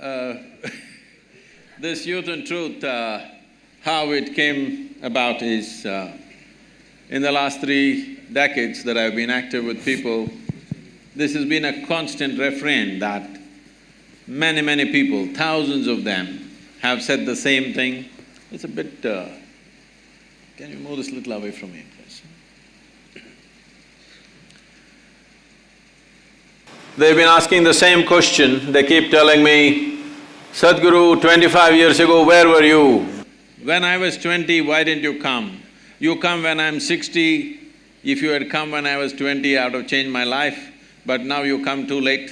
uh, this Youth and Truth, how it came about is, in the last 3 decades that I've been active with people, this has been a constant refrain that many people, thousands of them, have said the same thing. It's a bit… can you move this a little away from me, please? They've been asking the same question. They keep telling me, Sadhguru, 25 years ago, where were you? When I was 20, why didn't you come? You come when I'm 60. If you had come when I was 20, I would have changed my life, but now you come too late.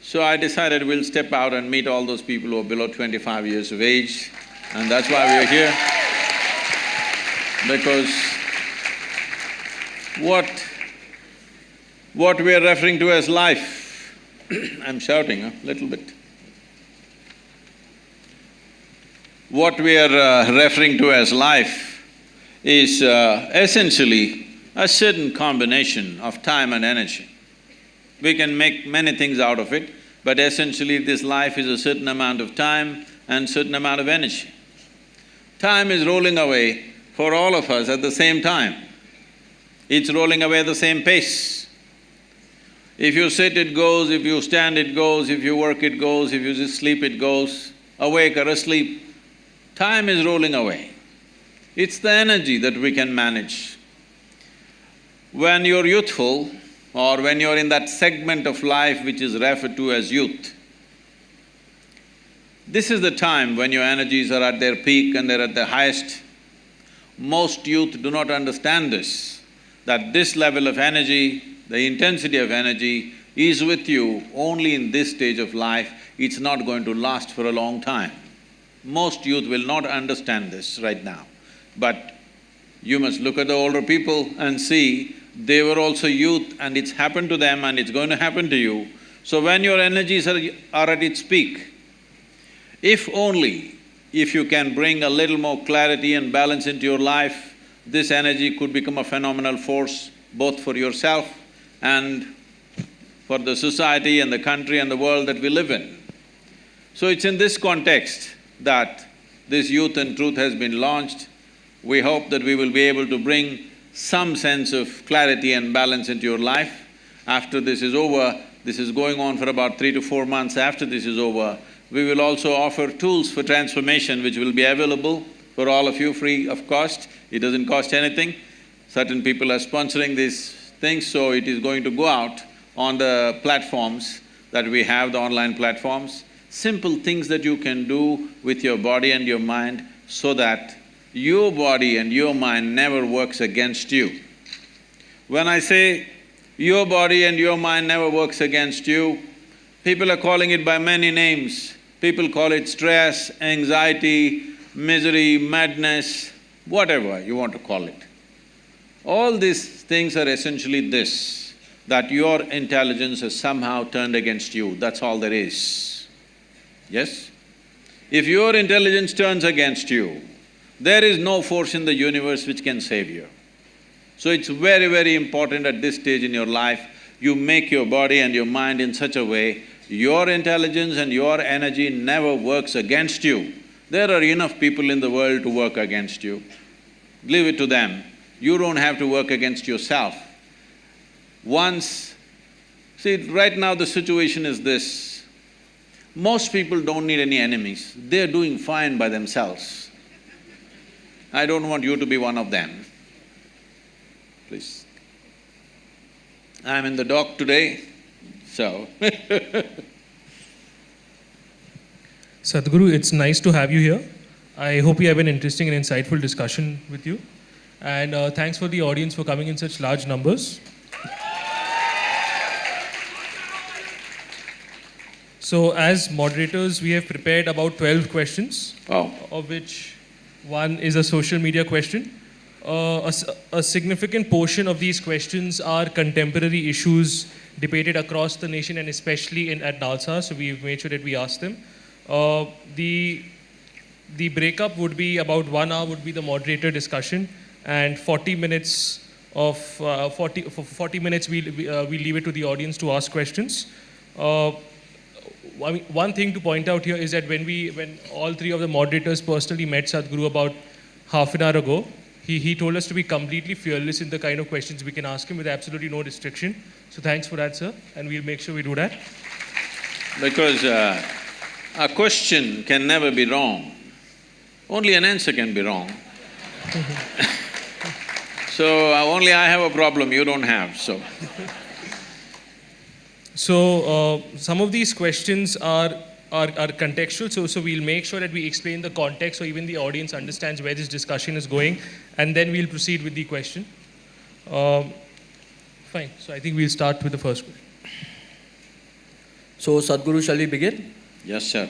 So I decided we'll step out and meet all those people who are below 25 years of age, and that's why we're here. Because what we are referring to as life I'm shouting a little bit. What we are referring to as life is essentially a certain combination of time and energy. We can make many things out of it, but essentially this life is a certain amount of time and certain amount of energy. Time is rolling away for all of us at the same time. It's rolling away at the same pace. If you sit, it goes, if you stand, it goes, if you work, it goes, if you just sleep, it goes, awake or asleep. Time is rolling away. It's the energy that we can manage. When you're youthful, or when you're in that segment of life which is referred to as youth, this is the time when your energies are at their peak and they're at their highest. Most youth do not understand this, that this level of energy, the intensity of energy is with you only in this stage of life. It's not going to last for a long time. Most youth will not understand this right now. But you must look at the older people and see they were also youth and it's happened to them and it's going to happen to you. So when your energies are at its peak, if you can bring a little more clarity and balance into your life, this energy could become a phenomenal force both for yourself and for the society and the country and the world that we live in. So it's in this context that this Youth and Truth has been launched. We hope that we will be able to bring some sense of clarity and balance into your life. After this is over, this is going on for about 3 to 4 months after this is over, we will also offer tools for transformation which will be available for all of you free of cost. It doesn't cost anything. Certain people are sponsoring these things, so it is going to go out on the platforms that we have, the online platforms. Simple things that you can do with your body and your mind so that your body and your mind never works against you. When I say your body and your mind never works against you, people are calling it by many names. People call it stress, anxiety, misery, madness, whatever you want to call it. All these things are essentially this, that your intelligence has somehow turned against you, that's all there is. Yes? If your intelligence turns against you, there is no force in the universe which can save you. So it's very important at this stage in your life, you make your body and your mind in such a way, your intelligence and your energy never works against you. There are enough people in the world to work against you. Leave it to them. You don't have to work against yourself. See, right now the situation is this, most people don't need any enemies, they're doing fine by themselves. I don't want you to be one of them. Please. I'm in the dock today, so Sadhguru, it's nice to have you here. I hope we have an interesting and insightful discussion with you. And thanks for the audience for coming in such large numbers. So as moderators, we have prepared about 12 questions, of which one is a social media question. A significant portion of these questions are contemporary issues debated across the nation and especially at Nalsa, so we've made sure that we ask them. The breakup would be about 1 hour would be the moderator discussion, and 40 minutes we'll leave it to the audience to ask questions. one thing to point out here is that when all three of the moderators personally met Sadhguru about half an hour ago, he told us to be completely fearless in the kind of questions we can ask him with absolutely no restriction. So thanks for that, sir, and we'll make sure we do that. Because a question can never be wrong. Only an answer can be wrong. So only I have a problem, you don't have, so. So some of these questions are contextual, so we'll make sure that we explain the context so even the audience understands where this discussion is going, and then we'll proceed with the question. Fine, so I think we'll start with the first question. So Sadhguru, shall we begin? Yes, sir.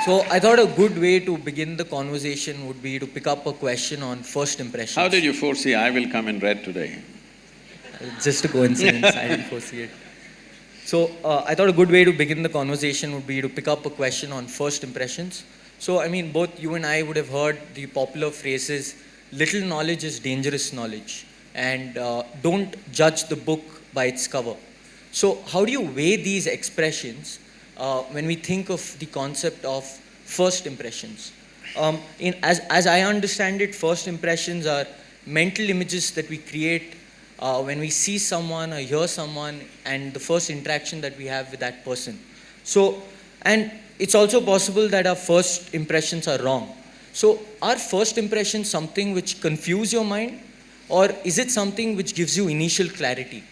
So I thought a good way to begin the conversation would be to pick up a question on first impressions. How did you foresee I will come in red today? Just a coincidence, I didn't foresee it. So I thought a good way to begin the conversation would be to pick up a question on first impressions. So I mean, both you and I would have heard the popular phrases, little knowledge is dangerous knowledge, and don't judge the book by its cover. So how do you weigh these expressions when we think of the concept of first impressions? As I understand it, first impressions are mental images that we create when we see someone or hear someone and the first interaction that we have with that person. So, and it's also possible that our first impressions are wrong. So are first impressions something which confuse your mind, or is it something which gives you initial clarity?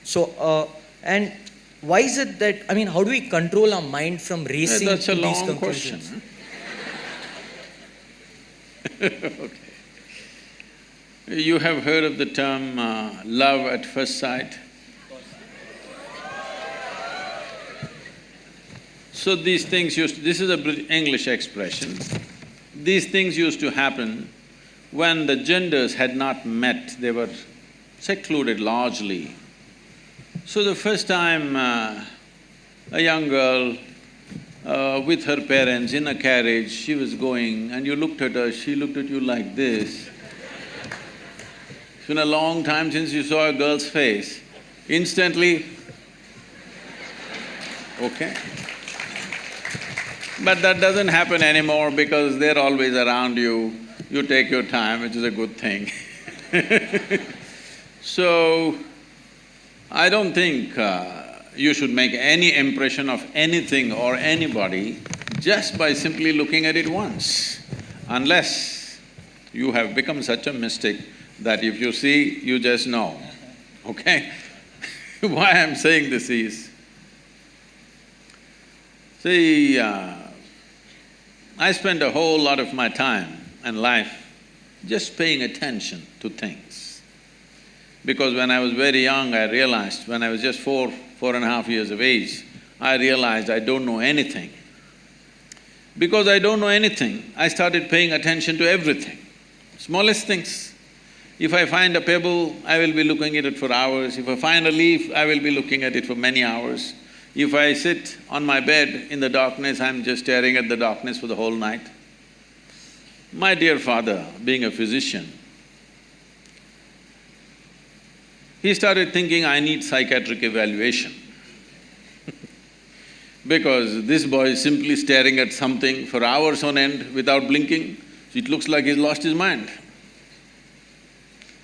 So, and why is it that, I mean, how do we control our mind from racing That's to a these long conclusions? question. Okay. You have heard of the term love at first sight? So these things this is a English expression. These things used to happen when the genders had not met, they were secluded largely. So the first time a young girl with her parents in a carriage, she was going and you looked at her, she looked at you like this. It's been a long time since you saw a girl's face. Instantly, okay. But that doesn't happen anymore because they're always around you. You take your time, which is a good thing. So, I don't think you should make any impression of anything or anybody just by simply looking at it once, unless you have become such a mystic that if you see, you just know, okay? Why I'm saying this is, see, I spend a whole lot of my time and life just paying attention to things. Because when I was very young, I realized, when I was just 4.5 years of age, I realized I don't know anything. Because I don't know anything, I started paying attention to everything, smallest things. If I find a pebble, I will be looking at it for hours. If I find a leaf, I will be looking at it for many hours. If I sit on my bed in the darkness, I'm just staring at the darkness for the whole night. My dear father, being a physician, he started thinking, I need psychiatric evaluation. Because this boy is simply staring at something for hours on end without blinking, it looks like he's lost his mind.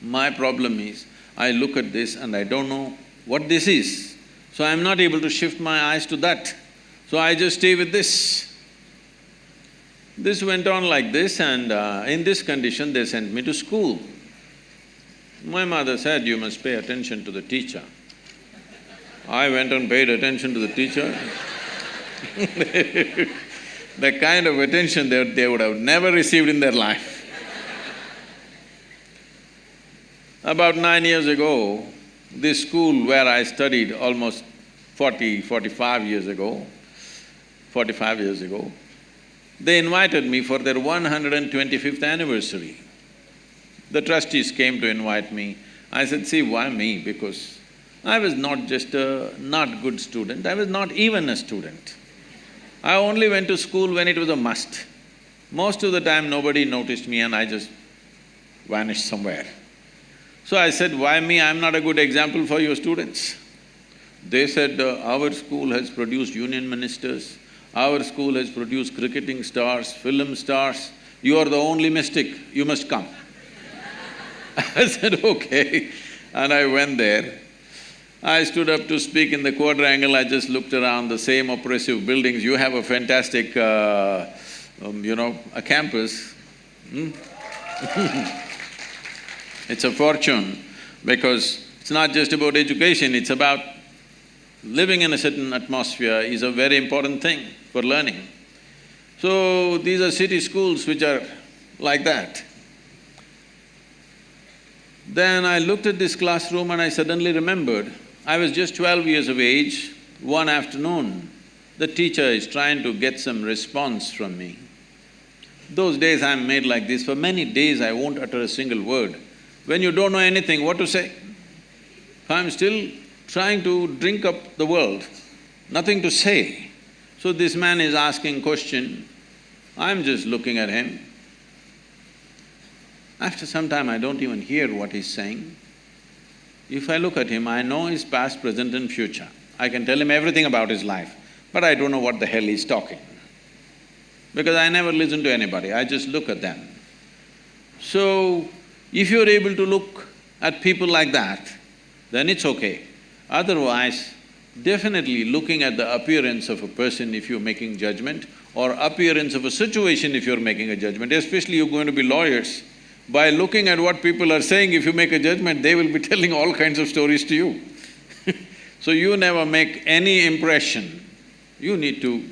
My problem is, I look at this and I don't know what this is, so I'm not able to shift my eyes to that. So I just stay with this. This went on like this, and in this condition they sent me to school. My mother said, you must pay attention to the teacher. I went and paid attention to the teacher. The kind of attention they would have never received in their life. About 9 years ago, this school where I studied almost 45 years ago, they invited me for their 125th anniversary. The trustees came to invite me. I said, see, why me? Because I was not just a not good student, I was not even a student. I only went to school when it was a must. Most of the time nobody noticed me and I just vanished somewhere. So I said, why me? I'm not a good example for your students. They said, our school has produced union ministers, our school has produced cricketing stars, film stars, you are the only mystic, you must come. I said, okay, and I went there. I stood up to speak in the quadrangle, I just looked around, the same oppressive buildings. You have a fantastic, a campus. It's a fortune, because it's not just about education, it's about living in a certain atmosphere is a very important thing for learning. So, these are city schools which are like that. Then I looked at this classroom and I suddenly remembered, I was just 12 years of age. One afternoon, the teacher is trying to get some response from me. Those days I'm made like this, for many days I won't utter a single word. When you don't know anything, what to say? I'm still trying to drink up the world, nothing to say. So this man is asking question, I'm just looking at him. After some time, I don't even hear what he's saying. If I look at him, I know his past, present and future. I can tell him everything about his life, but I don't know what the hell he's talking. Because I never listen to anybody, I just look at them. So, if you're able to look at people like that, then it's okay. Otherwise, definitely looking at the appearance of a person if you're making judgment, or appearance of a situation if you're making a judgment, especially you're going to be lawyers. By looking at what people are saying, if you make a judgment, they will be telling all kinds of stories to you. So you never make any impression. You need to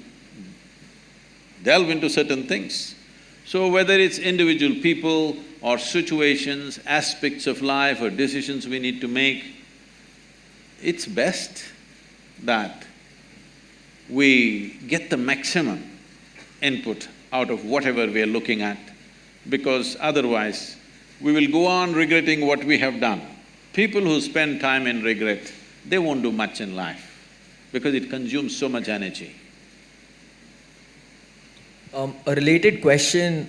delve into certain things. So whether it's individual people or situations, aspects of life or decisions we need to make, it's best that we get the maximum input out of whatever we are looking at, because otherwise we will go on regretting what we have done. People who spend time in regret, they won't do much in life because it consumes so much energy. A related question,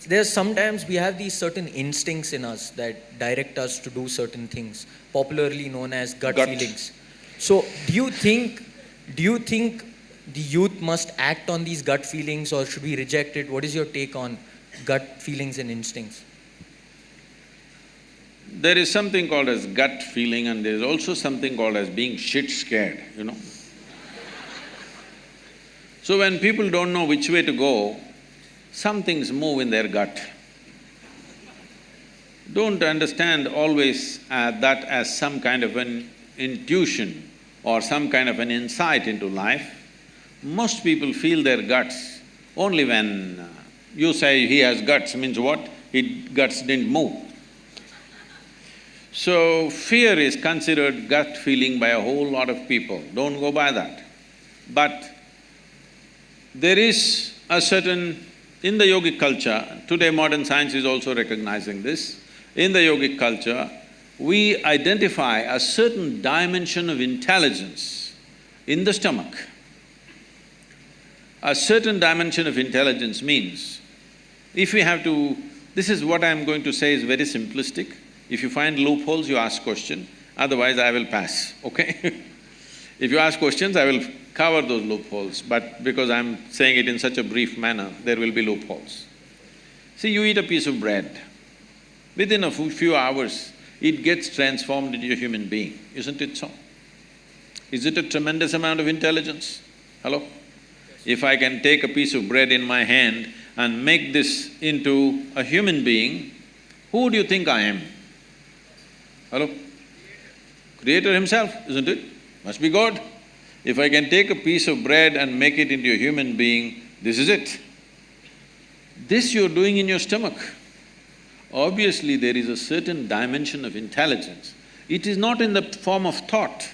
there's sometimes we have these certain instincts in us that direct us to do certain things, popularly known as gut feelings. So, do you think the youth must act on these gut feelings or should we reject it? What is your take on gut feelings and instincts? There is something called as gut feeling and there is also something called as being shit scared, you know. So when people don't know which way to go, some things move in their gut. Don't understand always that as some kind of an intuition or some kind of an insight into life. Most people feel their guts only when you say he has guts, means what? His guts didn't move. So, fear is considered gut feeling by a whole lot of people, don't go by that. But there is a certain… in the yogic culture, today modern science is also recognizing this, in the yogic culture, we identify a certain dimension of intelligence in the stomach. A certain dimension of intelligence means, if we have to… this is what I'm going to say is very simplistic. If you find loopholes, you ask question, otherwise I will pass, okay? If you ask questions, I will cover those loopholes, but because I'm saying it in such a brief manner, there will be loopholes. See, you eat a piece of bread, within a few hours, it gets transformed into a human being, isn't it so? Is it a tremendous amount of intelligence? Hello? If I can take a piece of bread in my hand and make this into a human being, who do you think I am? Hello? Creator himself, isn't it? Must be God. If I can take a piece of bread and make it into a human being, this is it. This you're doing in your stomach. Obviously, there is a certain dimension of intelligence. It is not in the form of thought,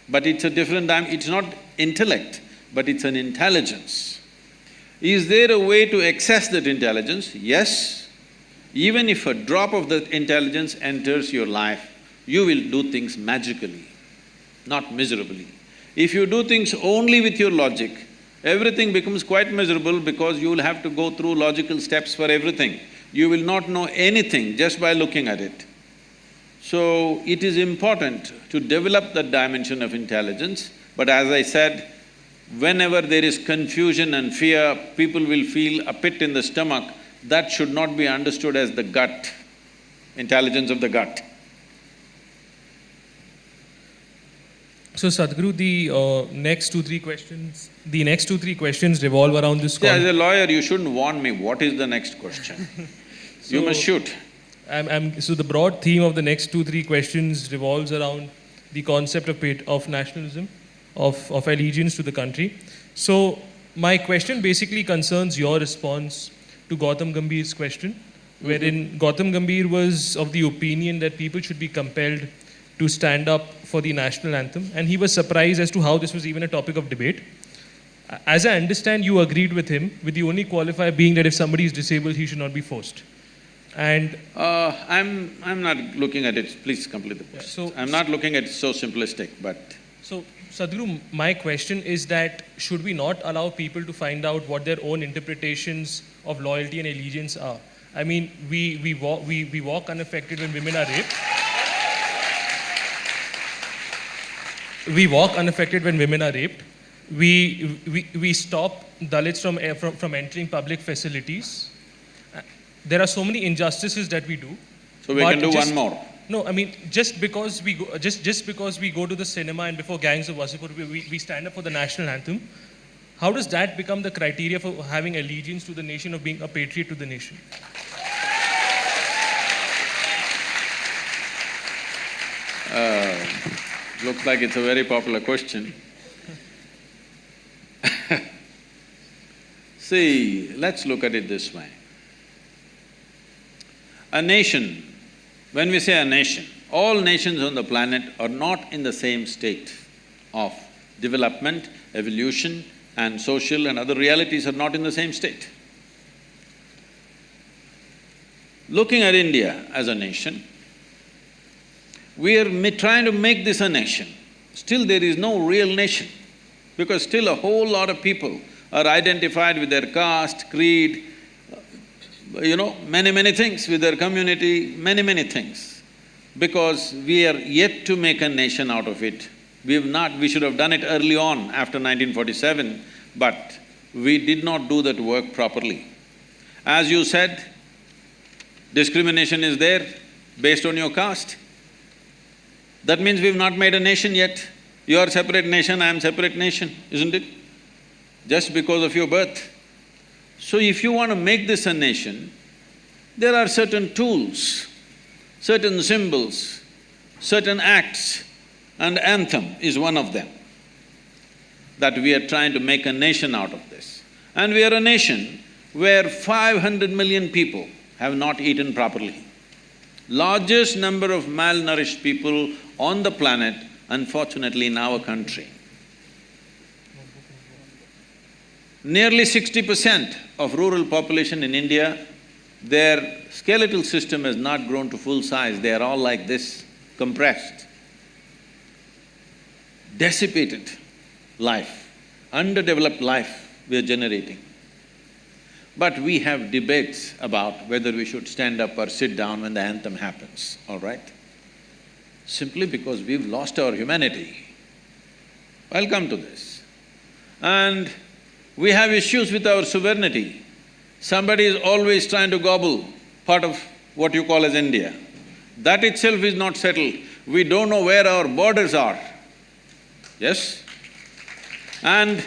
but it's a different it's not intellect, but it's an intelligence. Is there a way to access that intelligence? Yes. Even if a drop of that intelligence enters your life, you will do things magically, not miserably. If you do things only with your logic, everything becomes quite miserable because you will have to go through logical steps for everything. You will not know anything just by looking at it. So, it is important to develop that dimension of intelligence, but as I said, whenever there is confusion and fear, people will feel a pit in the stomach. That should not be understood as the gut, intelligence of the gut. So Sadhguru, the next two, three questions revolve around this. Yeah, as a lawyer, you shouldn't warn me, what is the next question? You must shoot. So the broad theme of the next two, three questions revolves around the concept of nationalism, of allegiance to the country. So my question basically concerns your response to Gautam Gambhir's question, wherein Gautam Gambhir was of the opinion that people should be compelled to stand up for the national anthem, and he was surprised as to how this was even a topic of debate. As I understand, you agreed with him, with the only qualifier being that if somebody is disabled, he should not be forced. And I'm not looking at it, please complete the question. I'm not looking at it so simplistic, but… So, Sadhguru, my question is that should we not allow people to find out what their own interpretations of loyalty and allegiance are? I mean, we walk unaffected when women are raped. We walk unaffected when women are raped. We stop Dalits from entering public facilities. There are so many injustices that we do. So we can do one more. No, I mean, just because we go to the cinema and before gangs of Wasipur, we stand up for the national anthem, how does that become the criteria for having allegiance to the nation, of being a patriot to the nation? Looks like it's a very popular question. See, let's look at it this way. A nation, when we say a nation, all nations on the planet are not in the same state of development, evolution, and social and other realities are not in the same state. Looking at India as a nation, we are trying to make this a nation. Still there is no real nation, because still a whole lot of people are identified with their caste, creed, many things, with their community, many things. Because we are yet to make a nation out of it. We should have done it early on after 1947, but we did not do that work properly. As you said, discrimination is there based on your caste. That means we've not made a nation yet. You are separate nation, I am separate nation, isn't it? Just because of your birth. So if you want to make this a nation, there are certain tools, certain symbols, certain acts, and anthem is one of them, that we are trying to make a nation out of this. And we are a nation where 500 million people have not eaten properly. Largest number of malnourished people on the planet, unfortunately, in our country. Nearly 60% of rural population in India, their skeletal system has not grown to full size, they are all like this, compressed. Dissipated life, underdeveloped life we are generating. But we have debates about whether we should stand up or sit down when the anthem happens, all right? Simply because we've lost our humanity. I'll come to this. And we have issues with our sovereignty. Somebody is always trying to gobble part of what you call as India. That itself is not settled. We don't know where our borders are. Yes? And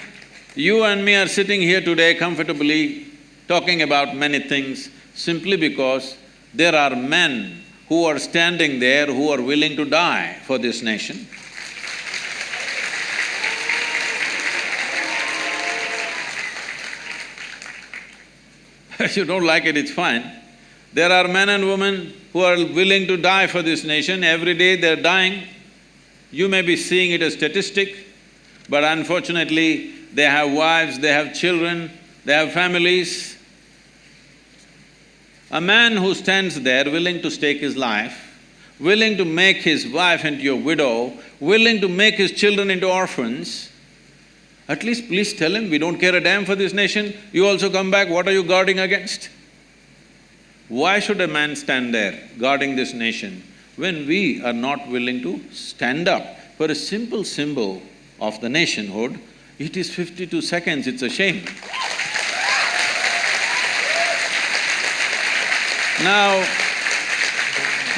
you and me are sitting here today comfortably talking about many things simply because there are men who are standing there who are willing to die for this nation. If you don't like it, it's fine. There are men and women who are willing to die for this nation. Every day they're dying. You may be seeing it as statistic, but unfortunately, they have wives, they have children, they have families. A man who stands there willing to stake his life, willing to make his wife into a widow, willing to make his children into orphans, at least please tell him, we don't care a damn for this nation, you also come back, what are you guarding against? Why should a man stand there guarding this nation when we are not willing to stand up for a simple symbol of the nationhood, it is 52 seconds, it's a shame. Now,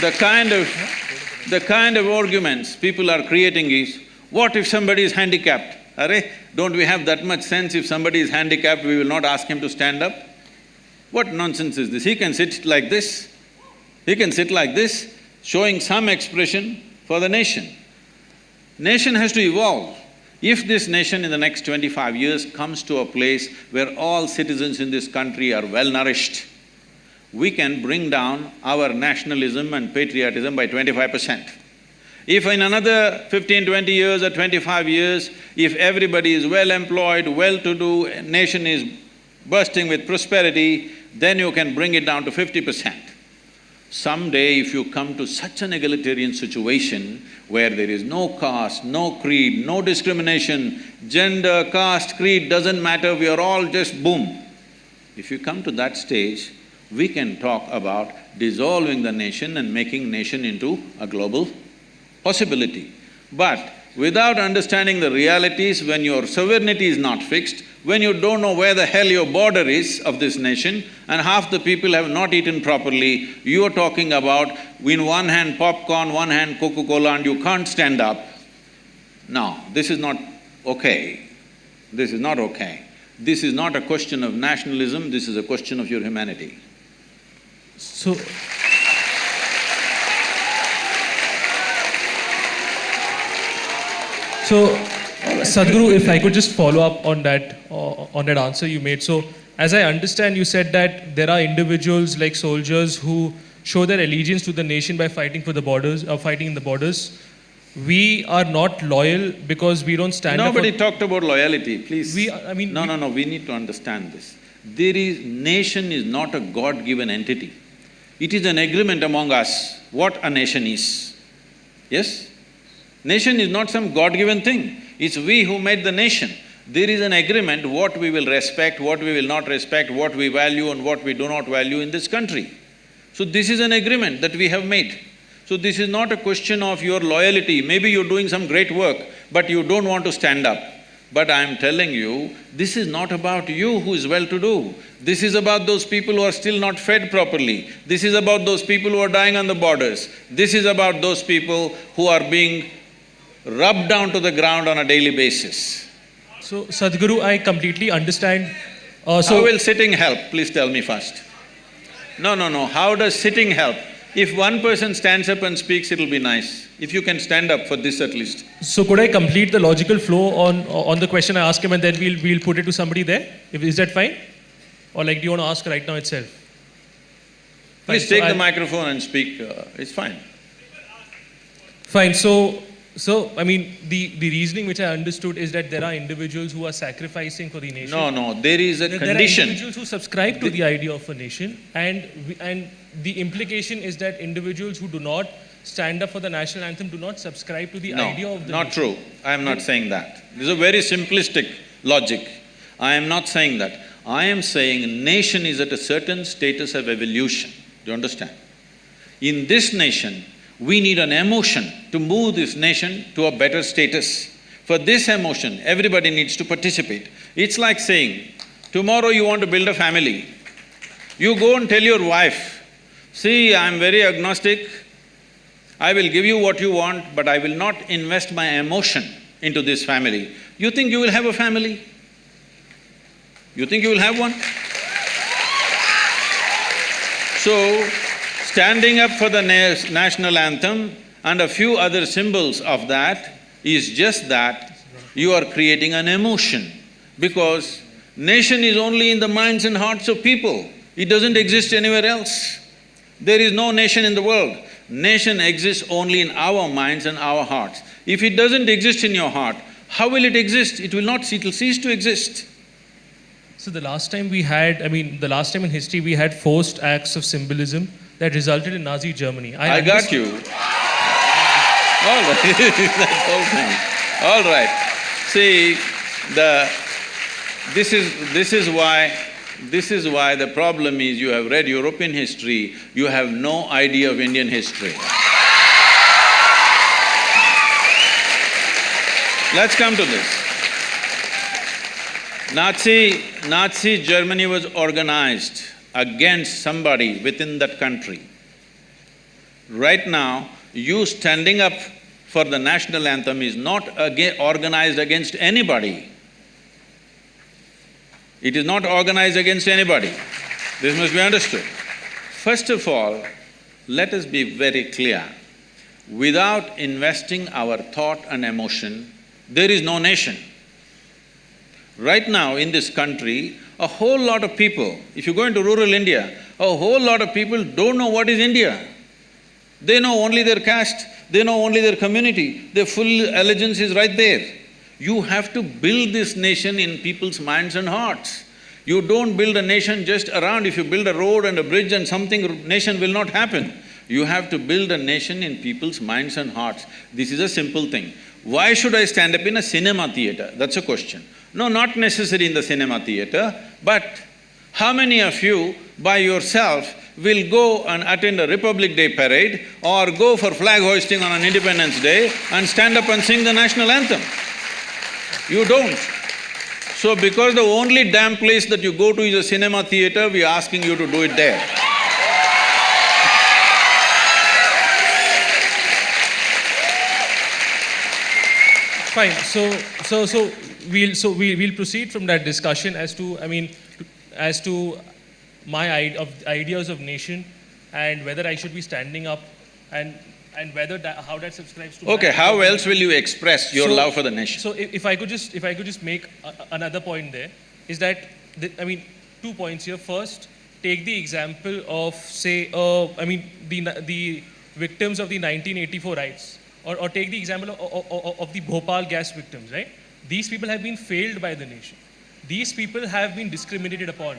the kind of arguments people are creating is, what if somebody is handicapped? Arey, don't we have that much sense? If somebody is handicapped, we will not ask him to stand up? What nonsense is this? He can sit like this. He can sit like this, showing some expression for the nation. Nation has to evolve. If this nation in the next 25 years comes to a place where all citizens in this country are well-nourished, we can bring down our nationalism and patriotism by 25%. If in another 15, 20 years or 25 years, if everybody is well-employed, well-to-do, nation is bursting with prosperity, then you can bring it down to 50%. Someday if you come to such an egalitarian situation where there is no caste, no creed, no discrimination, gender, caste, creed doesn't matter, we are all just boom. If you come to that stage, we can talk about dissolving the nation and making nation into a global possibility. But without understanding the realities, when your sovereignty is not fixed, when you don't know where the hell your border is of this nation and half the people have not eaten properly, you are talking about in one hand popcorn, one hand Coca-Cola and you can't stand up. No, this is not okay. This is not okay. This is not a question of nationalism, this is a question of your humanity. So… So, Sadhguru, if I could just follow up on that answer you made. So, as I understand, you said that there are individuals like soldiers who show their allegiance to the nation by fighting for the borders, fighting in the borders. We are not loyal because we don't stand up for… Nobody talked about loyalty, please. No, we need to understand this. Nation is not a God-given entity. It is an agreement among us what a nation is. Yes? Nation is not some God-given thing, it's we who made the nation. There is an agreement what we will respect, what we will not respect, what we value and what we do not value in this country. So this is an agreement that we have made. So this is not a question of your loyalty, maybe you're doing some great work, but you don't want to stand up. But I'm telling you, this is not about you who is well-to-do. This is about those people who are still not fed properly. This is about those people who are dying on the borders. This is about those people who are being rubbed down to the ground on a daily basis. So, Sadhguru, I completely understand. How will sitting help? Please tell me first. No, how does sitting help? If one person stands up and speaks, it'll be nice. If you can stand up for this at least. So could I complete the logical flow on the question I ask him and then we'll put it to somebody there? Is that fine? Or like, do you want to ask right now itself? Please take the microphone and speak, it's fine. Fine, so I mean, the reasoning which I understood is that there are individuals who are sacrificing for the nation. No, there is a condition. There are individuals who subscribe to the idea of a nation and the implication is that individuals who do not stand up for the national anthem do not subscribe to the idea of the nation. Not true. I am not saying that. This is a very simplistic logic. I am not saying that. I am saying nation is at a certain status of evolution. Do you understand? In this nation, we need an emotion to move this nation to a better status. For this emotion, everybody needs to participate. It's like saying, tomorrow you want to build a family. You go and tell your wife, see, I'm very agnostic, I will give you what you want, but I will not invest my emotion into this family. You think you will have a family? You think you will have one? So, standing up for the national anthem and a few other symbols of that is just that you are creating an emotion because nation is only in the minds and hearts of people. It doesn't exist anywhere else. There is no nation in the world. Nation exists only in our minds and our hearts. If it doesn't exist in your heart, how will it exist? It'll cease to exist. So the last time the last time in history we had forced acts of symbolism that resulted in Nazi Germany. I got you. All right, that whole thing. All right. See, this is why the problem is you have read European history, you have no idea of Indian history. Let's come to this. Nazi Germany was organized against somebody within that country. Right now, you standing up for the national anthem is not organized against anybody. It is not organized against anybody. This must be understood. First of all, let us be very clear. Without investing our thought and emotion, there is no nation. Right now in this country, a whole lot of people, if you go into rural India, a whole lot of people don't know what is India. They know only their caste, they know only their community, their full allegiance is right there. You have to build this nation in people's minds and hearts. You don't build a nation just around. If you build a road and a bridge and something, nation will not happen. You have to build a nation in people's minds and hearts. This is a simple thing. Why should I stand up in a cinema theatre? That's a question. No, not necessary in the cinema theatre, but how many of you by yourself will go and attend a Republic Day parade or go for flag hoisting on an Independence Day and stand up and sing the national anthem? You don't. So because the only damn place that you go to is a cinema theatre, we are asking you to do it there. Fine. So we'll proceed from that discussion as to, as to my ideas of nation and whether I should be standing up and whether how that subscribes to. Okay, how else will you express your love for the nation? So if I could just make another point there, is that 2 points here. First, take the example of say the victims of the 1984 riots, or take the example of the Bhopal gas victims, right? These people have been failed by the nation. These people have been discriminated upon.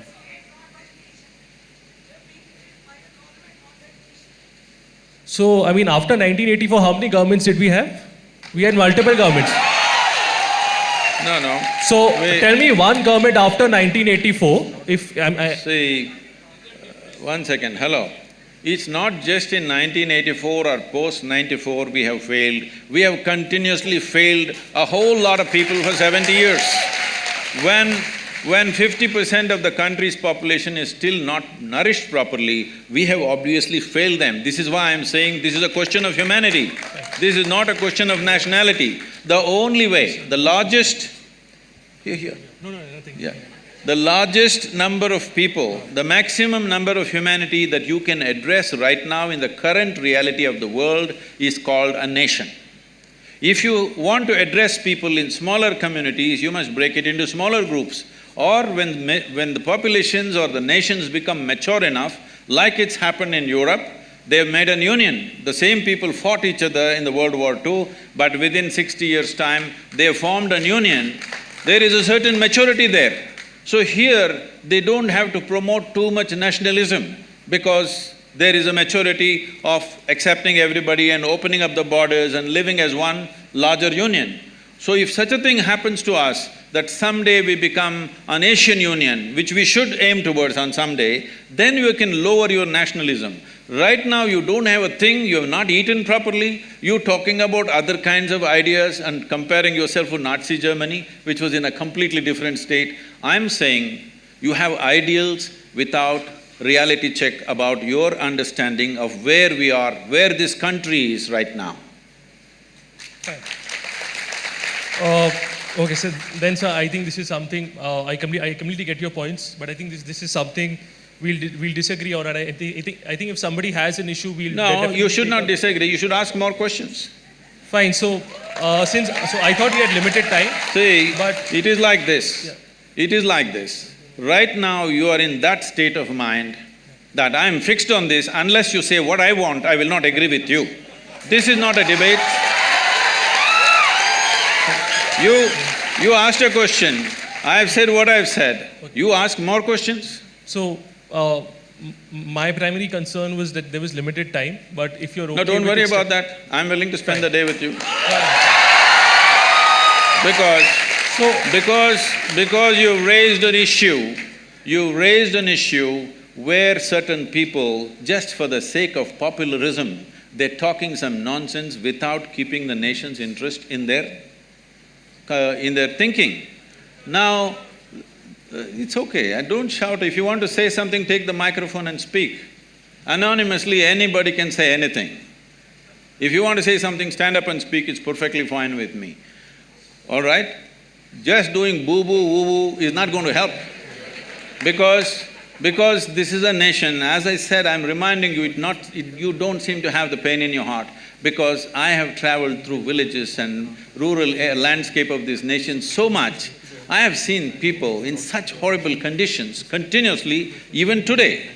So, after 1984, how many governments did we have? We had multiple governments. No. So, tell me one government after 1984, if See, 1 second, hello. It's not just in 1984 or post-94 we have failed. We have continuously failed a whole lot of people for 70 years. When 50% of the country's population is still not nourished properly, we have obviously failed them. This is why I'm saying this is a question of humanity. This is not a question of nationality. The only way, the largest… Here. No, nothing. Yeah. The largest number of people, the maximum number of humanity that you can address right now in the current reality of the world is called a nation. If you want to address people in smaller communities, you must break it into smaller groups. Or when the populations or the nations become mature enough, like it's happened in Europe, they've made an union. The same people fought each other in the World War II, but within 60 years' time, they formed an union. There is a certain maturity there. So here, they don't have to promote too much nationalism because there is a maturity of accepting everybody and opening up the borders and living as one larger union. So if such a thing happens to us, that someday we become an Asian Union, which we should aim towards on someday, then you can lower your nationalism. Right now you don't have a thing, you have not eaten properly, you're talking about other kinds of ideas and comparing yourself with Nazi Germany, which was in a completely different state. I'm saying you have ideals without reality check about your understanding of where we are, where this country is right now. Okay, so then, sir, I think this is something, I completely get your points, but I think this is something we'll disagree on, and I think if somebody has an issue, we'll… No, you should not disagree, you should ask more questions. Fine, so I thought we had limited time. See, but it is like this. Yeah. It is like this. Right now you are in that state of mind that I am fixed on this, unless you say what I want, I will not agree with you. This is not a debate. You asked a question, I have said what I have said. You ask more questions? So, my primary concern was that there was limited time, but if you're okay… No, don't with worry it, about that. I'm willing to spend the day with you. Because you've raised an issue where certain people, just for the sake of popularism, they're talking some nonsense without keeping the nation's interest in their… in their thinking. Now, it's okay, don't shout. If you want to say something, take the microphone and speak. Anonymously, anybody can say anything. If you want to say something, stand up and speak, it's perfectly fine with me. All right? Just doing boo-boo, woo-woo is not going to help. Because this is a nation, as I said, I'm reminding you, you don't seem to have the pain in your heart, because I have traveled through villages and rural landscape of this nation so much. I have seen people in such horrible conditions continuously, even today.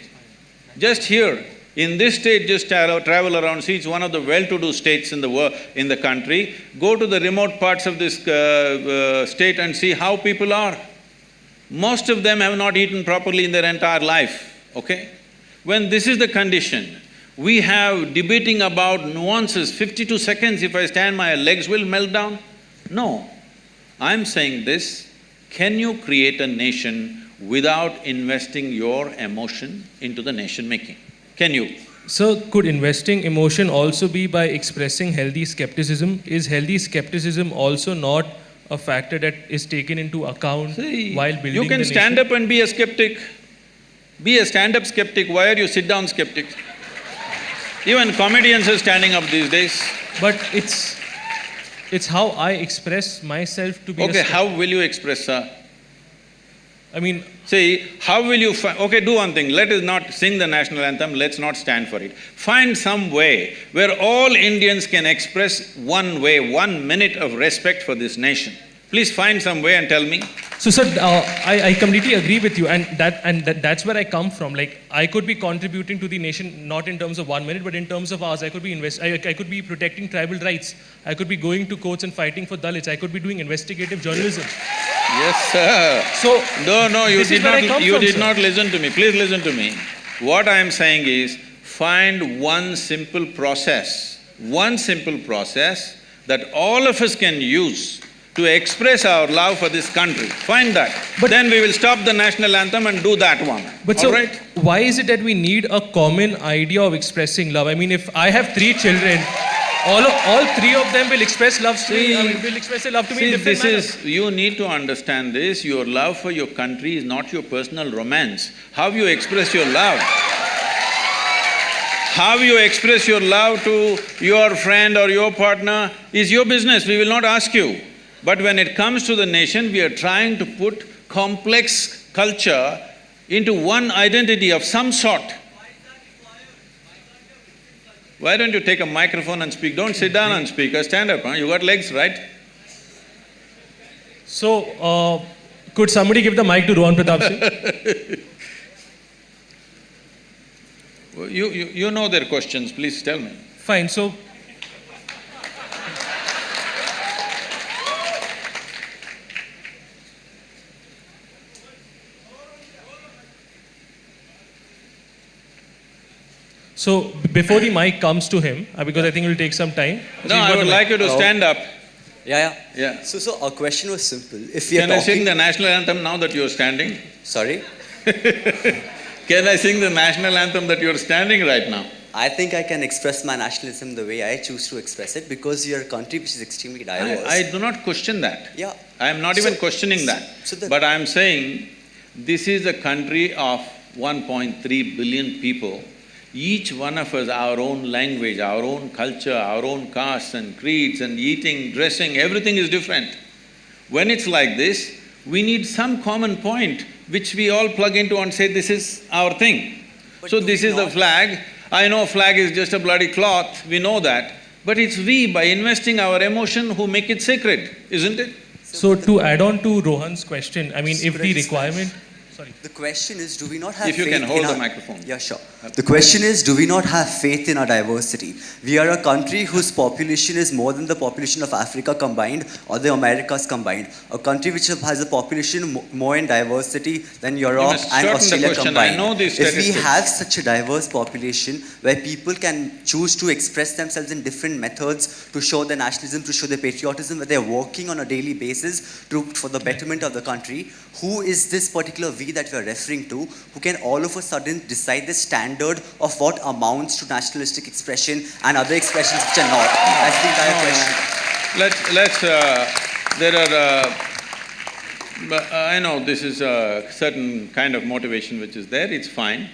Just here, in this state, just travel around, see it's one of the well-to-do states in the country. Go to the remote parts of this state and see how people are. Most of them have not eaten properly in their entire life, okay? When this is the condition, we have debating about nuances, 52 seconds, if I stand, my legs will melt down. No, I'm saying this, can you create a nation without investing your emotion into the nation-making? Can you? So, could investing emotion also be by expressing healthy skepticism? Is healthy skepticism also not a factor that is taken into account while building the nation? You can stand up and be a skeptic. Be a stand-up skeptic. Why are you sit-down skeptics? Even comedians are standing up these days. But it's how I express myself to be Okay, how will you express, sir? I mean… See, how will you okay, do one thing, let us not sing the national anthem, let's not stand for it. Find some way where all Indians can express 1 way, 1 minute of respect for this nation. Please find some way and tell me. So, sir, I completely agree with you, and that's where I come from. Like, I could be contributing to the nation not in terms of 1 minute, but in terms of hours. I could be protecting tribal rights. I could be going to courts and fighting for Dalits. I could be doing investigative journalism. Yes, sir. So, no, you did not listen to me. Please listen to me. What I am saying is, find one simple process that all of us can use to express our love for this country. Find that. But then we will stop the national anthem and do that one. But so, why is it that we need a common idea of expressing love? I mean, if I have 3 children, all 3 of them will express love to me, will express their love to me in different manner. You need to understand this, your love for your country is not your personal romance. How you express your love? How you express your love to your friend or your partner is your business, we will not ask you. But when it comes to the nation, we are trying to put complex culture into one identity of some sort. Why don't you take a microphone and speak? Don't sit down and speak, or stand up, huh? You got legs, right? So, could somebody give the mic to Rohan Pratap Singh? You know their questions, please tell me. Fine, so… So, before the mic comes to him, because I think it will take some time. No, I would like you to stand up. Yeah. So our question was simple. If we Can I sing the national anthem now that you're standing? Sorry? Can I sing the national anthem that you're standing right now? I think I can express my nationalism the way I choose to express it, because we are a country which is extremely diverse. I do not question that. Yeah. I am not even questioning that. But I am saying, this is a country of 1.3 billion people. Each one of us, our own language, our own culture, our own castes and creeds and eating, dressing, everything is different. When it's like this, we need some common point which we all plug into and say, this is our thing. So this is the flag. I know flag is just a bloody cloth, we know that. But it's we, by investing our emotion, who make it sacred, isn't it? So to add on to Rohan's question, I mean, if the requirement… Sorry. The question is, do we not have faith in… If you can hold the microphone. Yeah, sure. The question is, do we not have faith in our diversity? We are a country whose population is more than the population of Africa combined or the Americas combined. A country which has a population more in diversity than Europe and Australia combined. I know these if statistics. we have such a diverse population where people can choose to express themselves in different methods to show their nationalism, to show their patriotism, where they're working on a daily basis for the betterment of the country, who is this particular we that we are referring to, who can all of a sudden decide the standard of what amounts to nationalistic expression and other expressions which are not? That's the entire question. There are… but I know this is a certain kind of motivation which is there, it's fine.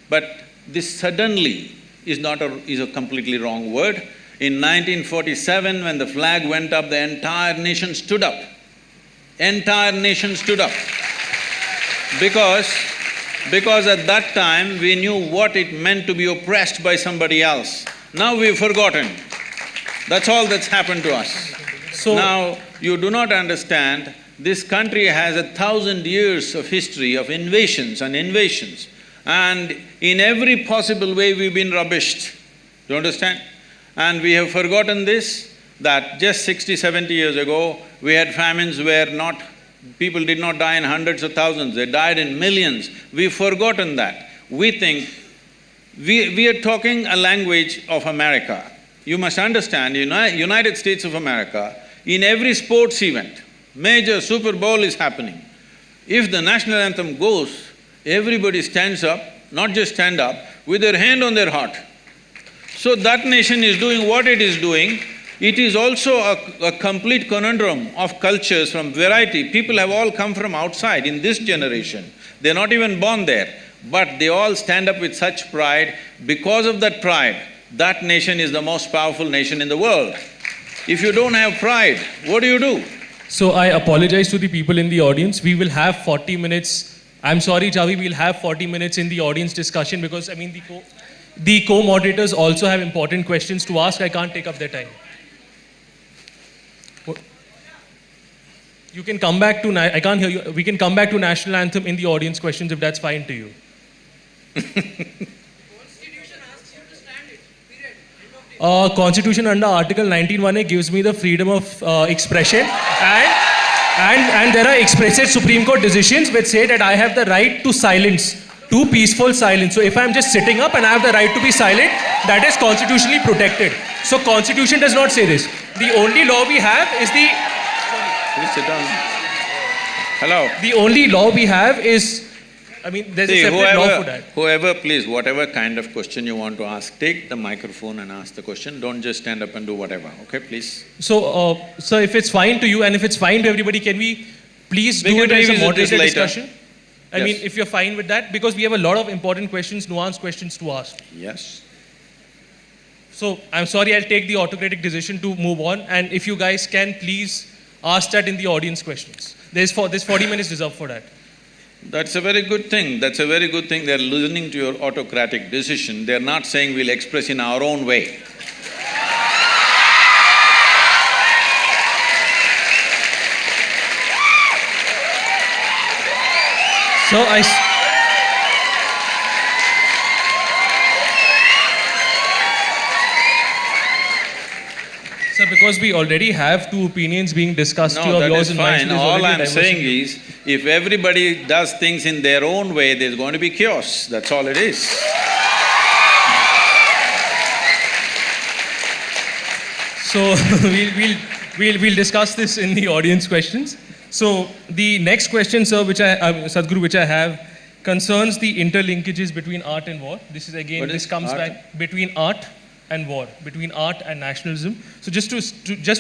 But this suddenly is a completely wrong word. In 1947, when the flag went up, the entire nation stood up. Entire nation stood up. Because at that time, we knew what it meant to be oppressed by somebody else. Now we've forgotten. That's all that's happened to us. So now, you do not understand, this country has 1,000 years of history of invasions and invasions. And in every possible way, we've been rubbished. Do you understand? And we have forgotten this, that just 60, 70 years ago, we had famines where people did not die in hundreds of thousands, they died in millions. We've forgotten that. We think… we are talking a language of America. You must understand, United States of America, in every sports event, major Super Bowl is happening. If the national anthem goes, everybody stands up, not just stand up, with their hand on their heart. So that nation is doing what it is doing. It is also a complete conundrum of cultures from variety. People have all come from outside in this generation. They're not even born there, but they all stand up with such pride. Because of that pride, that nation is the most powerful nation in the world. If you don't have pride, what do? So I apologize to the people in the audience. We will have 40 minutes. I'm sorry, Javi, we'll have 40 minutes in the audience discussion because, the co-moderators also have important questions to ask. I can't take up their time. You can come back to… I can't hear you. We can come back to national anthem in the audience questions if that's fine to you. Constitution under Article 19(1)A gives me the freedom of expression and there are explicit Supreme Court decisions which say that I have the right to silence, to peaceful silence. So if I'm just sitting up and I have the right to be silent, that is constitutionally protected. So Constitution does not say this. The only law we have is the… Please sit down. Hello. The only law we have is… there's a separate law for that. Whoever, please, whatever kind of question you want to ask, take the microphone and ask the question. Don't just stand up and do whatever, okay, please? So, sir, if it's fine to you and if it's fine to everybody, can we please do it as a moderated discussion? Yes. If you're fine with that, because we have a lot of important questions, nuanced questions to ask. Yes. So, I'm sorry, I'll take the autocratic decision to move on, and if you guys can, please ask that in the audience questions. There's 40 minutes reserved for that. That's a very good thing. That's a very good thing. They're listening to your autocratic decision. They're not saying we'll express in our own way. So Sir, because we already have two opinions being discussed here, No, that yours is and mine. fine. So there's All already I'm saying diversity. is, if everybody does things in their own way, there's going to be chaos. That's all it is. So we'll discuss this in the audience questions. So the next question, sir, Sadhguru, which I have, concerns the interlinkages between art and war. This is again, this comes art? back between art and war, between art and nationalism. So just to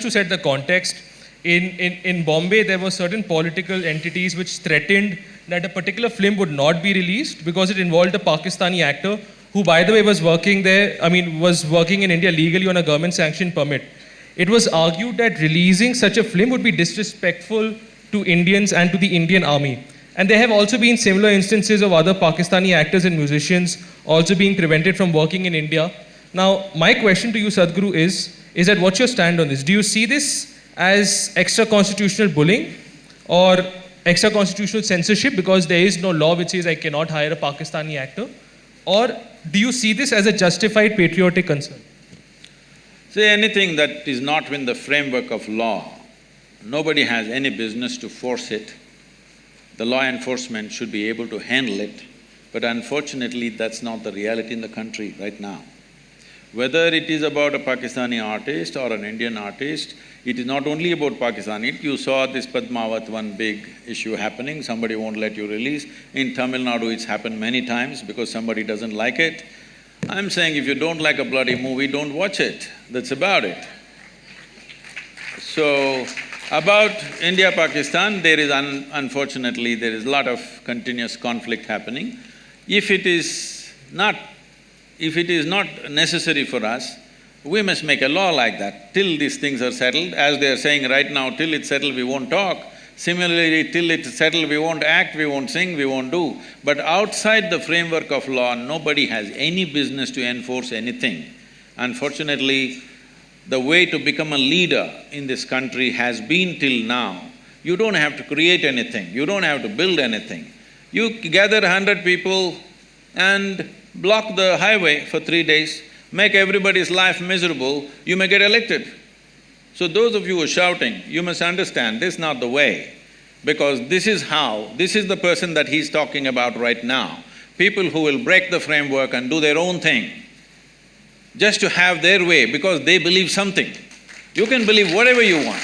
set the context, in Bombay there were certain political entities which threatened that a particular film would not be released because it involved a Pakistani actor who, by the way, was working there, was working in India legally on a government-sanctioned permit. It was argued that releasing such a film would be disrespectful to Indians and to the Indian army. And there have also been similar instances of other Pakistani actors and musicians also being prevented from working in India. Now, my question to you, Sadhguru, is that what's your stand on this? Do you see this as extra-constitutional bullying or extra-constitutional censorship because there is no law which says I cannot hire a Pakistani actor? Or do you see this as a justified patriotic concern? See, anything that is not within the framework of law, nobody has any business to force it. The law enforcement should be able to handle it, but unfortunately, that's not the reality in the country right now. Whether it is about a Pakistani artist or an Indian artist, it is not only about Pakistani. You saw this Padmavat, one big issue happening, somebody won't let you release. In Tamil Nadu, it's happened many times because somebody doesn't like it. I'm saying if you don't like a bloody movie, don't watch it. That's about it. So, About India-Pakistan, there is unfortunately, there is a lot of continuous conflict happening. If it is not necessary for us, we must make a law like that. Till these things are settled, as they are saying right now, till it's settled, we won't talk. Similarly, till it's settled, we won't act, we won't sing, we won't do. But outside the framework of law, nobody has any business to enforce anything. Unfortunately, the way to become a leader in this country has been till now, you don't have to create anything, you don't have to build anything. You gather 100 people and block the highway for 3 days, make everybody's life miserable, you may get elected. So those of you who are shouting, you must understand this is not the way, because this is the person that he's talking about right now. People who will break the framework and do their own thing, just to have their way because they believe something. You can believe whatever you want.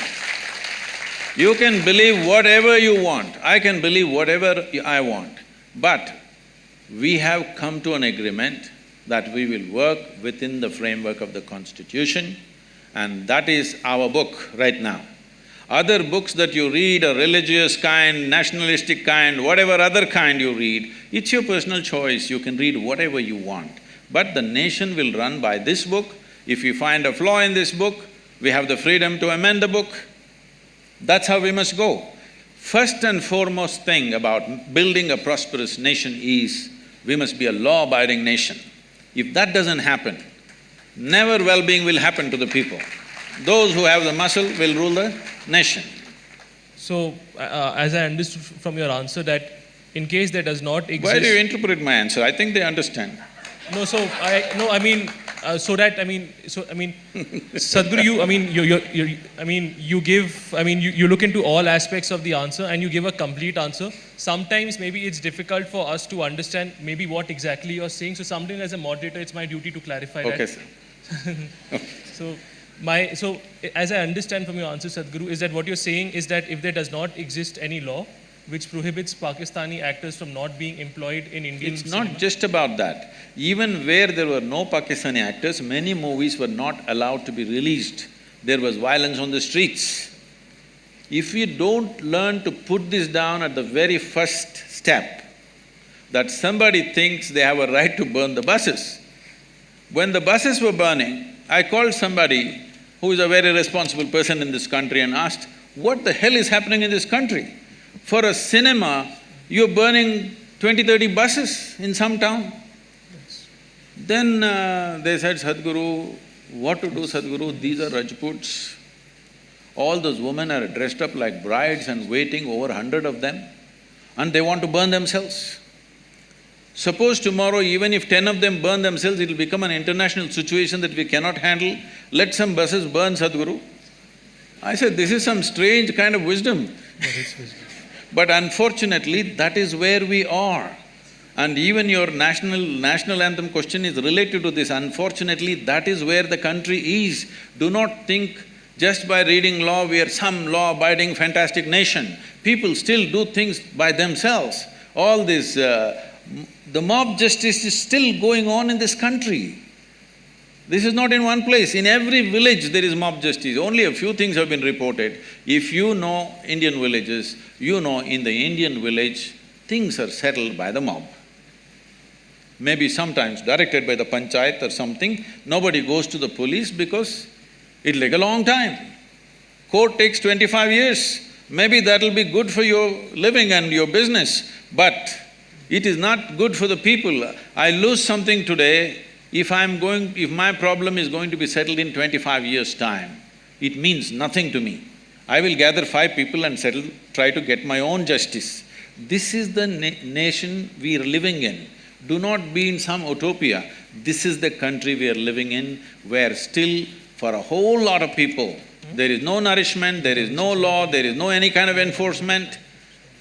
You can believe whatever you want. I can believe whatever I want. But we have come to an agreement that we will work within the framework of the Constitution, and that is our book right now. Other books that you read, a religious kind, nationalistic kind, whatever other kind you read, it's your personal choice, you can read whatever you want. But the nation will run by this book. If you find a flaw in this book, we have the freedom to amend the book. That's how we must go. First and foremost thing about building a prosperous nation is, we must be a law-abiding nation. If that doesn't happen, never well-being will happen to the people. Those who have the muscle will rule the nation. So, as I understood from your answer that in case there does not exist… Why do you interpret my answer? I think they understand. No, so Sadhguru, you look into all aspects of the answer and you give a complete answer. Sometimes maybe it's difficult for us to understand maybe what exactly you're saying, so sometimes as a moderator, it's my duty to clarify that. Okay, sir. So as I understand from your answer, Sadhguru, is that what you're saying is that if there does not exist any law which prohibits Pakistani actors from not being employed in Indian It's cinema. not just about that. Even where there were no Pakistani actors, many movies were not allowed to be released. There was violence on the streets. If we don't learn to put this down at the very first step, that somebody thinks they have a right to burn the buses. When the buses were burning, I called somebody who is a very responsible person in this country and asked, what the hell is happening in this country? For a cinema, you're burning 20-30 buses in some town. Yes. Then they said, Sadhguru, what to do, Sadhguru? These are Rajputs. All those women are dressed up like brides and waiting, over 100 of them, and they want to burn themselves. Suppose tomorrow, even if 10 of them burn themselves, it'll become an international situation that we cannot handle. Let some buses burn, Sadhguru. I said, this is some strange kind of wisdom. That is wisdom. But unfortunately, that is where we are. And even your national anthem question is related to this. Unfortunately, that is where the country is. Do not think just by reading law we are some law-abiding fantastic nation. People still do things by themselves. All this… the mob justice is still going on in this country. This is not in one place. In every village there is mob justice. Only a few things have been reported. If you know Indian villages, you know in the Indian village, things are settled by the mob. Maybe sometimes directed by the panchayat or something, nobody goes to the police because it'll take a long time. Court takes 25 years. Maybe that'll be good for your living and your business, but it is not good for the people. I lose something today, if my problem is going to be settled in 25 years' time, it means nothing to me. I will gather 5 people and try to get my own justice. This is the nation we are living in. Do not be in some utopia. This is the country we are living in, where still for a whole lot of people, there is no nourishment, there is no law, there is no any kind of enforcement.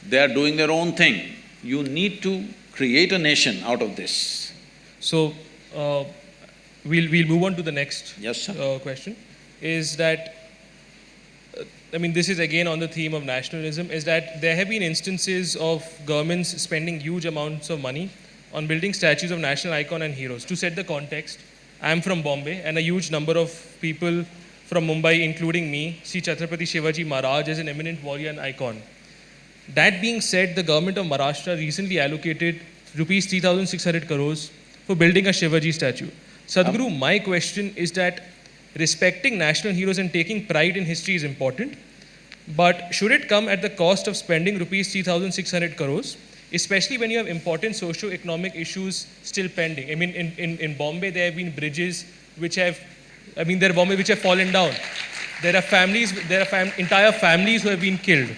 They are doing their own thing. You need to create a nation out of this. So, we'll move on to the next question, is that, this is again on the theme of nationalism, is that there have been instances of governments spending huge amounts of money on building statues of national icon and heroes. To set the context, I'm from Bombay and a huge number of people from Mumbai, including me, see Chhatrapati Shivaji Maharaj as an eminent warrior and icon. That being said, the government of Maharashtra recently allocated rupees 3,600 crores for building a Shivaji statue. Sadhguru, my question is that respecting national heroes and taking pride in history is important, but should it come at the cost of spending rupees 3,600 crores, especially when you have important socio-economic issues still pending? I mean, in Bombay, there have been bridges which have, which have fallen down. There are families, entire families who have been killed.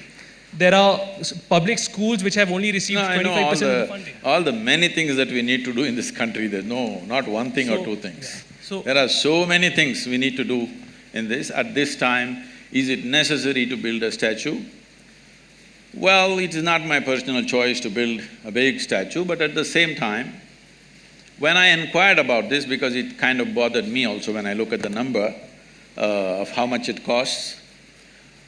There are public schools which have only received 25% of the funding. All the many things that we need to do in this country, there's not one thing or two things. Yeah. So there are so many things we need to do in this. At this time, is it necessary to build a statue? Well, it is not my personal choice to build a big statue, but at the same time, when I inquired about this, because it kind of bothered me also when I look at the number of how much it costs,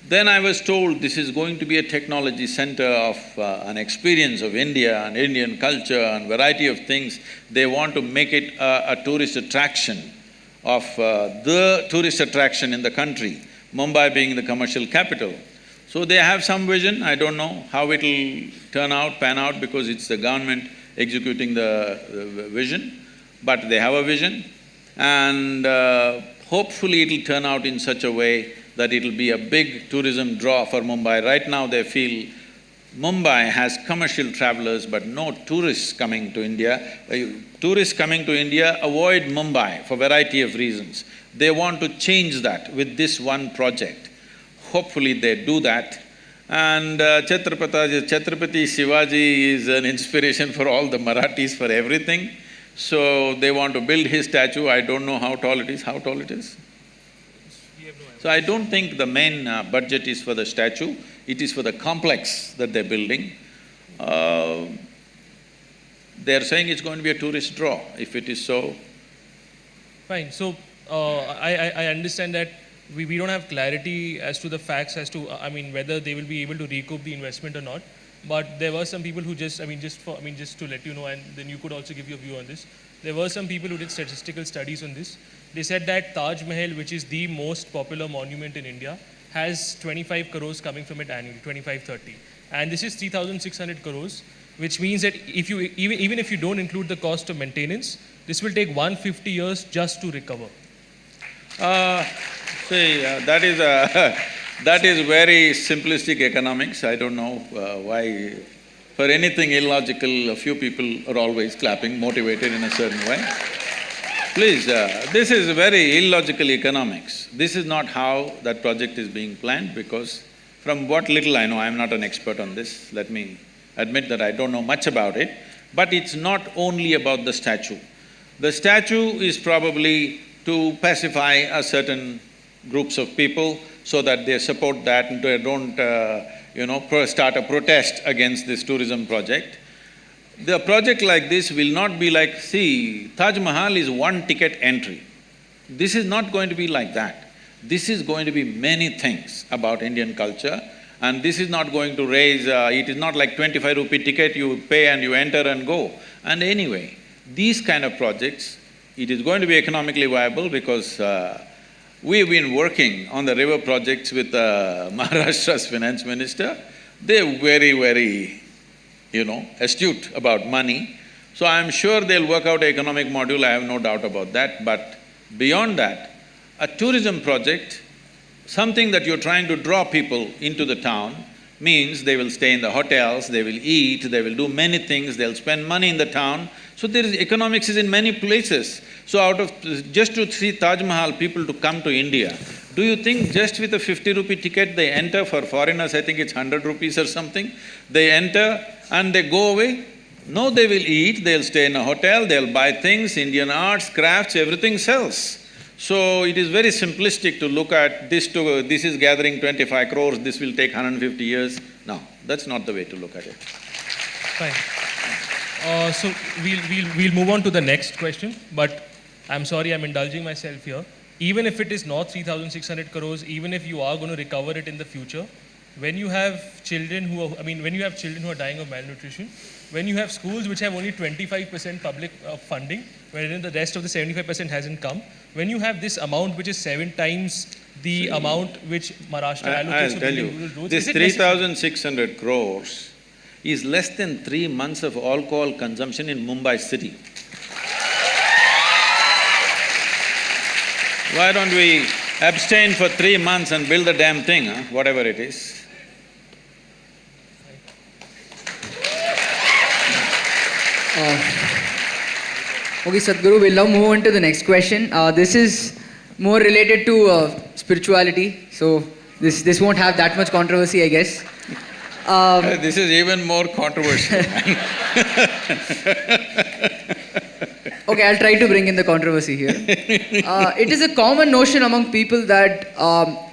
then I was told this is going to be a technology center of an experience of India and Indian culture and variety of things. They want to make it a tourist attraction of the tourist attraction in the country, Mumbai being the commercial capital. So they have some vision. I don't know how it'll pan out, because it's the government executing the vision, but they have a vision, and hopefully it'll turn out in such a way that it'll be a big tourism draw for Mumbai. Right now they feel Mumbai has commercial travelers but no tourists coming to India. Tourists coming to India avoid Mumbai for variety of reasons. They want to change that with this one project. Hopefully they do that. And Chhatrapati Shivaji is an inspiration for all the Marathis for everything. So they want to build his statue. I don't know how tall it is. How tall it is? So I don't think the main budget is for the statue, it is for the complex that they're building. They're saying it's going to be a tourist draw. If it is so… Fine. So, I understand that we don't have clarity as to the facts as to, whether they will be able to recoup the investment or not. But there were some people who just to let you know, and then you could also give your view on this. There were some people who did statistical studies on this. They said that Taj Mahal, which is the most popular monument in India, has 25 crores coming from it annually, 25-30. And this is 3,600 crores, which means that if you even if you don't include the cost of maintenance, this will take 150 years just to recover. That is very simplistic economics. I don't know why… For anything illogical, a few people are always clapping, motivated in a certain way. Please, this is very illogical economics. This is not how that project is being planned, because from what little I know, I'm not an expert on this, let me admit that I don't know much about it, but it's not only about the statue. The statue is probably to pacify a certain groups of people so that they support that and they don't start a protest against this tourism project. The project like this will not be like… See, Taj Mahal is one ticket entry. This is not going to be like that. This is going to be many things about Indian culture, and this is not going to raise… it is not like 25 rupee ticket, you pay and you enter and go. And anyway, these kind of projects, it is going to be economically viable because we've been working on the river projects with Maharashtra's finance minister. They're very, astute about money. So I'm sure they'll work out an economic module, I have no doubt about that. But beyond that, a tourism project, something that you're trying to draw people into the town, means they will stay in the hotels, they will eat, they will do many things, they'll spend money in the town. So there is… economics is in many places. So out of… just to see Taj Mahal, people to come to India, do you think just with a 50 rupee ticket they enter? For foreigners, I think it's 100 rupees or something. They enter and they go away? No, they will eat, they'll stay in a hotel, they'll buy things, Indian arts, crafts, everything sells. So it is very simplistic to look at this is gathering 25 crores, this will take 150 years. No, that's not the way to look at it. Fine. So we'll move on to the next question, but I'm sorry, I'm indulging myself here. Even if it is not 3,600 crores, even if you are going to recover it in the future, when you have children who are, when you have children who are dying of malnutrition, when you have schools which have only 25% public funding, wherein the rest of the 75% hasn't come, when you have this amount which is 7 times the amount which Maharashtra allocates for building rural roads, this 3,600 crores is less than 3 months of alcohol consumption in Mumbai city. Why don't we abstain for 3 months and build the damn thing, whatever it is? Okay, Sadhguru, we'll now move on to the next question. This is more related to spirituality, so this won't have that much controversy, I guess. This is even more controversial. Okay, I'll try to bring in the controversy here. It is a common notion among people that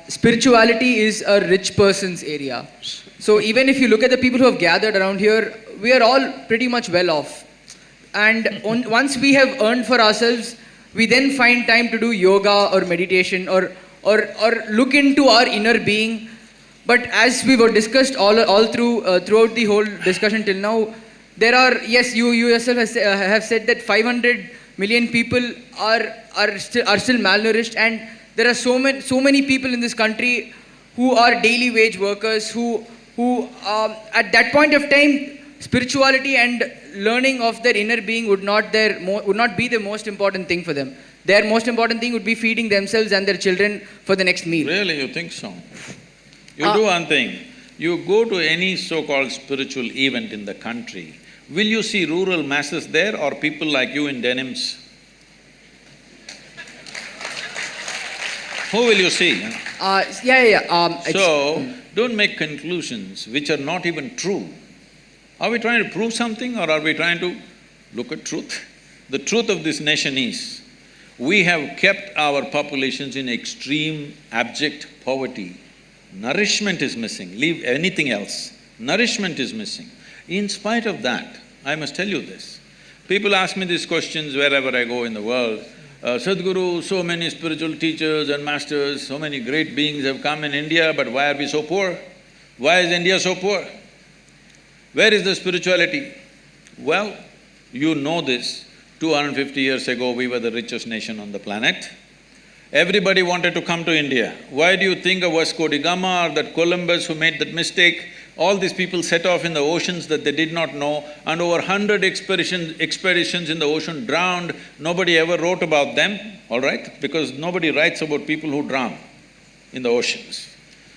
spirituality is a rich person's area. So even if you look at the people who have gathered around here, we are all pretty much well off. And once we have earned for ourselves, we then find time to do yoga or meditation or look into our inner being. But as we were discussed all throughout the whole discussion till now, there are, yes, you yourself have said that 500 million people are still malnourished, and there are so many people in this country who are daily wage workers who at that point of time, spirituality and learning of their inner being would not be the most important thing for them. Their most important thing would be feeding themselves and their children for the next meal. Really, you think so? You do one thing, you go to any so-called spiritual event in the country, will you see rural masses there or people like you in denims? Who will you see? So, don't make conclusions which are not even true. Are we trying to prove something or are we trying to look at truth? The truth of this nation is, we have kept our populations in extreme abject poverty. Nourishment is missing, leave anything else. Nourishment is missing. In spite of that, I must tell you this, people ask me these questions wherever I go in the world. Sadhguru, so many spiritual teachers and masters, so many great beings have come in India, but why are we so poor? Why is India so poor? Where is the spirituality? Well, you know this, 250 years ago we were the richest nation on the planet. Everybody wanted to come to India. Why do you think of Vasco da Gama or that Columbus who made that mistake? All these people set off in the oceans that they did not know, and over 100 expeditions in the ocean drowned. Nobody ever wrote about them, all right? Because nobody writes about people who drown in the oceans.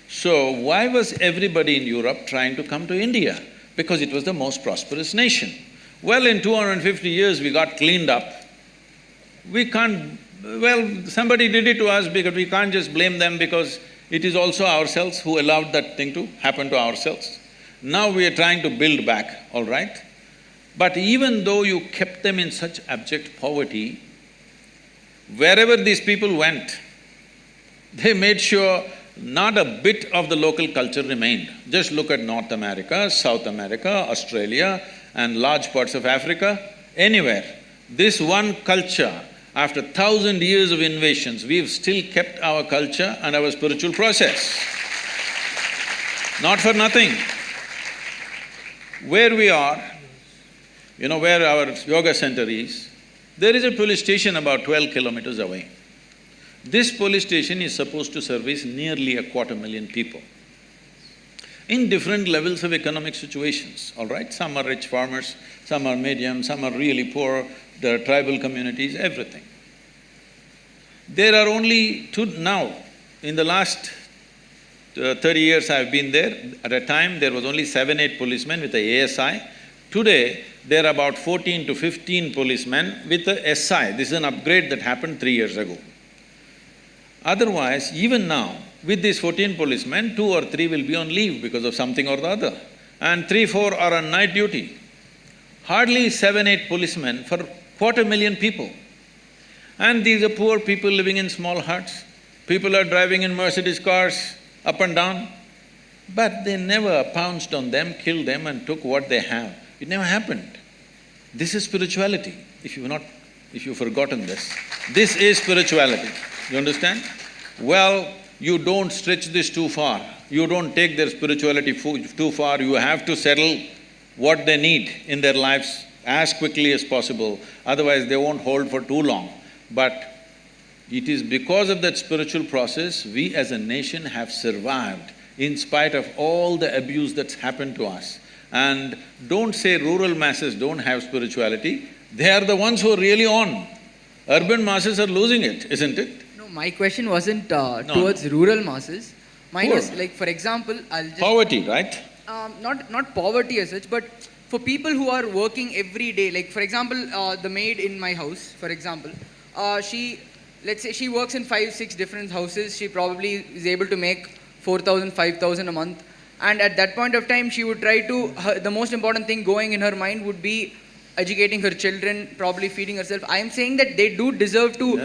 So why was everybody in Europe trying to come to India? Because it was the most prosperous nation. Well, in 250 years we got cleaned up. We can't… well, somebody did it to us because we can't just blame them because it is also ourselves who allowed that thing to happen to ourselves. Now we are trying to build back, all right? But even though you kept them in such abject poverty, wherever these people went, they made sure not a bit of the local culture remained. Just look at North America, South America, Australia and large parts of Africa, anywhere. This one culture, after 1,000 years of invasions, we've still kept our culture and our spiritual process. Not for nothing. Where we are, you know where our yoga center is, there is a police station about 12 kilometers away. This police station is supposed to service nearly 250,000 people in different levels of economic situations, all right? Some are rich farmers, some are medium, some are really poor, the tribal communities, everything. There are only now, in the last 30 years I've been there, at a time there was only 7-8 policemen with a ASI. Today, there are about 14 to 15 policemen with a SI. This is an upgrade that happened 3 years ago. Otherwise, even now, with these 14 policemen, 2 or 3 will be on leave because of something or the other, and 3-4 are on night duty. Hardly 7-8 policemen for 250,000 people. And these are poor people living in small huts. People are driving in Mercedes cars up and down. But they never pounced on them, killed them and took what they have. It never happened. This is spirituality, if you've forgotten this. This is spirituality, you understand? Well, you don't stretch this too far, you don't take their spirituality too far, you have to settle what they need in their lives as quickly as possible, otherwise they won't hold for too long. But it is because of that spiritual process, we as a nation have survived in spite of all the abuse that's happened to us. And don't say rural masses don't have spirituality, they are the ones who are really on. Urban masses are losing it, isn't it? No, my question wasn't towards rural masses. Mine Poor. was like, for example, I'll just… Poverty, right? Not poverty as such, but for people who are working every day, like for example, the maid in my house, for example, let's say she works in 5-6 different houses, she probably is able to make 4,000, 5,000 a month, and at that point of time she would try to… the most important thing going in her mind would be educating her children, probably feeding herself. I am saying that they do deserve to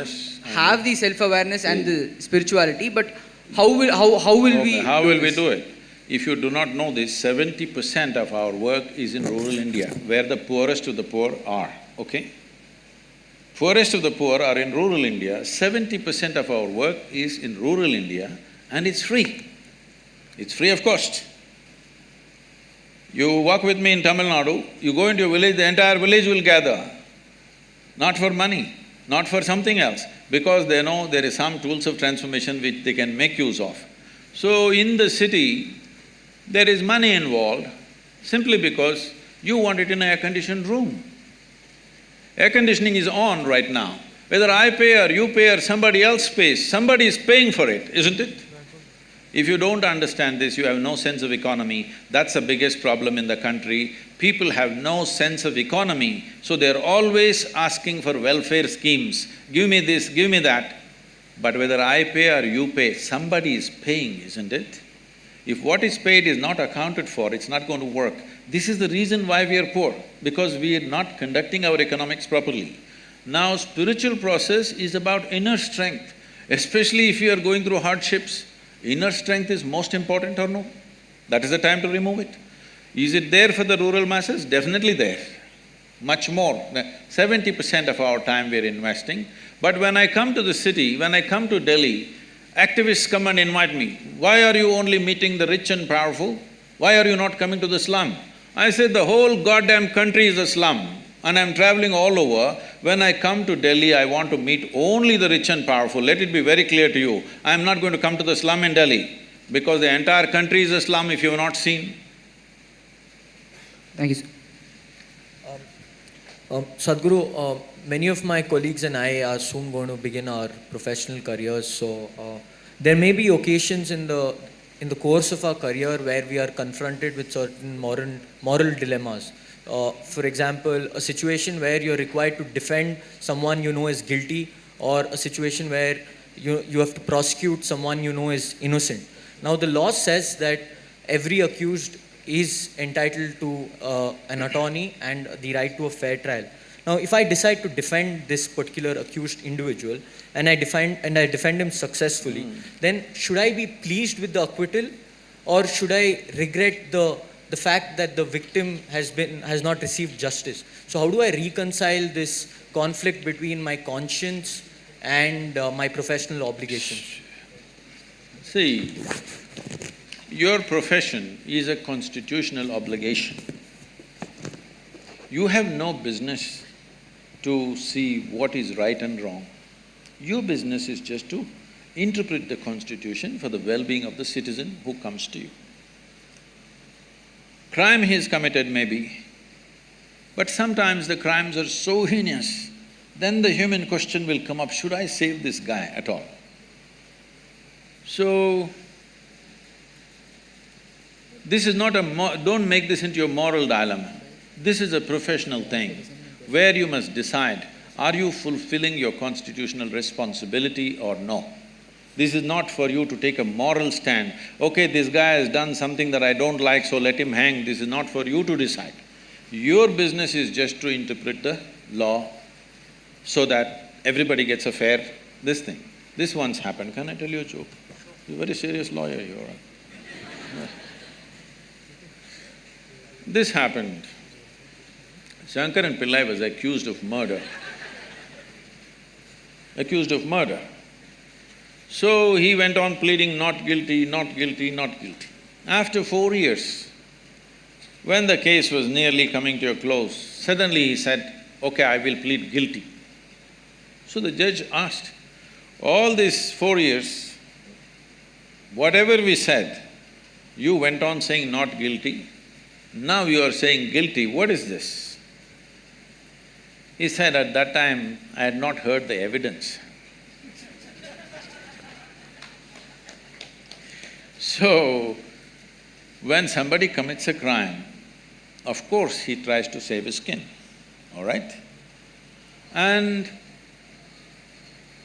have the self-awareness and the spirituality, but how will we… How will we do it? If you do not know this, 70% of our work is in rural India, where the poorest of the poor are, okay? Poorest of the poor are in rural India, 70% of our work is in rural India, and it's free. It's free of cost. You walk with me in Tamil Nadu, you go into a village, the entire village will gather. Not for money, not for something else, because they know there is some tools of transformation which they can make use of. So in the city, there is money involved simply because you want it in an air-conditioned room. Air conditioning is on right now. Whether I pay or you pay or somebody else pays, somebody is paying for it, isn't it? If you don't understand this, you have no sense of economy. That's the biggest problem in the country. People have no sense of economy, so they're always asking for welfare schemes. Give me this, give me that. But whether I pay or you pay, somebody is paying, isn't it? If what is paid is not accounted for, it's not going to work. This is the reason why we are poor, because we are not conducting our economics properly. Now, spiritual process is about inner strength, especially if you are going through hardships. Inner strength is most important or no? That is the time to remove it. Is it there for the rural masses? Definitely there. Much more. 70% of our time we are investing. But when I come to the city, when I come to Delhi, activists come and invite me. Why are you only meeting the rich and powerful? Why are you not coming to the slum? I said, the whole goddamn country is a slum, and I'm traveling all over. When I come to Delhi, I want to meet only the rich and powerful. Let it be very clear to you, I'm not going to come to the slum in Delhi, because the entire country is a slum if you have not seen. Thank you, sir. Sadhguru, many of my colleagues and I are soon going to begin our professional careers, so there may be occasions in the course of our career where we are confronted with certain moral dilemmas. For example, a situation where you're required to defend someone you know is guilty, or a situation where you have to prosecute someone you know is innocent. Now, the law says that every accused is entitled to an attorney and the right to a fair trial. Now, if I decide to defend this particular accused individual and I defend him successfully, then should I be pleased with the acquittal, or should I regret the fact that the victim has not received justice? So how do I reconcile this conflict between my conscience and my professional obligations? See, your profession is a constitutional obligation. You have no business to see what is right and wrong. Your business is just to interpret the constitution for the well-being of the citizen who comes to you. Crime he has committed maybe, but sometimes the crimes are so heinous, then the human question will come up, should I save this guy at all? So, this is not don't make this into a moral dilemma. This is a professional thing where you must decide, are you fulfilling your constitutional responsibility or no? This is not for you to take a moral stand, okay, this guy has done something that I don't like, so let him hang. This is not for you to decide. Your business is just to interpret the law so that everybody gets a fair this thing. This once happened, can I tell you a joke? You're a very serious lawyer, you are. This happened. Shankaran Pillai was accused of murder. So he went on pleading not guilty, not guilty, not guilty. After 4 years, when the case was nearly coming to a close, suddenly he said, okay, I will plead guilty. So the judge asked, all these 4 years, whatever we said, you went on saying not guilty, now you are saying guilty, what is this? He said, at that time, I had not heard the evidence. So, when somebody commits a crime, of course he tries to save his skin, all right? And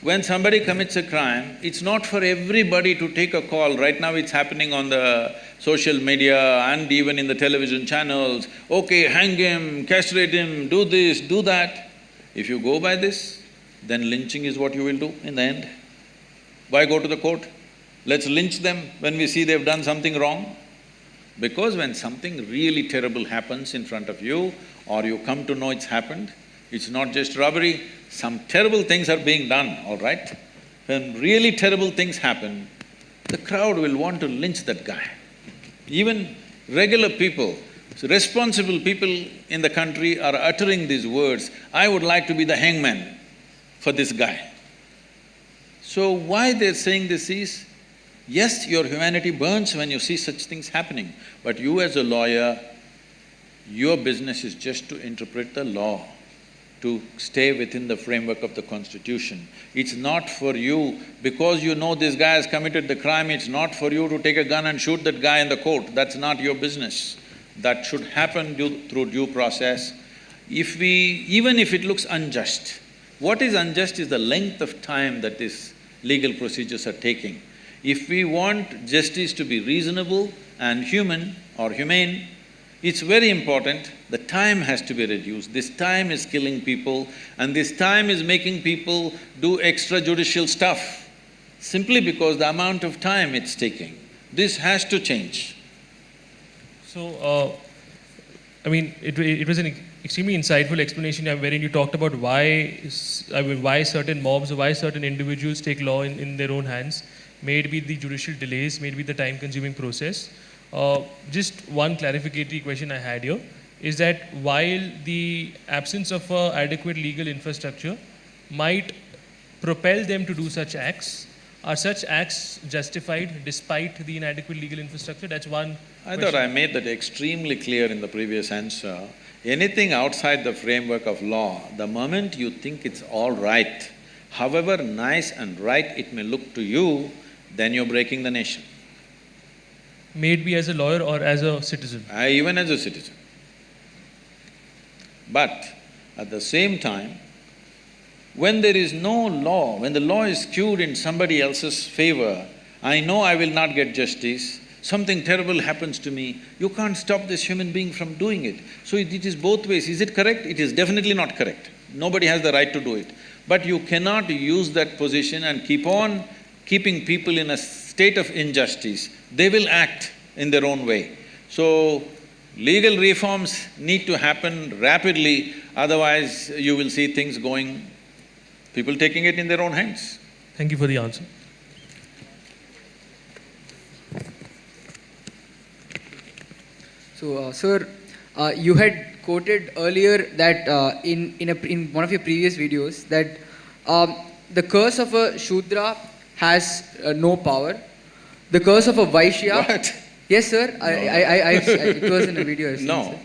when somebody commits a crime, it's not for everybody to take a call. Right now it's happening on the social media and even in the television channels. Okay, hang him, castrate him, do this, do that. If you go by this, then lynching is what you will do in the end. Why go to the court? Let's lynch them when we see they've done something wrong. Because when something really terrible happens in front of you, or you come to know it's happened, it's not just robbery, some terrible things are being done, all right? When really terrible things happen, the crowd will want to lynch that guy. Even regular people, responsible people in the country are uttering these words, I would like to be the hangman for this guy. So why they're saying this is, yes, your humanity burns when you see such things happening, but you as a lawyer, your business is just to interpret the law, to stay within the framework of the constitution. It's not for you, because you know this guy has committed the crime, it's not for you to take a gun and shoot that guy in the court. That's not your business. That should happen through due process. Even if it looks unjust, what is unjust is the length of time that these legal procedures are taking. If we want justice to be reasonable and human or humane, it's very important, the time has to be reduced. This time is killing people and this time is making people do extrajudicial stuff simply because the amount of time it's taking. This has to change. So, it was an extremely insightful explanation wherein you talked about why certain mobs or why certain individuals take law in their own hands. May it be the judicial delays, may it be the time-consuming process. Just one clarificatory question I had here is that while the absence of adequate legal infrastructure might propel them to do such acts, are such acts justified despite the inadequate legal infrastructure? That's one I question. thought I made that extremely clear in the previous answer. Anything outside the framework of law, the moment you think it's all right, however nice and right it may look to you, then you're breaking the nation. May it be as a lawyer or as a citizen? Even as a citizen. But at the same time, when there is no law, when the law is skewed in somebody else's favor, I know I will not get justice, something terrible happens to me, you can't stop this human being from doing it. So it is both ways. Is it correct? It is definitely not correct. Nobody has the right to do it. But you cannot use that position and keep on keeping people in a state of injustice. They will act in their own way. So, legal reforms need to happen rapidly, otherwise you will see things going, people taking it in their own hands. Thank you for the answer. So, sir, you had quoted earlier that in one of your previous videos that the curse of a Shudra has no power. The curse of a Vaishya… What? Yes, sir. No. It was in a video I've seen, No. sir.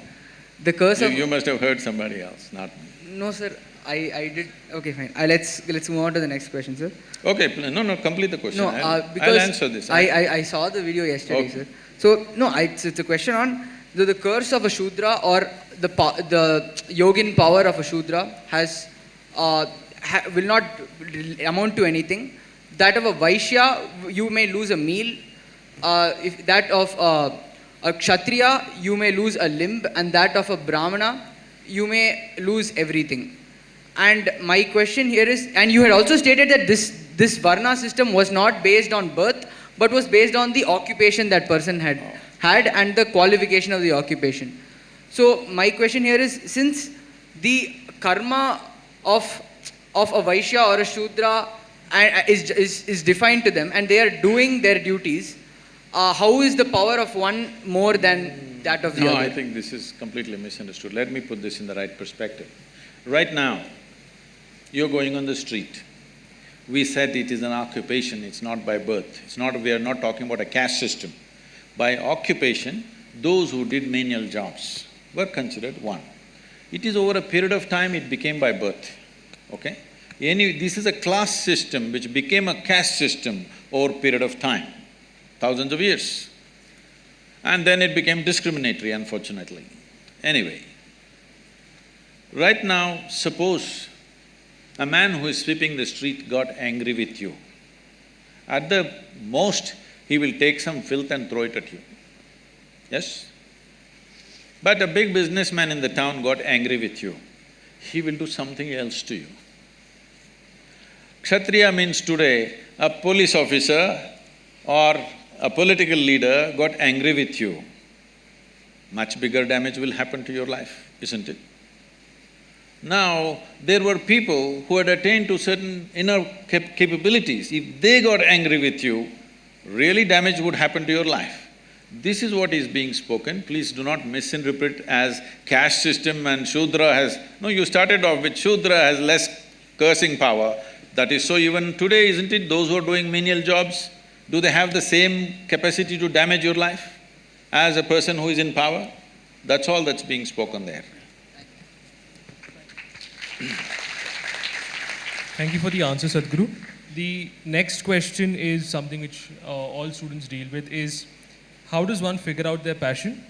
The curse of… You must have heard somebody else, not me. No, sir. I did… Okay, fine. Let's move on to the next question, sir. Okay, no, complete the question. No, I'll answer this. I saw the video yesterday, Okay. sir. So, no, it's a question on the curse of a Shudra or the yogin power of a Shudra has… will not amount to anything. That of a Vaishya, you may lose a meal. If that of a Kshatriya, you may lose a limb, and that of a Brahmana, you may lose everything. And my question here is, and you had also stated that this Varna system was not based on birth, but was based on the occupation that person had and the qualification of the occupation. So my question here is, since the karma of a Vaishya or a Shudra is defined to them and they are doing their duties, how is the power of one more than that of the No, other? I think this is completely misunderstood. Let me put this in the right perspective. Right now, you're going on the street. We said it is an occupation, it's not by birth. We are not talking about a caste system. By occupation, those who did menial jobs were considered one. It is over a period of time it became by birth, okay? This is a class system which became a caste system over a period of time, thousands of years. And then it became discriminatory, unfortunately. Anyway, right now, suppose a man who is sweeping the street got angry with you. At the most, he will take some filth and throw it at you. Yes? But a big businessman in the town got angry with you. He will do something else to you. Kshatriya means today, a police officer or a political leader got angry with you. Much bigger damage will happen to your life, isn't it? Now, there were people who had attained to certain inner capabilities. If they got angry with you, really damage would happen to your life. This is what is being spoken. Please do not misinterpret as caste system and Shudra has… No, you started off with Shudra has less cursing power. That is so even today, isn't it? Those who are doing menial jobs, do they have the same capacity to damage your life as a person who is in power? That's all that's being spoken there. Thank you for the answer, Sadhguru. The next question is something which all students deal with is, how does one figure out their passion?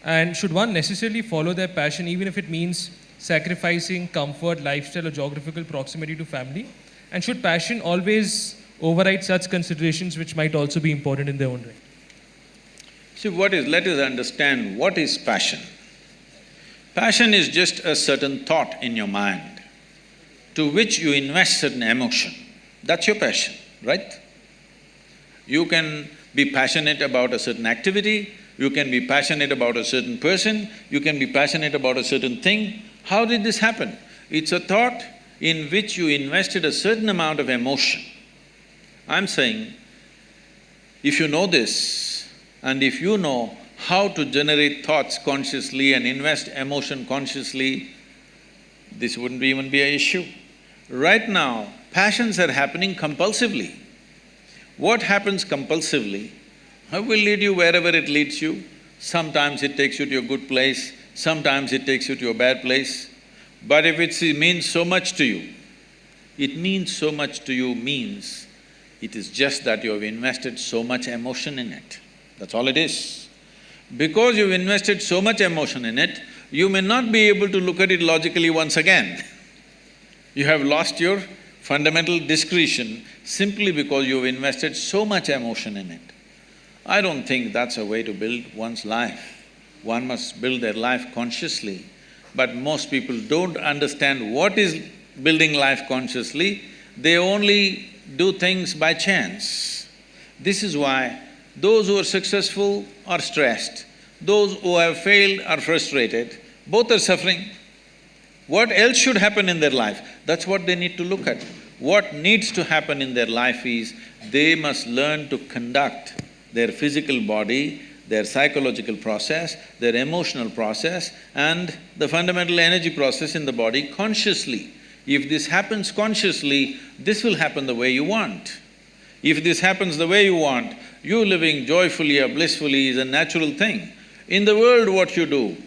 And should one necessarily follow their passion even if it means sacrificing comfort, lifestyle or geographical proximity to family? And should passion always override such considerations which might also be important in their own right? See, let us understand what is passion. Passion is just a certain thought in your mind to which you invest certain emotion. That's your passion, right? You can be passionate about a certain activity, you can be passionate about a certain person, you can be passionate about a certain thing. How did this happen? It's a thought in which you invested a certain amount of emotion. I'm saying, if you know this, and if you know how to generate thoughts consciously and invest emotion consciously, this wouldn't even be an issue. Right now, passions are happening compulsively. What happens compulsively will lead you wherever it leads you. Sometimes it takes you to a good place, sometimes it takes you to a bad place. But if it means so much to you, it means so much to you means it is just that you have invested so much emotion in it. That's all it is. Because you've invested so much emotion in it, you may not be able to look at it logically once again. You have lost your fundamental discretion simply because you've invested so much emotion in it. I don't think that's a way to build one's life. One must build their life consciously. But most people don't understand what is building life consciously, they only do things by chance. This is why those who are successful are stressed, those who have failed are frustrated, both are suffering. What else should happen in their life? That's what they need to look at. What needs to happen in their life is, they must learn to conduct their physical body, their psychological process, their emotional process and the fundamental energy process in the body consciously. If this happens consciously, this will happen the way you want. If this happens the way you want, you living joyfully or blissfully is a natural thing. In the world, what you do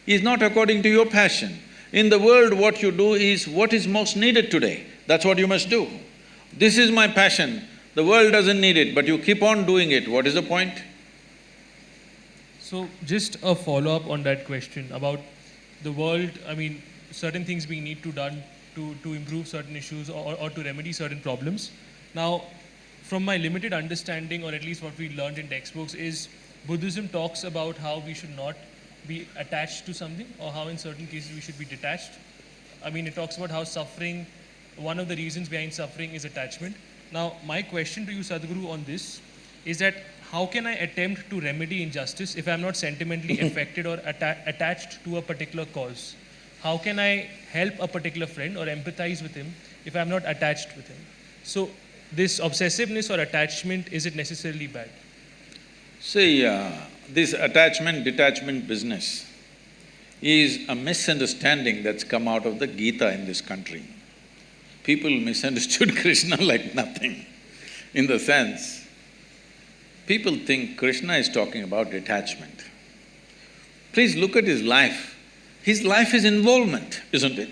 is not according to your passion. In the world, what you do is what is most needed today. That's what you must do. This is my passion, the world doesn't need it, but you keep on doing it, what is the point? So, just a follow-up on that question about the world, certain things being need to done to improve certain issues or to remedy certain problems. Now, from my limited understanding, or at least what we learned in textbooks, is Buddhism talks about how we should not be attached to something, or how in certain cases we should be detached. It talks about how suffering, one of the reasons behind suffering is attachment. Now, my question to you, Sadhguru, on this is that how can I attempt to remedy injustice if I'm not sentimentally affected or attached to a particular cause? How can I help a particular friend or empathize with him if I'm not attached with him? So this obsessiveness or attachment, is it necessarily bad? See, this attachment-detachment business is a misunderstanding that's come out of the Gita in this country. People misunderstood Krishna like nothing, in the sense, people think Krishna is talking about detachment. Please look at his life. His life is involvement, isn't it?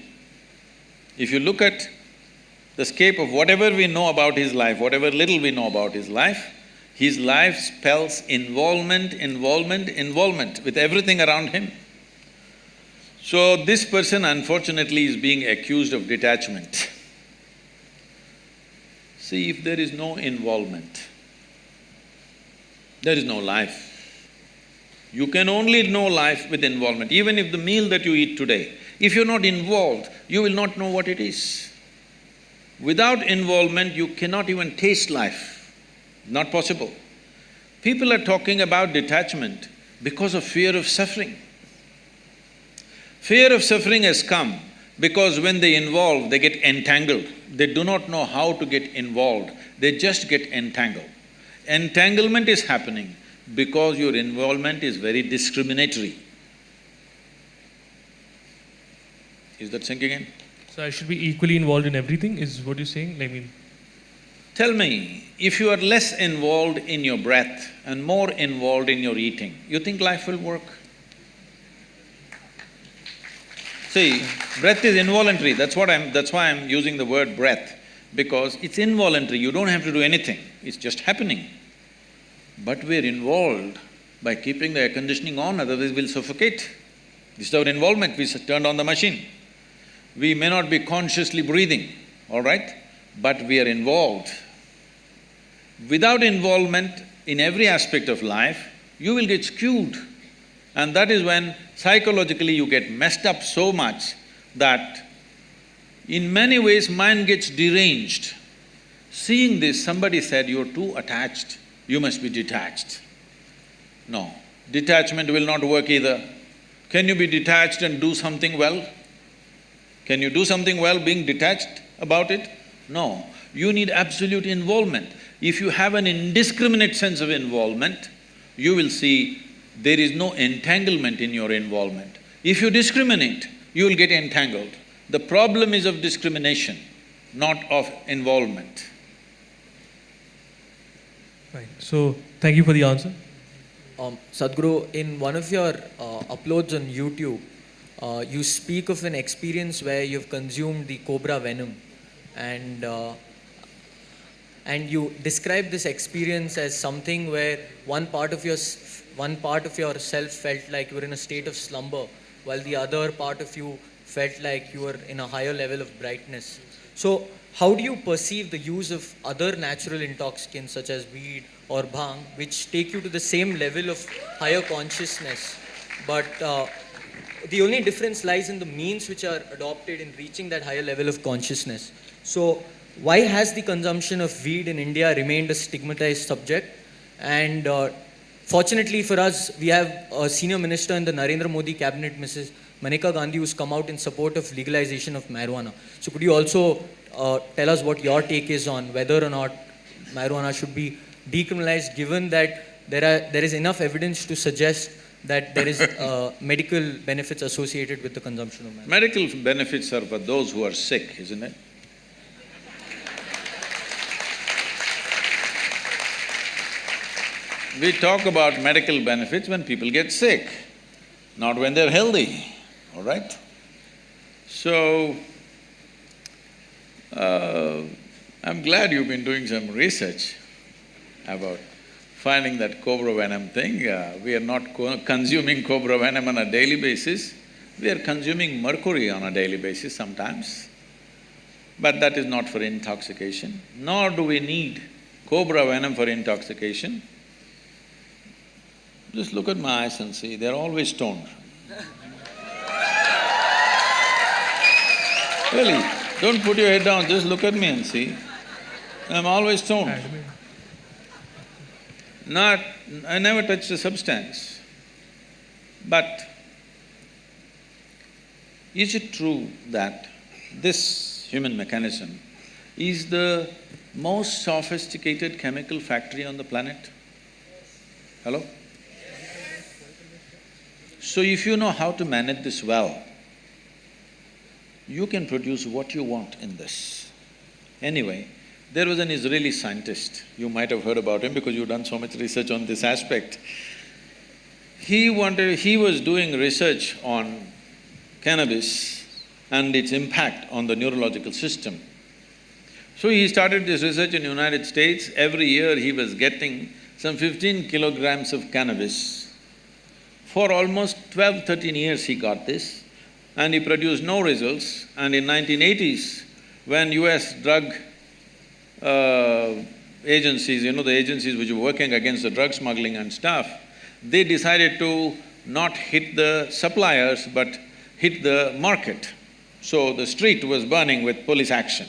If you look at the scape of whatever we know about his life, whatever little we know about his life spells involvement, involvement, involvement with everything around him. So this person unfortunately is being accused of detachment. See, if there is no involvement, there is no life. You can only know life with involvement. Even if the meal that you eat today, if you're not involved, you will not know what it is. Without involvement, you cannot even taste life. Not possible. People are talking about detachment because of fear of suffering. Fear of suffering has come because when they involve, they get entangled. They do not know how to get involved, they just get entangled. Entanglement is happening because your involvement is very discriminatory. Is that sinking in? So I should be equally involved in everything, is what you're saying? Tell me, if you are less involved in your breath and more involved in your eating, you think life will work? See, breath is involuntary, that's why I'm using the word breath, because it's involuntary, you don't have to do anything, it's just happening. But we're involved by keeping the air conditioning on, otherwise we'll suffocate. This is our involvement, we turned on the machine. We may not be consciously breathing, all right, but we are involved. Without involvement in every aspect of life, you will get skewed. And that is when psychologically you get messed up so much that in many ways mind gets deranged. Seeing this, somebody said, you're too attached, you must be detached. No, detachment will not work either. Can you be detached and do something well? Can you do something well being detached about it? No, you need absolute involvement. If you have an indiscriminate sense of involvement, you will see there is no entanglement in your involvement. If you discriminate, you will get entangled. The problem is of discrimination, not of involvement. Right. So, thank you for the answer. Sadhguru, in one of your uploads on YouTube, you speak of an experience where you've consumed the cobra venom, and you describe this experience as something where one part of yourself felt like you were in a state of slumber, while the other part of you felt like you were in a higher level of brightness. So, how do you perceive the use of other natural intoxicants such as weed or bhang, which take you to the same level of higher consciousness, but the only difference lies in the means which are adopted in reaching that higher level of consciousness? So, why has the consumption of weed in India remained a stigmatized subject? And fortunately for us, we have a senior minister in the Narendra Modi cabinet, Mrs. Maneka Gandhi, who's come out in support of legalization of marijuana. So could you also tell us what your take is on whether or not marijuana should be decriminalized, given that there is enough evidence to suggest that there is medical benefits associated with the consumption of marijuana? Medical benefits are for those who are sick, isn't it? We talk about medical benefits when people get sick, not when they're healthy, all right? So, I'm glad you've been doing some research about finding that cobra venom thing. We are not consuming cobra venom on a daily basis, we are consuming mercury on a daily basis sometimes. But that is not for intoxication, nor do we need cobra venom for intoxication. Just look at my eyes and see, they're always stoned. Really, don't put your head down, just look at me and see. I'm always stoned. I never touch the substance. But is it true that this human mechanism is the most sophisticated chemical factory on the planet? Hello? So if you know how to manage this well, you can produce what you want in this. Anyway, there was an Israeli scientist, you might have heard about him because you've done so much research on this aspect. He was doing research on cannabis and its impact on the neurological system. So he started this research in the United States. Every year he was getting some 15 kilograms of cannabis. For almost 12–13 years he got this, and he produced no results. And in 1980s, when US drug agencies, the agencies which were working against the drug smuggling and stuff, they decided to not hit the suppliers but hit the market. So the street was burning with police action.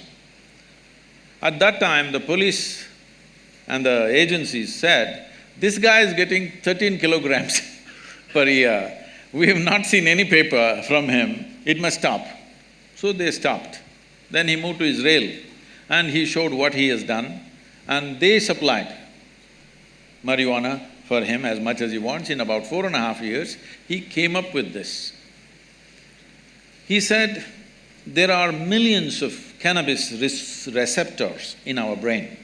At that time, the police and the agencies said, "This guy is getting 13 kilograms per year. We have not seen any paper from him, it must stop." So they stopped. Then he moved to Israel and he showed what he has done, and they supplied marijuana for him as much as he wants. In about 4.5 years, he came up with this. He said, there are millions of cannabis receptors in our brain.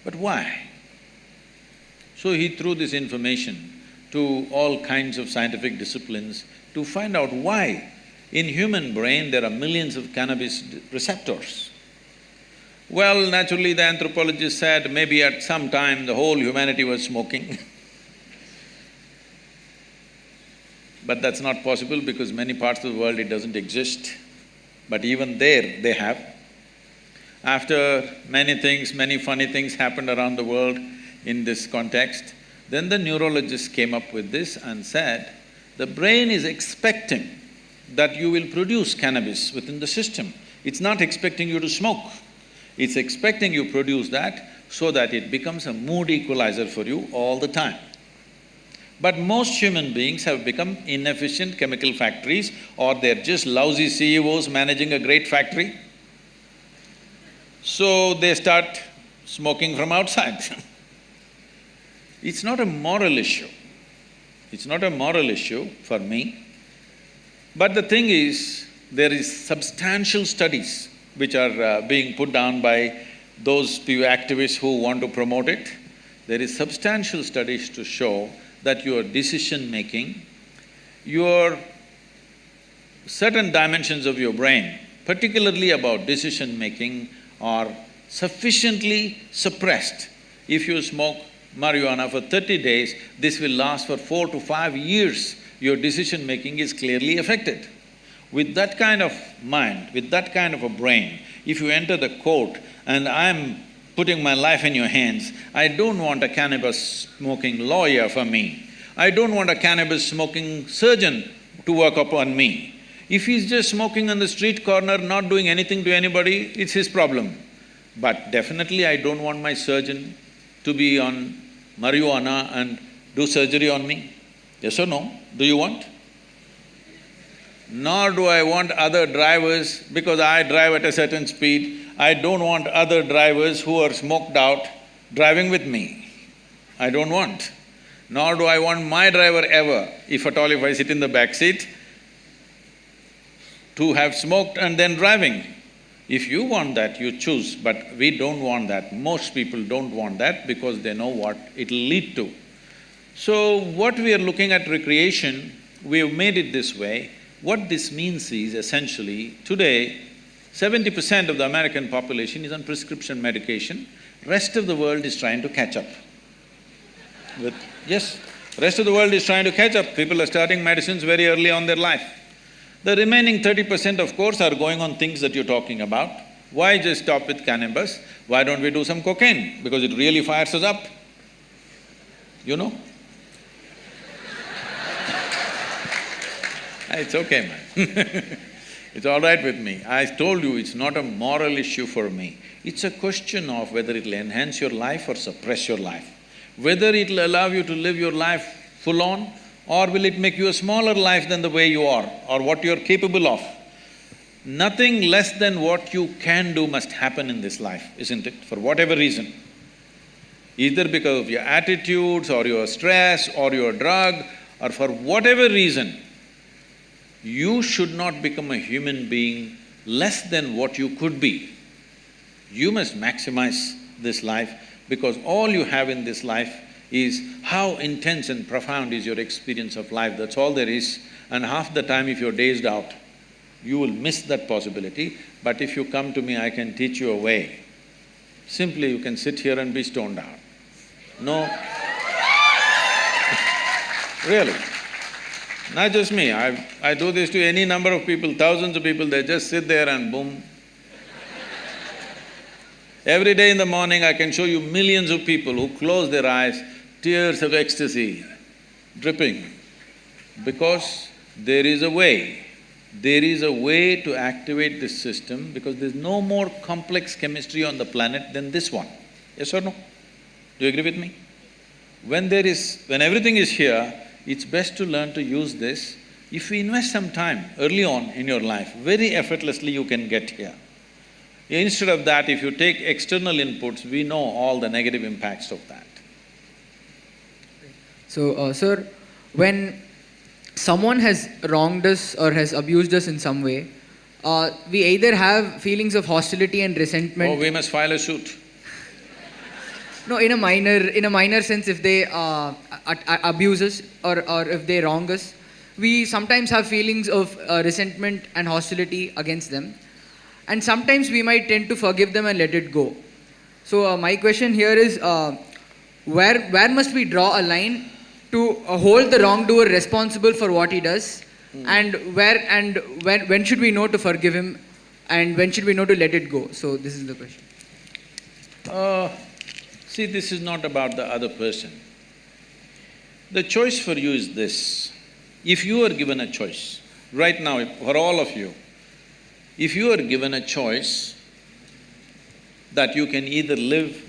But why? So he threw this information to all kinds of scientific disciplines to find out why in human brain there are millions of cannabis receptors. Well, naturally the anthropologist said maybe at some time the whole humanity was smoking. But that's not possible because many parts of the world it doesn't exist. But even there, they have. After many funny things happened around the world in this context, then the neurologists came up with this and said, the brain is expecting that you will produce cannabis within the system. It's not expecting you to smoke. It's expecting you produce that so that it becomes a mood equalizer for you all the time. But most human beings have become inefficient chemical factories, or they're just lousy CEOs managing a great factory. So they start smoking from outside. It's not a moral issue. It's not a moral issue for me. But the thing is, there is substantial studies which are being put down by those few activists who want to promote it. There is substantial studies to show that your decision-making, your certain dimensions of your brain, particularly about decision-making, are sufficiently suppressed. If you smoke marijuana for 30 days, this will last for 4 to 5 years. Your decision-making is clearly affected. With that kind of mind, with that kind of a brain, if you enter the court and I'm putting my life in your hands, I don't want a cannabis-smoking lawyer for me. I don't want a cannabis-smoking surgeon to work upon me. If he's just smoking on the street corner, not doing anything to anybody, it's his problem. But definitely I don't want my surgeon to be on marijuana and do surgery on me. Yes or no? Do you want? Nor do I want other drivers, because I drive at a certain speed, I don't want other drivers who are smoked out driving with me. I don't want. Nor do I want my driver ever, if at all if I sit in the back seat, to have smoked and then driving. If you want that, you choose, but we don't want that. Most people don't want that because they know what it'll lead to. So what we are looking at recreation, we have made it this way. What this means is essentially, today, 70% of the American population is on prescription medication, rest of the world is trying to catch up. Yes, rest of the world is trying to catch up. People are starting medicines very early on their life. The remaining 30% of course are going on things that you're talking about. Why just stop with cannabis? Why don't we do some cocaine? Because it really fires us up, you know? It's okay, man. It's all right with me. I told you it's not a moral issue for me. It's a question of whether it'll enhance your life or suppress your life. Whether it'll allow you to live your life full on, or will it make you a smaller life than the way you are, or what you're capable of. Nothing less than what you can do must happen in this life, isn't it? For whatever reason. Either because of your attitudes or your stress or your drug or for whatever reason, you should not become a human being less than what you could be. You must maximize this life because all you have in this life is how intense and profound is your experience of life, that's all there is. And half the time if you're dazed out, you will miss that possibility. But if you come to me, I can teach you a way. Simply you can sit here and be stoned out. No. Really. Not just me, I do this to any number of people, thousands of people, they just sit there and boom. Every day in the morning I can show you millions of people who close their eyes, tears of ecstasy dripping, because there is a way. There is a way to activate this system because there's no more complex chemistry on the planet than this one. Yes or no? Do you agree with me? When everything is here, it's best to learn to use this. If you invest some time early on in your life, very effortlessly you can get here. Instead of that, if you take external inputs, we know all the negative impacts of that. So, sir, when someone has wronged us or has abused us in some way, we either have feelings of hostility and resentment. Oh, we must file a suit. No, in a minor sense, if they abuse us or if they wrong us, we sometimes have feelings of resentment and hostility against them. And sometimes we might tend to forgive them and let it go. So my question here is, where must we draw a line to hold the wrongdoer responsible for what he does, and when should we know to forgive him, and when should we know to let it go? So this is the question. See, this is not about the other person. The choice for you is this. If you are given a choice, right now, for all of you, if you are given a choice that you can either live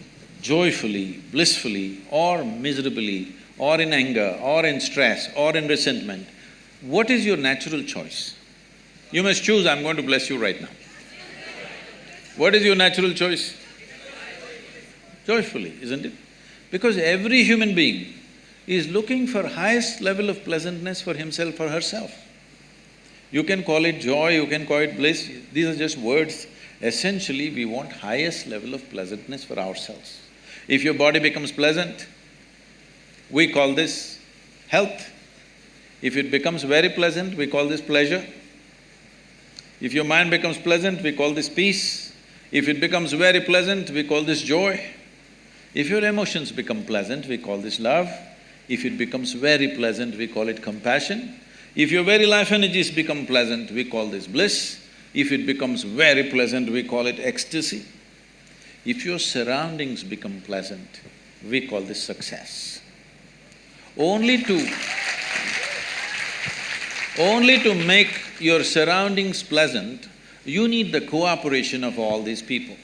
joyfully, blissfully, or miserably, or in anger, or in stress, or in resentment, what is your natural choice? You must choose, I'm going to bless you right now. What is your natural choice? Joyfully, isn't it? Because every human being is looking for highest level of pleasantness for himself or herself. You can call it joy, you can call it bliss, these are just words. Essentially, we want highest level of pleasantness for ourselves. If your body becomes pleasant, we call this health. If it becomes very pleasant, we call this pleasure. If your mind becomes pleasant, we call this peace. If it becomes very pleasant, we call this joy. If your emotions become pleasant, we call this love. If it becomes very pleasant, we call it compassion. If your very life energies become pleasant, we call this bliss. If it becomes very pleasant, we call it ecstasy. If your surroundings become pleasant, we call this success. Only to make your surroundings pleasant, you need the cooperation of all these people.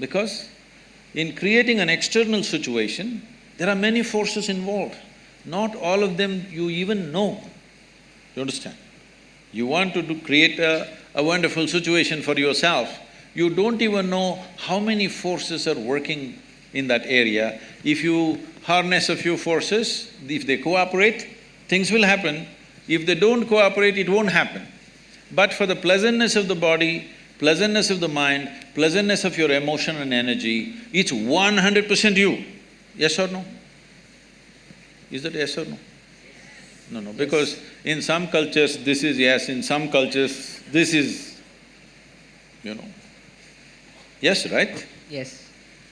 Because in creating an external situation, there are many forces involved. Not all of them you even know. You understand? You want to create a wonderful situation for yourself, you don't even know how many forces are working in that area. If you harness a few forces, if they cooperate, things will happen. If they don't cooperate, it won't happen. But for the pleasantness of the body, pleasantness of the mind, pleasantness of your emotion and energy, it's 100% you. Yes or no? Is that yes or no? No, because in some cultures this is yes, in some cultures this is, Yes, right? Yes.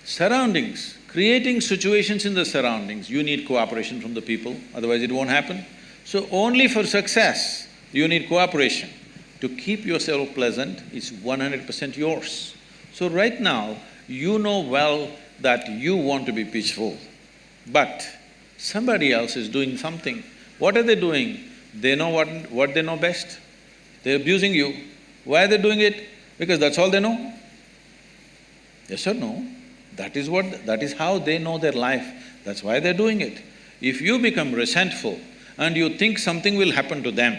Surroundings, creating situations in the surroundings, you need cooperation from the people, otherwise it won't happen. So only for success, you need cooperation. To keep yourself pleasant, it's 100% yours. So right now, you know well that you want to be peaceful, but somebody else is doing something. What are they doing? They know what they know best. They're abusing you. Why are they doing it? Because that's all they know. Yes or no? That is how they know their life. That's why they're doing it. If you become resentful and you think something will happen to them,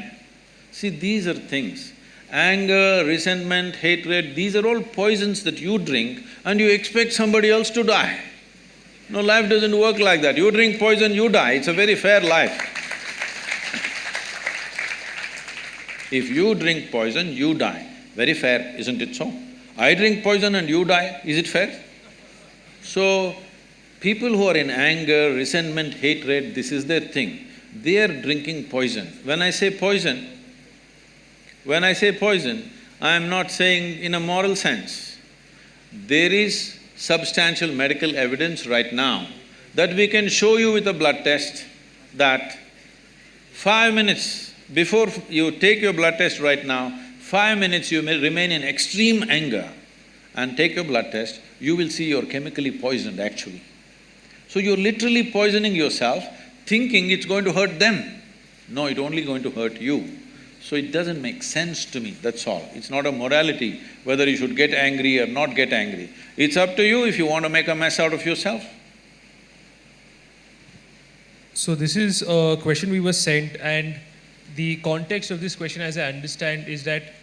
see, these are things. Anger, resentment, hatred, these are all poisons that you drink and you expect somebody else to die. No, life doesn't work like that. You drink poison, you die. It's a very fair life. If you drink poison, you die. Very fair, isn't it so? I drink poison and you die, is it fair? So, people who are in anger, resentment, hatred, this is their thing. They are drinking poison. When I say poison, I am not saying in a moral sense. There is substantial medical evidence right now that we can show you with a blood test that 5 minutes before you take your blood test right now, 5 minutes you may remain in extreme anger and take your blood test, you will see you're chemically poisoned actually. So you're literally poisoning yourself, thinking it's going to hurt them. No, it's only going to hurt you. So it doesn't make sense to me, that's all. It's not a morality, whether you should get angry or not get angry. It's up to you if you want to make a mess out of yourself. So this is a question we were sent, and the context of this question, as I understand, is that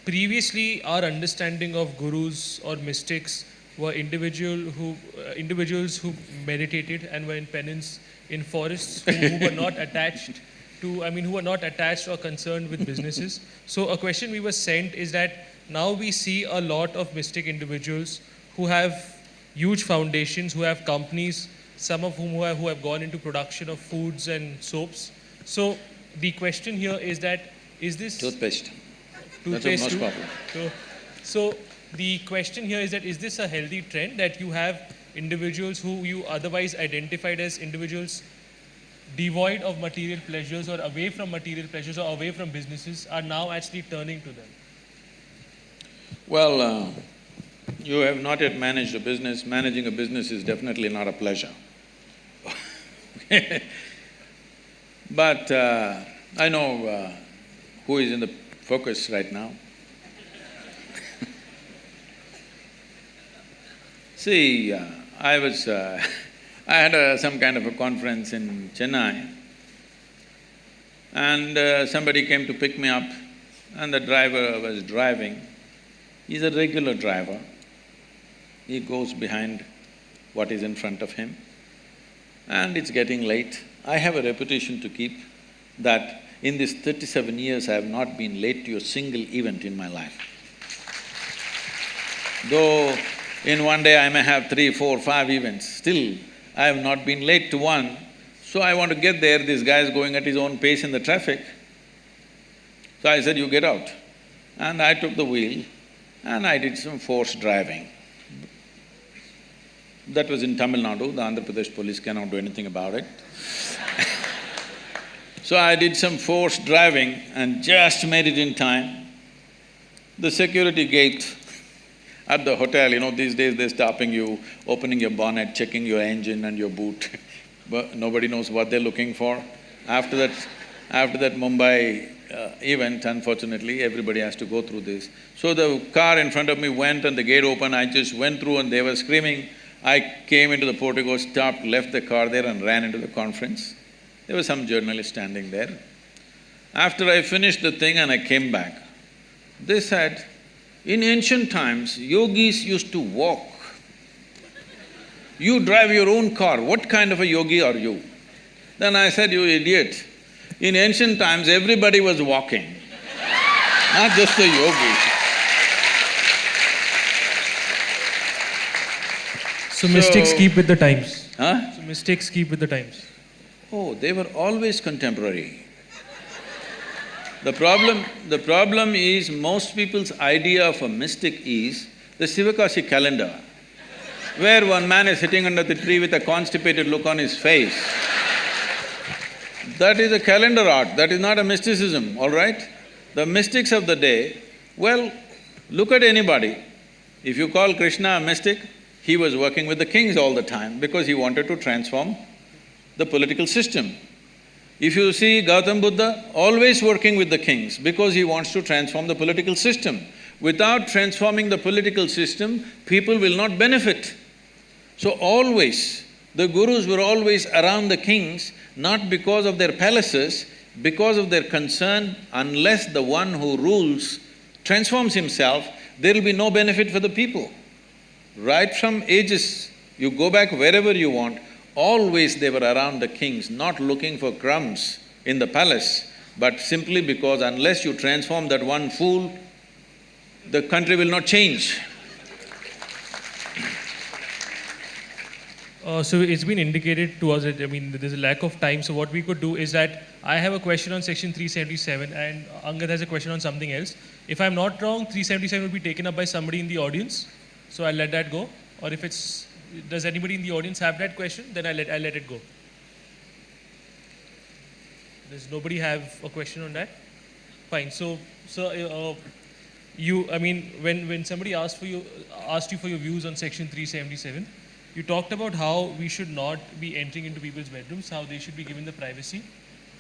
previously our understanding of gurus or mystics were individuals who meditated and were in penance in forests, who were not attached who are not attached or concerned with businesses. So a question we were sent is that now we see a lot of mystic individuals who have huge foundations, who have companies, some of whom who have gone into production of foods and soaps. So the question here is that, is this… Toothpaste. Toothpaste That's the most too? popular. So the question here is that, is this a healthy trend that you have individuals who you otherwise identified as individuals devoid of material pleasures or away from material pleasures or away from businesses are now actually turning to them? Well, you have not yet managed a business. Managing a business is definitely not a pleasure. But I know who is in the focus right now. See, I had some kind of a conference in Chennai, and somebody came to pick me up, and the driver was driving. He's a regular driver. He goes behind what is in front of him, and it's getting late. I have a reputation to keep that in these 37 years I have not been late to a single event in my life. Though in one day I may have 3, 4, 5 events, still I have not been late to one. So I want to get there, this guy is going at his own pace in the traffic. So I said, you get out. And I took the wheel and I did some forced driving. That was in Tamil Nadu, the Andhra Pradesh police cannot do anything about it. So I did some forced driving and just made it in time. The security gate at the hotel, these days they're stopping you, opening your bonnet, checking your engine and your boot. But nobody knows what they're looking for. After that Mumbai event, unfortunately, everybody has to go through this. So the car in front of me went and the gate opened, I just went through and they were screaming. I came into the portico, stopped, left the car there and ran into the conference. There was some journalist standing there. After I finished the thing and I came back, they said, in ancient times, yogis used to walk. You drive your own car, what kind of a yogi are you? Then I said, you idiot, in ancient times everybody was walking, not just the yogis. So mystics keep with the times. Huh? So mystics keep with the times. Oh, they were always contemporary. The problem is most people's idea of a mystic is the Sivakasi calendar, where one man is sitting under the tree with a constipated look on his face. That is a calendar art, that is not a mysticism, all right? The mystics of the day, well, look at anybody. If you call Krishna a mystic, he was working with the kings all the time because he wanted to transform the political system. If you see Gautam Buddha, always working with the kings because he wants to transform the political system. Without transforming the political system, people will not benefit. So always, the gurus were always around the kings, not because of their palaces, because of their concern, unless the one who rules transforms himself, there will be no benefit for the people. Right from ages, you go back wherever you want, always they were around the kings, not looking for crumbs in the palace, but simply because unless you transform that one fool, the country will not change. So it's been indicated to us that, there's a lack of time, so what we could do is that I have a question on section 377 and Angad has a question on something else. If I'm not wrong, 377 will be taken up by somebody in the audience, so I'll let that go. Or if it's… does anybody in the audience have that question? Then I'll let it go. Does nobody have a question on that? Fine. So when somebody asked you for your views on section 377, you talked about how we should not be entering into people's bedrooms, how they should be given the privacy,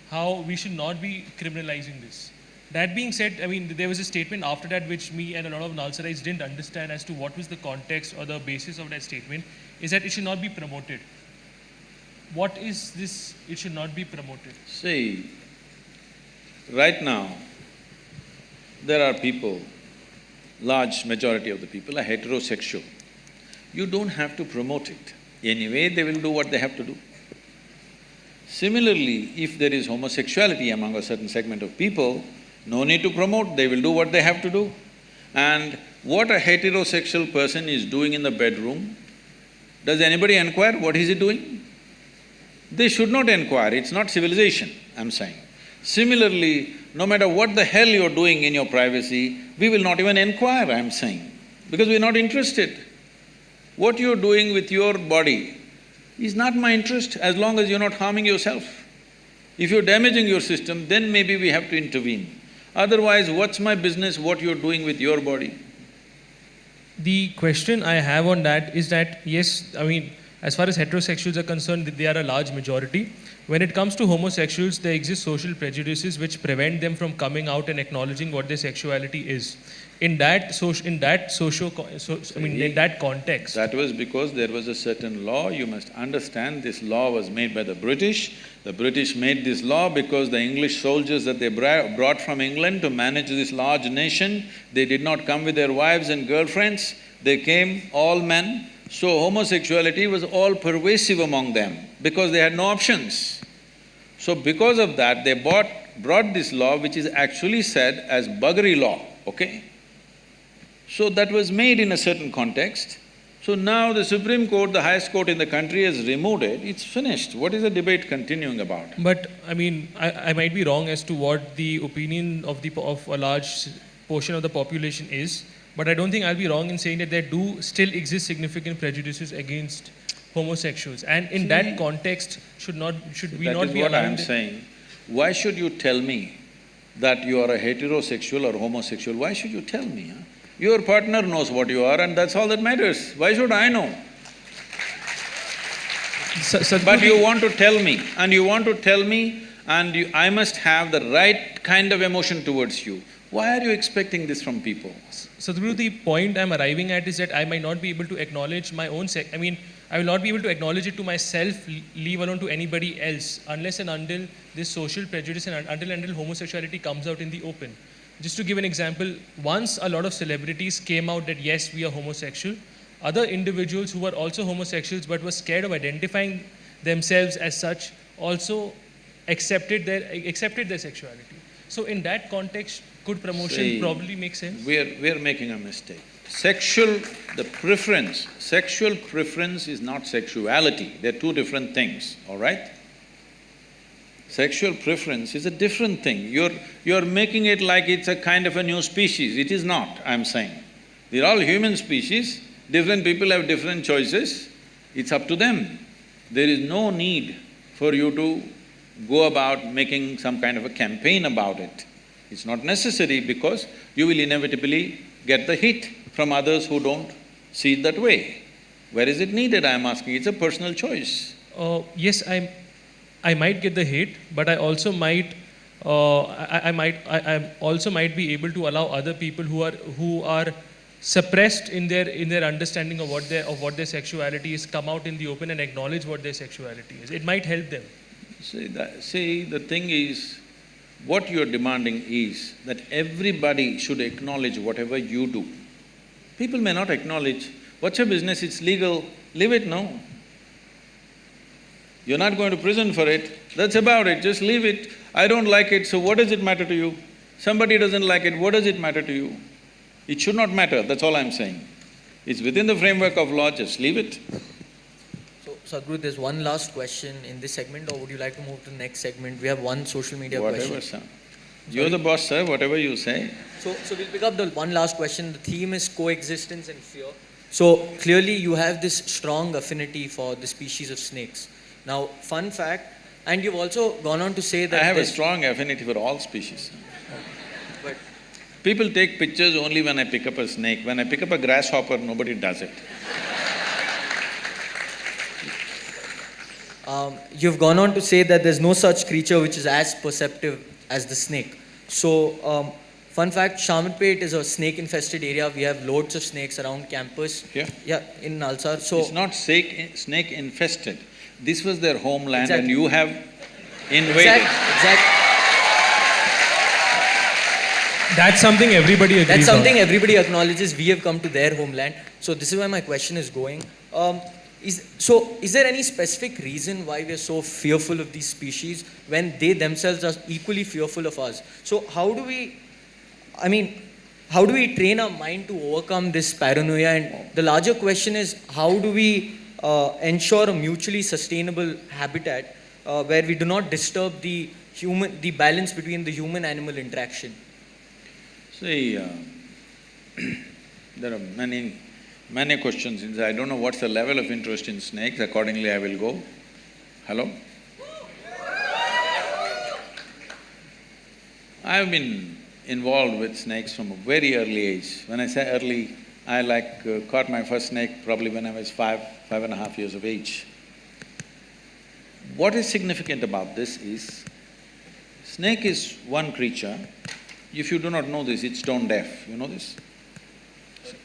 how we should not be criminalizing this. That being said, there was a statement after that which me and a lot of Nalsarites didn't understand as to what was the context or the basis of that statement, is that it should not be promoted. What is this, it should not be promoted? See, right now, there are people, large majority of the people are heterosexual. You don't have to promote it. Anyway, they will do what they have to do. Similarly, if there is homosexuality among a certain segment of people, no need to promote, they will do what they have to do. And what a heterosexual person is doing in the bedroom, does anybody inquire what is he doing? They should not inquire, it's not civilization, I'm saying. Similarly, no matter what the hell you're doing in your privacy, we will not even inquire, I'm saying, because we're not interested. What you're doing with your body is not my interest as long as you're not harming yourself. If you're damaging your system, then maybe we have to intervene. Otherwise, what's my business what you're doing with your body? The question I have on that is that, yes, as far as heterosexuals are concerned, they are a large majority. When it comes to homosexuals, there exist social prejudices which prevent them from coming out and acknowledging what their sexuality is. In that context… That was because there was a certain law. You must understand, this law was made by the British. The British made this law because the English soldiers that they brought from England to manage this large nation, they did not come with their wives and girlfriends, they came all men. So homosexuality was all pervasive among them because they had no options. So because of that, they brought this law which is actually said as buggery law, okay? So that was made in a certain context. So now the Supreme Court, the highest court in the country, has removed it, it's finished. What is the debate continuing about? But I might be wrong as to what the opinion of a large portion of the population is, but I don't think I'll be wrong in saying that there do still exist significant prejudices against homosexuals. And in that context, should we not be allowing… That is what I'm saying. Why should you tell me that you are a heterosexual or homosexual? Why should you tell me, huh? Your partner knows what you are and that's all that matters. Why should I know? But you want to tell me, and I must have the right kind of emotion towards you. Why are you expecting this from people? Sadhguru, the point I'm arriving at is that I might not be able to acknowledge my own I will not be able to acknowledge it to myself, leave alone to anybody else, unless and until this social prejudice and until homosexuality comes out in the open. Just to give an example, once a lot of celebrities came out that yes, we are homosexual, other individuals who were also homosexuals but were scared of identifying themselves as such also accepted their sexuality. So in that context, could promotion probably make sense? We're making a mistake. Sexual preference is not sexuality. They're two different things, all right? Sexual preference is a different thing. You're making it like it's a kind of a new species. It is not, I'm saying. They're all human species, different people have different choices, it's up to them. There is no need for you to go about making some kind of a campaign about it. It's not necessary because you will inevitably get the hit from others who don't see it that way. Where is it needed, I'm asking? It's a personal choice. Yes, I might get the hate, but I also might be able to allow other people who are suppressed in their understanding of what their sexuality is come out in the open and acknowledge what their sexuality is. It might help them. See, the thing is, what you're demanding is that everybody should acknowledge whatever you do. People may not acknowledge, what's your business, it's legal, leave it, no. You're not going to prison for it, that's about it, just leave it. I don't like it, so what does it matter to you? Somebody doesn't like it, what does it matter to you? It should not matter, that's all I'm saying. It's within the framework of law, just leave it. So, Sadhguru, there's one last question in this segment, or would you like to move to the next segment? We have one social media question. Whatever, sir. You're the boss, sir, whatever you say. So we'll pick up the one last question. The theme is coexistence and fear. So clearly you have this strong affinity for the species of snakes. Now, fun fact, and you've also gone on to say that… I have a strong affinity for all species. But people take pictures only when I pick up a snake. When I pick up a grasshopper, nobody does it. You've gone on to say that there's no such creature which is as perceptive as the snake. So, fun fact, Shamanpet is a snake-infested area. We have loads of snakes around campus. Here? Yeah, in Nalsar. So It's not snake-infested. This was their homeland Exactly. and you have invaded. That's something everybody agrees That's something on. everybody acknowledges. We have come to their homeland. So this is where my question is going. Is there any specific reason why we are so fearful of these species when they themselves are equally fearful of us? So how do we train our mind to overcome this paranoia? And the larger question is, how do we ensure a mutually sustainable habitat where we do not disturb the balance between the human-animal interaction? See, there are many questions. I don't know what's the level of interest in snakes, accordingly I will go. Hello? I've been involved with snakes from a very early age. When I say early, I caught my first snake probably when I was 5.5 years of age. What is significant about this is, snake is one creature. If you do not know this, it's stone deaf, you know this?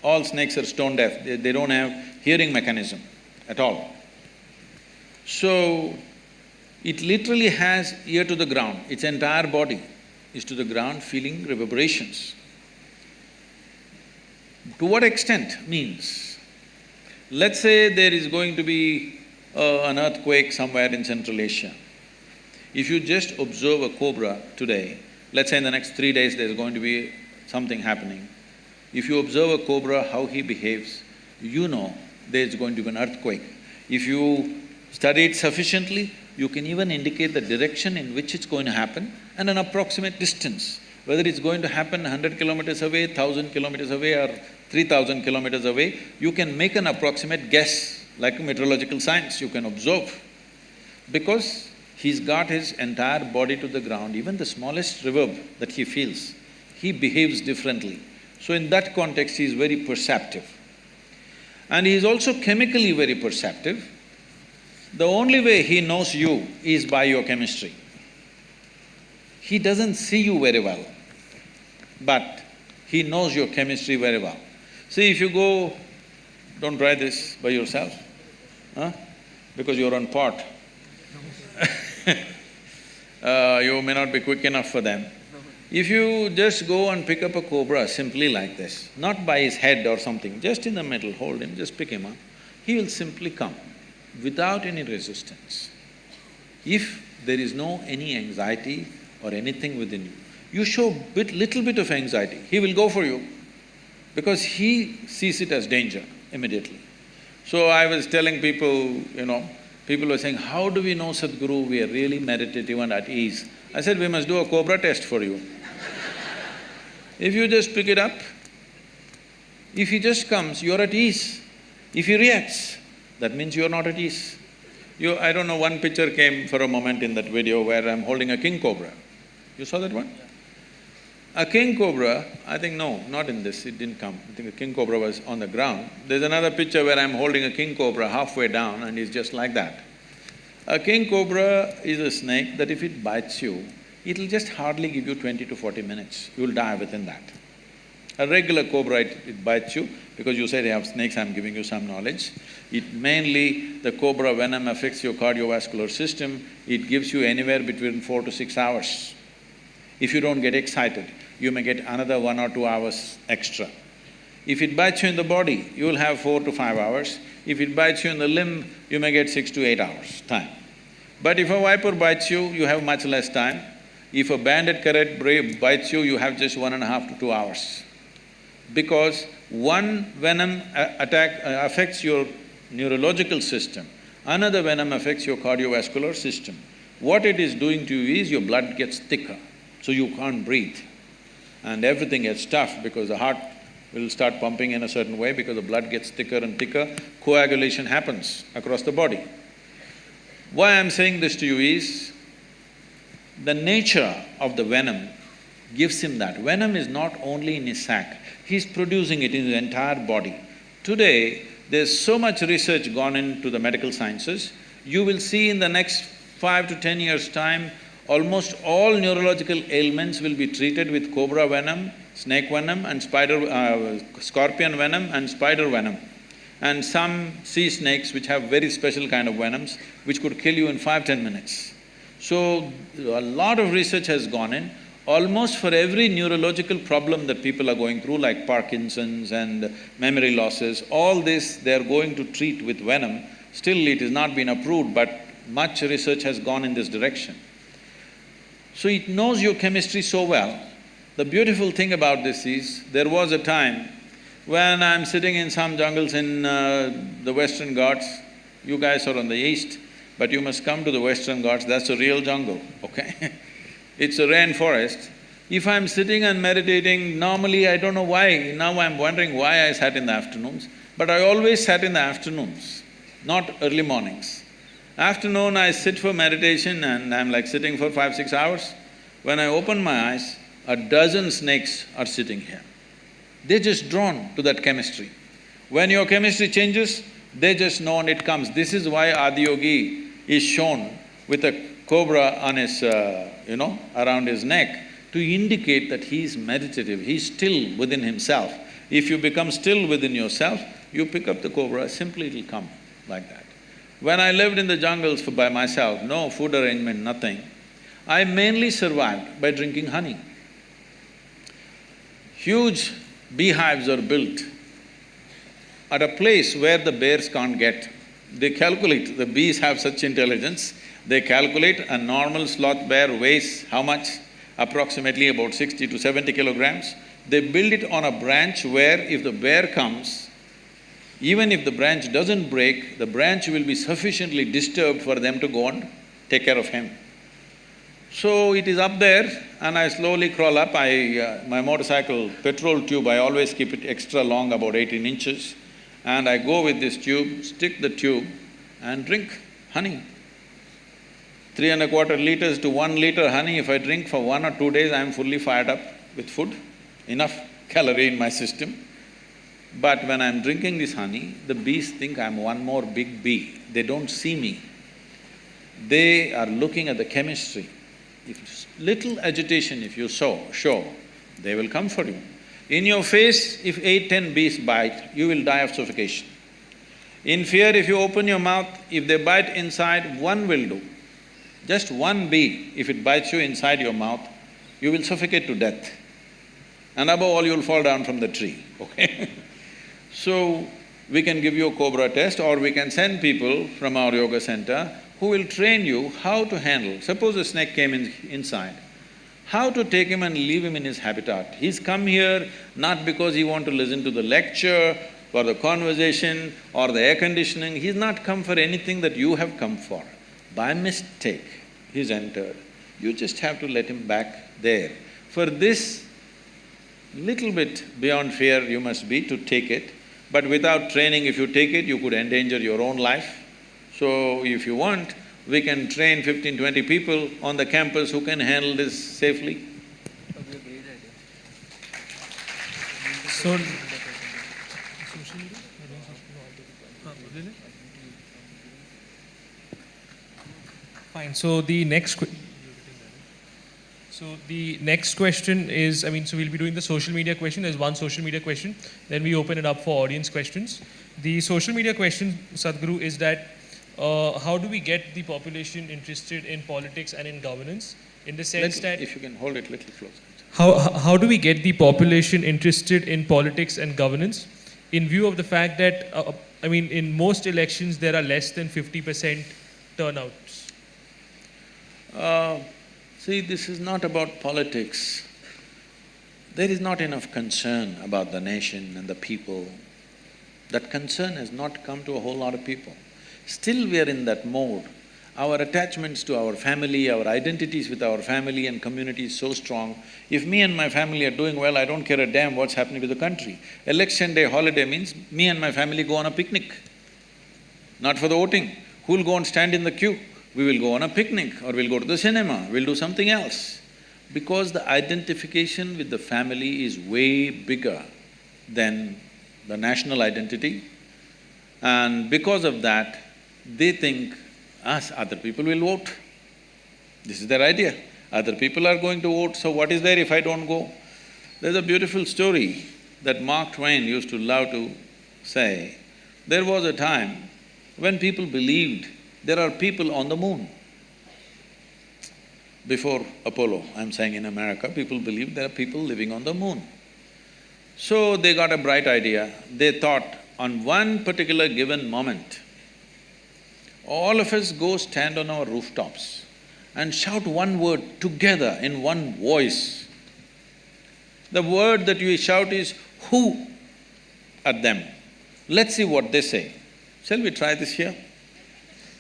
All snakes are stone deaf, they don't have hearing mechanism at all. So, it literally has ear to the ground, its entire body is to the ground feeling reverberations. To what extent means, let's say there is going to be an earthquake somewhere in Central Asia. If you just observe a cobra today, let's say in the next 3 days there's going to be something happening. If you observe a cobra, how he behaves, you know there's going to be an earthquake. If you study it sufficiently, you can even indicate the direction in which it's going to happen and an approximate distance. Whether it's going to happen 100 kilometers away, 1,000 kilometers away or 3,000 kilometers away, you can make an approximate guess, like meteorological science, you can observe. Because he's got his entire body to the ground, even the smallest reverb that he feels, he behaves differently. So in that context, he is very perceptive. And he is also chemically very perceptive. The only way he knows you is by your chemistry. He doesn't see you very well, but he knows your chemistry very well. See, if you go… don't try this by yourself, because you're on pot. You may not be quick enough for them. If you just go and pick up a cobra simply like this, not by his head or something, just in the middle, hold him, just pick him up, he will simply come without any resistance. If there is any anxiety or anything within you, you show little bit of anxiety, he will go for you because he sees it as danger immediately. So I was telling people, people were saying, how do we know, Sadhguru, we are really meditative and at ease? I said, we must do a cobra test for you. If you just pick it up, if he just comes, you're at ease. If he reacts, that means you're not at ease. I don't know, one picture came for a moment in that video where I'm holding a king cobra. You saw that one? A king cobra, I think no, not in this, it didn't come. I think the king cobra was on the ground. There's another picture where I'm holding a king cobra halfway down and he's just like that. A king cobra is a snake that if it bites you, it'll just hardly give you 20 to 40 minutes, you'll die within that. A regular cobra, it bites you, because you say they have snakes, I'm giving you some knowledge. The cobra venom affects your cardiovascular system, it gives you anywhere between 4 to 6 hours. If you don't get excited, you may get another 1 or 2 hours extra. If it bites you in the body, you will have 4 to 5 hours. If it bites you in the limb, you may get 6 to 8 hours time. But if a viper bites you, you have much less time. If a banded carrot bites you, you have just 1.5 to 2 hours. Because one venom attack affects your neurological system, another venom affects your cardiovascular system. What it is doing to you is your blood gets thicker, so you can't breathe. And everything gets tough because the heart will start pumping in a certain way because the blood gets thicker and thicker, coagulation happens across the body. Why I'm saying this to you is, the nature of the venom gives him that. Venom is not only in his sac, he's producing it in his entire body. Today, there's so much research gone into the medical sciences, you will see in the next 5 to 10 years' time, almost all neurological ailments will be treated with cobra venom, snake venom and scorpion venom and spider venom. And some sea snakes which have very special kind of venoms which could kill you in 5–10 minutes. So, a lot of research has gone in. Almost for every neurological problem that people are going through, like Parkinson's and memory losses, all this they are going to treat with venom. Still it has not been approved, but much research has gone in this direction. So it knows your chemistry so well. The beautiful thing about this is, there was a time when I'm sitting in some jungles in the Western Ghats. You guys are on the east, but you must come to the Western Ghats, that's a real jungle, okay? It's a rainforest. If I'm sitting and meditating, normally I don't know why, now I'm wondering why I sat in the afternoons, but I always sat in the afternoons, not early mornings. Afternoon I sit for meditation and I'm like sitting for 5–6 hours. When I open my eyes, a dozen snakes are sitting here. They're just drawn to that chemistry. When your chemistry changes, they just know and it comes. This is why Adiyogi is shown with a cobra on his, around his neck to indicate that he is meditative, he is still within himself. If you become still within yourself, you pick up the cobra, simply it'll come like that. When I lived in the jungles by myself, no food arrangement, nothing, I mainly survived by drinking honey. Huge beehives are built at a place where the bears can't get. They calculate, the bees have such intelligence, they calculate a normal sloth bear weighs how much? Approximately about 60 to 70 kilograms. They build it on a branch where if the bear comes, even if the branch doesn't break, the branch will be sufficiently disturbed for them to go and take care of him. So it is up there and I slowly crawl up. My motorcycle petrol tube, I always keep it extra long, about 18 inches. And I go with this tube, stick the tube and drink honey. 3¼ liters to 1 liter honey, if I drink for 1 or 2 days, I'm fully fired up with food, enough calorie in my system. But when I'm drinking this honey, the bees think I'm one more big bee. They don't see me. They are looking at the chemistry. If little agitation if you show, they will come for you. In your face, if 8–10 bees bite, you will die of suffocation. In fear, if you open your mouth, if they bite inside, one will do. Just one bee, if it bites you inside your mouth, you will suffocate to death. And above all, you'll fall down from the tree, okay? So, we can give you a cobra test or we can send people from our yoga center who will train you how to handle. Suppose a snake came inside, how to take him and leave him in his habitat. He's come here not because he want to listen to the lecture or the conversation or the air conditioning, he's not come for anything that you have come for. By mistake, he's entered. You just have to let him back there. For this, little bit beyond fear you must be to take it, but without training, if you take it, you could endanger your own life. So if you want, we can train 15–20 people on the campus who can handle this safely. So, fine. So the next question is, so we'll be doing the social media question. There's one social media question. Then we open it up for audience questions. The social media question, Sadhguru, is that how do we get the population interested in politics and in governance? in the sense that If you can hold it little closer. how do we get the population interested in politics and governance in view of the fact that, in most elections there are less than 50% turnouts? See, this is not about politics. There is not enough concern about the nation and the people. That concern has not come to a whole lot of people. Still we are in that mode. Our attachments to our family, our identities with our family and community is so strong. If me and my family are doing well, I don't care a damn what's happening to the country. Election day holiday means me and my family go on a picnic, not for the voting. Who'll go and stand in the queue? We will go on a picnic or we'll go to the cinema, we'll do something else. Because the identification with the family is way bigger than the national identity, and because of that, they think us, other people will vote. This is their idea. Other people are going to vote, so what is there if I don't go? There's a beautiful story that Mark Twain used to love to say. There was a time when people believed there are people on the moon. Before Apollo, I'm saying in America, people believed there are people living on the moon. So they got a bright idea. They thought, on one particular given moment, all of us go stand on our rooftops and shout one word together in one voice. The word that you shout is "who" at them. Let's see what they say. Shall we try this here?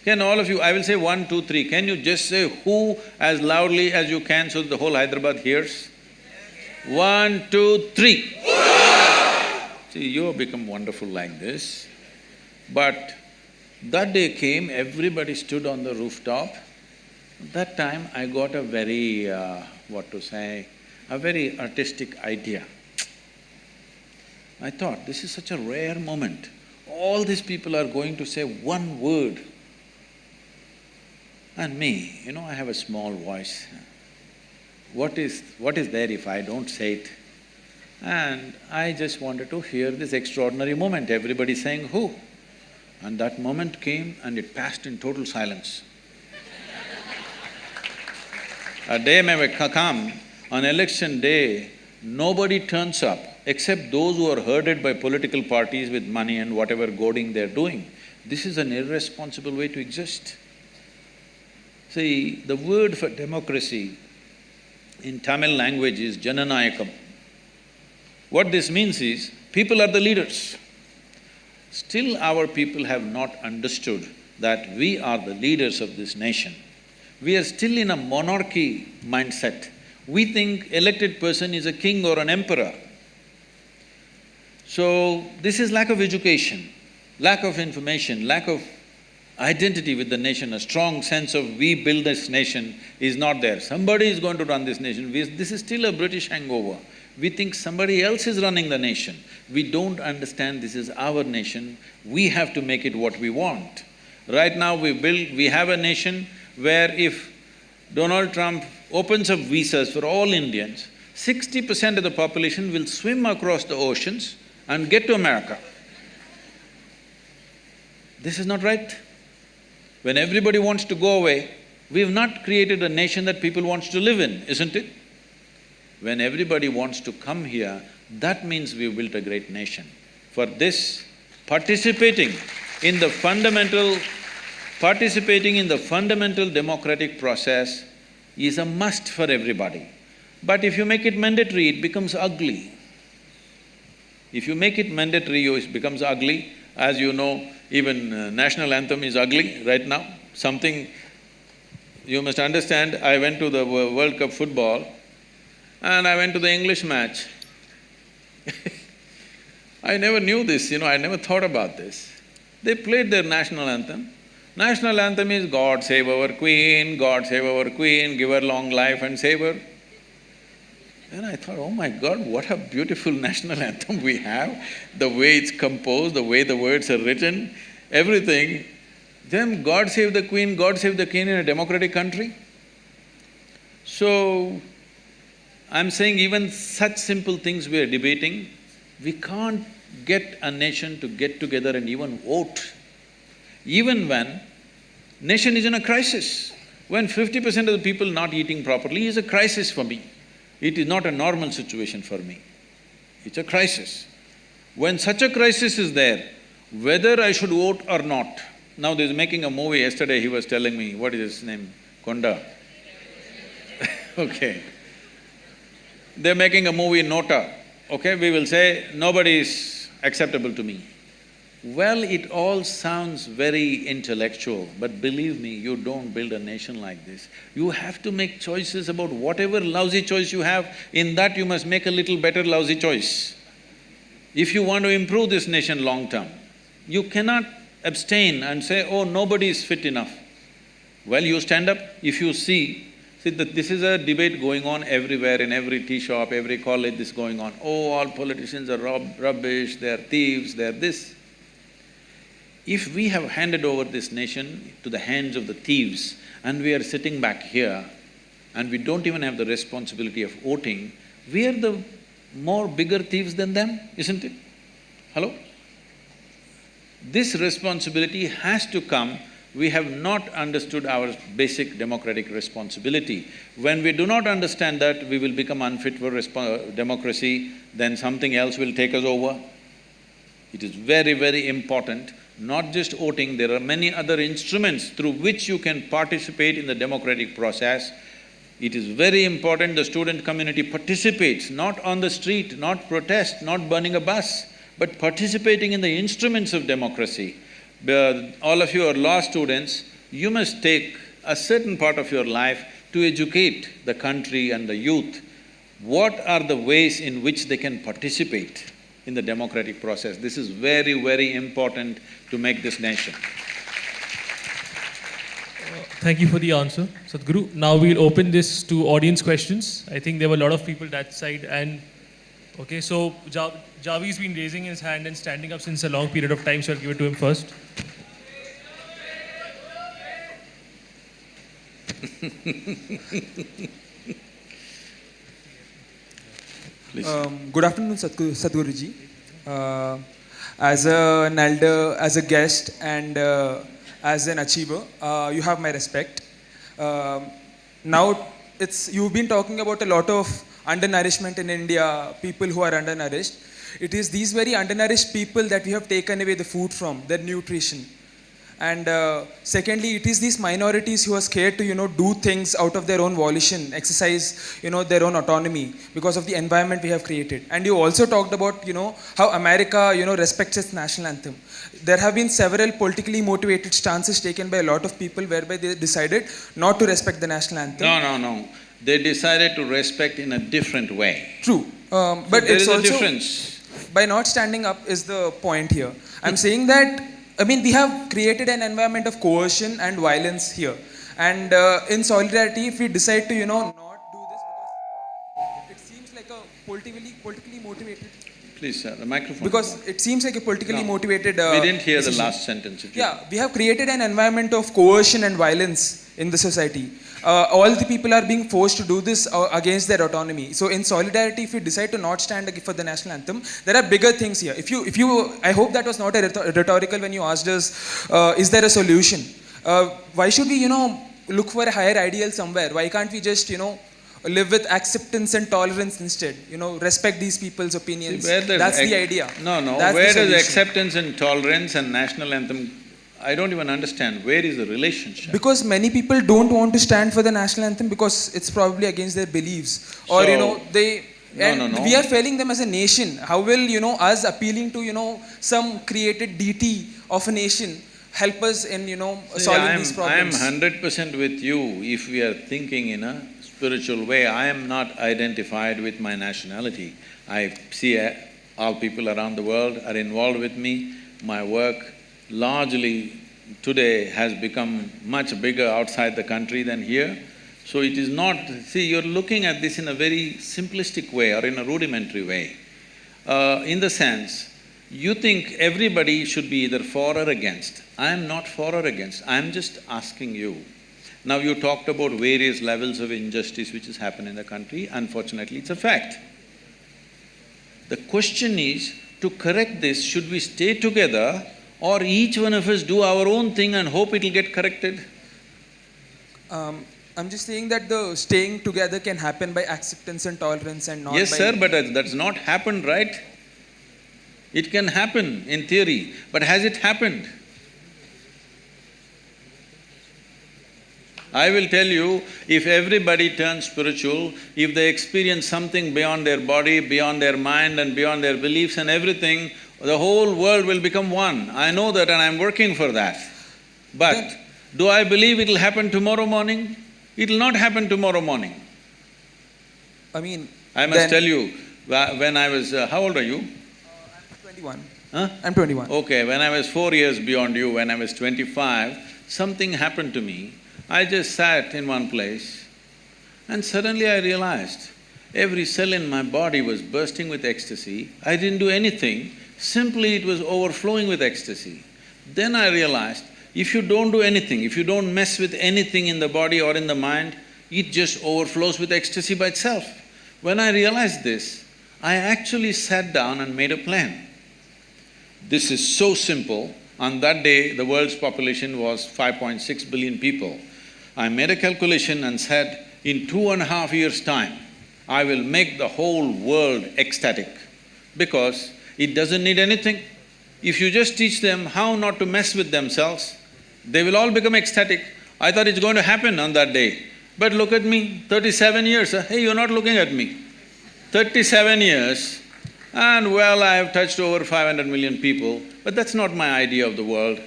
Can all of you… I will say 1, 2, 3. Can you just say "who" as loudly as you can so that the whole Hyderabad hears? 1, 2, 3. See, you have become wonderful like this. But that day came, everybody stood on the rooftop. That time I got a very, a very artistic idea. I thought, this is such a rare moment. All these people are going to say one word. And me, I have a small voice. What is there if I don't say it? And I just wanted to hear this extraordinary moment, everybody saying "who." And that moment came and it passed in total silence. A day may come, on election day, nobody turns up except those who are herded by political parties with money and whatever goading they're doing. This is an irresponsible way to exist. See, the word for democracy in Tamil language is Jananayakam. What this means is, people are the leaders. Still our people have not understood that we are the leaders of this nation. We are still in a monarchy mindset. We think elected person is a king or an emperor. So, this is lack of education, lack of information, lack of identity with the nation, a strong sense of we build this nation is not there. Somebody is going to run this nation. This is still a British hangover. We think somebody else is running the nation. We don't understand this is our nation, we have to make it what we want. Right now we have a nation where if Donald Trump opens up visas for all Indians, 60% of the population will swim across the oceans and get to America. This is not right. When everybody wants to go away, we have not created a nation that people want to live in, isn't it? When everybody wants to come here, that means we've built a great nation. For this, participating in the fundamental democratic process is a must for everybody. But if you make it mandatory, it becomes ugly. If you make it mandatory, it becomes ugly. As you know, even national anthem is ugly right now. Something… you must understand, I went to the World Cup football and I went to the English match. I never knew this, I never thought about this. They played their national anthem. National anthem is God save our Queen, God save our Queen, give her long life and save her. And I thought, oh my God, what a beautiful national anthem we have, the way it's composed, the way the words are written, everything. Then God save the Queen, God save the King in a democratic country? So, I'm saying even such simple things we are debating, we can't get a nation to get together and even vote. Even when nation is in a crisis, When 50% of the people not eating properly is a crisis for me. It is not a normal situation for me. It's a crisis. When such a crisis is there, whether I should vote or not, now there's making a movie, yesterday he was telling me, what is his name? Konda. Okay. They're making a movie in Nota, okay? We will say, nobody is acceptable to me. Well, it all sounds very intellectual, but believe me, you don't build a nation like this. You have to make choices about whatever lousy choice you have, in that you must make a little better lousy choice. If you want to improve this nation long term, you cannot abstain and say, oh, nobody is fit enough. Well, you stand up, if you see that this is a debate going on everywhere, in every tea shop, every college, this is going on. Oh, all politicians are rubbish, they are thieves, they are this. If we have handed over this nation to the hands of the thieves and we are sitting back here and we don't even have the responsibility of voting, we are the more bigger thieves than them, isn't it? Hello? This responsibility has to come. We have not understood our basic democratic responsibility. When we do not understand that, we will become unfit for democracy, then something else will take us over. It is very, very important, not just voting, there are many other instruments through which you can participate in the democratic process. It is very important the student community participates, not on the street, not protest, not burning a bus, but participating in the instruments of democracy. All of you are law students, you must take a certain part of your life to educate the country and the youth. What are the ways in which they can participate in the democratic process? This is very, very important to make this nation. Thank you for the answer, Sadhguru. Now we'll open this to audience questions. I think there were a lot of people that side and… Okay, so Javi's been raising his hand and standing up since a long period of time, so I'll give it to him first. Please. Good afternoon, Sadhguruji. As an elder, as a guest, and as an achiever, you have my respect. Now, you've been talking about a lot of undernourishment in India, people who are undernourished. It is these very undernourished people that we have taken away the food from, their nutrition. And secondly, it is these minorities who are scared to, do things out of their own volition, exercise, their own autonomy because of the environment we have created. And you also talked about, how America, respects its national anthem. There have been several politically motivated stances taken by a lot of people whereby they decided not to respect the national anthem. No. They decided to respect in a different way. True. But there it's is a also… difference. By not standing up is the point here. I'm saying that, we have created an environment of coercion and violence here. And in solidarity, if we decide to, not do this because it seems like a politically motivated… Please, sir, the microphone. Because it seems like a politically motivated… we didn't hear decision. the last sentence. We have created an environment of coercion and violence in the society. All the people are being forced to do this against their autonomy. So in solidarity, if you decide to not stand for the national anthem, there are bigger things here. If you, I hope that was not a rhetorical when you asked us, is there a solution? Why should we, look for a higher ideal somewhere? Why can't we just, live with acceptance and tolerance instead? Respect these people's opinions. See, that's the idea. No. That's where the does solution. acceptance and tolerance and national anthem… I don't even understand. Where is the relationship? Because many people don't want to stand for the national anthem because it's probably against their beliefs. Or, they… No. We are failing them as a nation. How will, us appealing to, some created deity of a nation help us in, solving these problems? I am 100% with you. If we are thinking in a spiritual way, I am not identified with my nationality. I see all people around the world are involved with me. My work largely today has become much bigger outside the country than here. So it is not… See, you're looking at this in a very simplistic way or in a rudimentary way. In the sense, you think everybody should be either for or against. I am not for or against, I am just asking you. Now you talked about various levels of injustice which has happened in the country, unfortunately it's a fact. The question is, to correct this, should we stay together or each one of us do our own thing and hope it'll get corrected? I'm just saying that the staying together can happen by acceptance and tolerance and not Yes, by... sir, but that's not happened, right? It can happen in theory, but has it happened? I will tell you, if everybody turns spiritual, if they experience something beyond their body, beyond their mind and beyond their beliefs and everything, the whole world will become one. I know that and I'm working for that. But do I believe it'll happen tomorrow morning? It'll not happen tomorrow morning. I mean... I must tell you, when I was… how old are you? I'm 21. Huh? I'm 21. Okay, when I was 4 years beyond you, when I was 25, something happened to me. I just sat in one place and suddenly I realized every cell in my body was bursting with ecstasy. I didn't do anything, simply it was overflowing with ecstasy. Then I realized, if you don't do anything, if you don't mess with anything in the body or in the mind, it just overflows with ecstasy by itself. When I realized this, I actually sat down and made a plan. This is so simple. On that day, the world's population was 5.6 billion people. I made a calculation and said, in 2.5 years' time, I will make the whole world ecstatic because it doesn't need anything. If you just teach them how not to mess with themselves, they will all become ecstatic. I thought it's going to happen on that day. But look at me, 37 years, hey, you're not looking at me. 37 years, and well, I have touched over 500 million people, but that's not my idea of the world.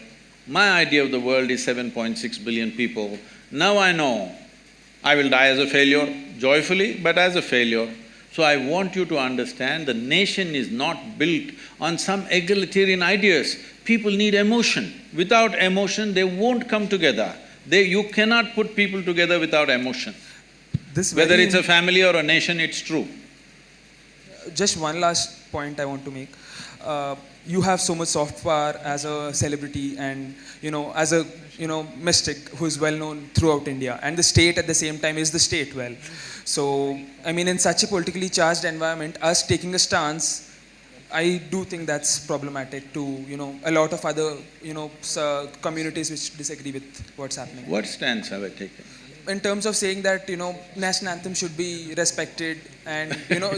My idea of the world is 7.6 billion people. Now I know I will die as a failure, joyfully, but as a failure. So I want you to understand the nation is not built on some egalitarian ideas. People need emotion. Without emotion, they won't come together. You cannot put people together without emotion. Whether it's a family or a nation, it's true. Just one last point I want to make. You have so much soft power as a celebrity and, as a, mystic who is well known throughout India. And the state at the same time is the state well. So, I mean, in such a politically charged environment, us taking a stance, I do think that's problematic to, a lot of other, communities which disagree with what's happening. What stance have I taken? In terms of saying that, national anthem should be respected and,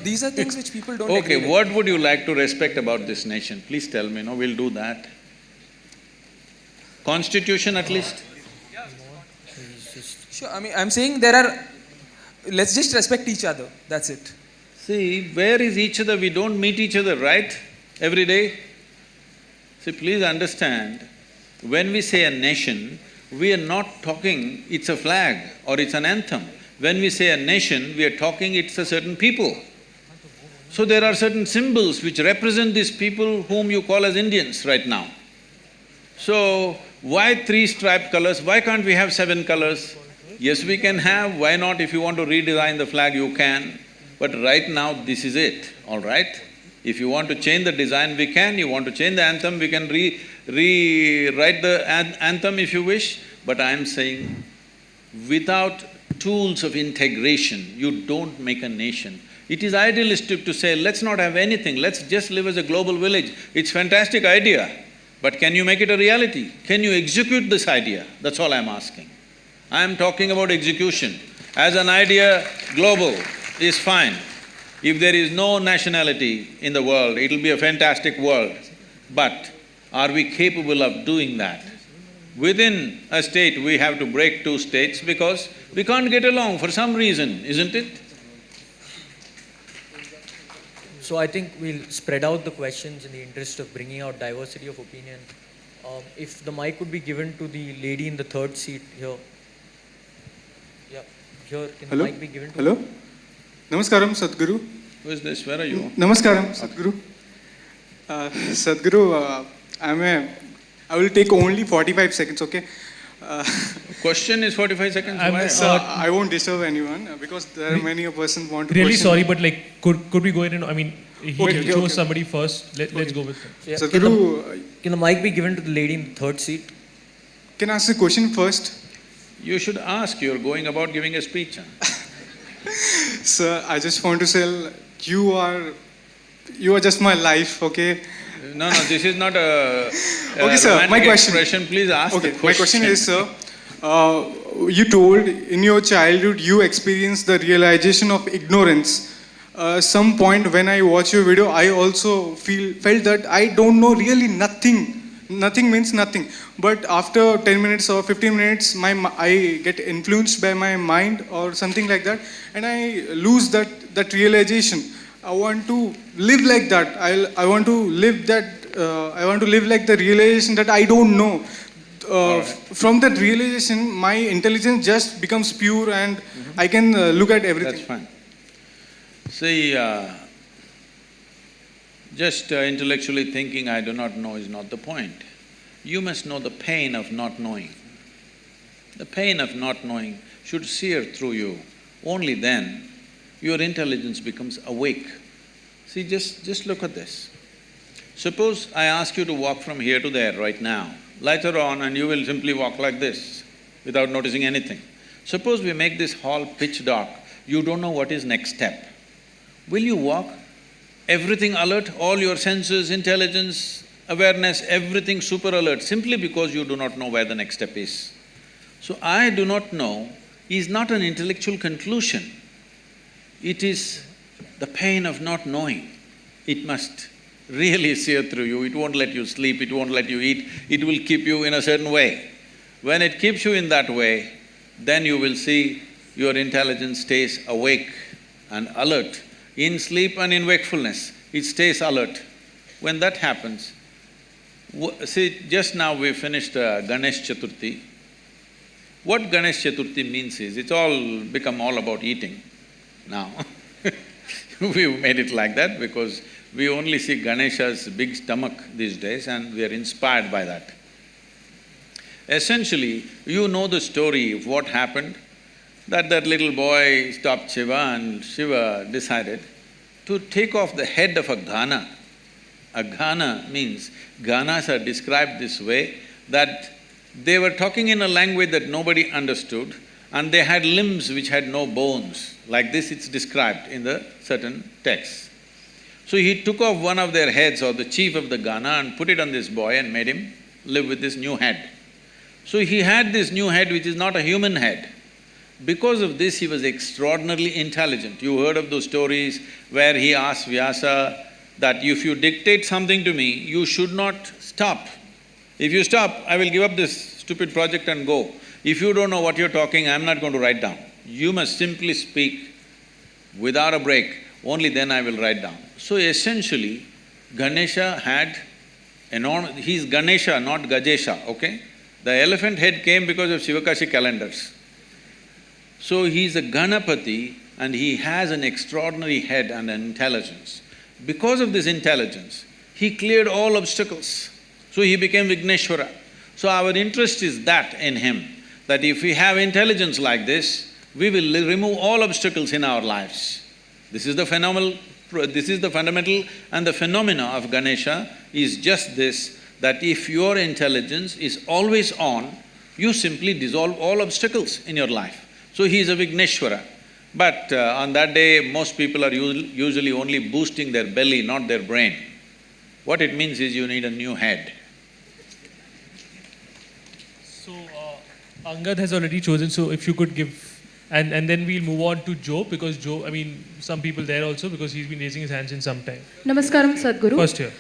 these are things which people don't agree with. Okay, what would you like to respect about this nation? Please tell me, we'll do that. Constitution at least? Sure, I mean, I'm saying let's just respect each other, that's it. See, where is each other? We don't meet each other, right? Every day? See, please understand, when we say a nation, we are not talking it's a flag or it's an anthem. When we say a nation, we are talking it's a certain people. So there are certain symbols which represent these people whom you call as Indians right now. So, why 3 striped colors? Why can't we have 7 colors? Yes, we can have, why not? If you want to redesign the flag, you can. But right now, this is it, all right? If you want to change the design, we can. You want to change the anthem, we can rewrite the anthem if you wish. But I'm saying, without tools of integration, you don't make a nation. It is idealistic to say, let's not have anything, let's just live as a global village. It's a fantastic idea, but can you make it a reality? Can you execute this idea? That's all I'm asking. I'm talking about execution. As an idea, global is fine. If there is no nationality in the world, it'll be a fantastic world. But are we capable of doing that? Within a state, we have to break 2 states because we can't get along for some reason, isn't it? So I think we'll spread out the questions in the interest of bringing out diversity of opinion. If the mic would be given to the lady in the 3rd seat here. Yeah, here, can the mic be given to Hello? Namaskaram, Sadhguru. Who is this? Where are you? Namaskaram, Sadhguru. Sadhguru, I will take only 45 seconds, okay? Question is 45 seconds, why? I won't disturb anyone because there are many a person want to Really question. sorry, but could we go ahead and, he chose okay. somebody first, let's go with him. Yeah. Sadhguru, Can the mic be given to the lady in the 3rd seat? can I ask a question first? You should ask, you're going about giving a speech, huh? Sir, I just want to say, you are just my life, okay? No, this is not a Okay, sir, my romantic question. expression. Please ask the Okay, question. my question is, sir, you told in your childhood you experienced the realization of ignorance. Some point when I watch your video, I also felt that I don't know really nothing. Nothing means nothing. But after 10 minutes or 15 minutes, I get influenced by my mind or something like that, and I lose that realization. I want to live like that. I want to live that. I want to live like the realization that I don't know. Right. From that realization, my intelligence just becomes pure, and I can look at everything. That's fine. See, just intellectually thinking I do not know is not the point. You must know the pain of not knowing. The pain of not knowing should sear through you. Only then your intelligence becomes awake. See, just look at this. Suppose I ask you to walk from here to there right now. Later on, and you will simply walk like this without noticing anything. Suppose we make this hall pitch dark, you don't know what is next step. Will you walk? Everything alert, all your senses, intelligence, awareness, everything super alert, simply because you do not know where the next step is. So, I do not know is not an intellectual conclusion. It is the pain of not knowing. It must really sear through you, it won't let you sleep, it won't let you eat, it will keep you in a certain way. When it keeps you in that way, then you will see your intelligence stays awake and alert. In sleep and in wakefulness, it stays alert. When that happens, see, just now we finished Ganesh Chaturthi. What Ganesh Chaturthi means is, it's all become all about eating now. We've made it like that because we only see Ganesha's big stomach these days and we are inspired by that. Essentially, you know the story of what happened, that little boy stopped Shiva and Shiva decided to take off the head of a Gana. A Gana means, Ganas are described this way, that they were talking in a language that nobody understood and they had limbs which had no bones. Like this it's described in the certain texts. So he took off one of their heads, or the chief of the Gana, and put it on this boy and made him live with this new head. So he had this new head which is not a human head. Because of this, he was extraordinarily intelligent. You heard of those stories where he asked Vyasa that if you dictate something to me, you should not stop. If you stop, I will give up this stupid project and go. If you don't know what you're talking, I'm not going to write down. You must simply speak without a break, only then I will write down. So essentially, Ganesha had enormous… he's Ganesha, not Gajesha, okay? The elephant head came because of Shivakashi calendars. So he's a Ganapati and he has an extraordinary head and an intelligence. Because of this intelligence, he cleared all obstacles. So he became Vigneshwara. So our interest is that in him, that if we have intelligence like this, we will remove all obstacles in our lives. This is the fundamental and the phenomena of Ganesha is just this, that if your intelligence is always on, you simply dissolve all obstacles in your life. So he is a Vigneshwara. But on that day, most people are usually only boosting their belly, not their brain. What it means is you need a new head. So, Angad has already chosen, so if you could give… And then we'll move on to Joe, because Joe, some people there also, because he's been raising his hands in some time. Namaskaram, Sadhguru. First here.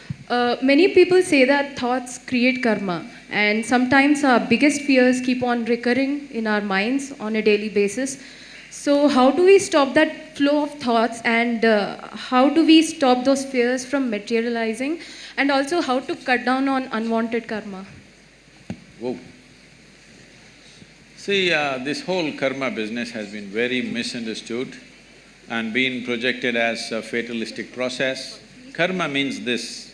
Many people say that thoughts create karma, and sometimes our biggest fears keep on recurring in our minds on a daily basis. So how do we stop that flow of thoughts, and how do we stop those fears from materializing, and also how to cut down on unwanted karma? Whoa. See, this whole karma business has been very misunderstood and been projected as a fatalistic process. Karma means this,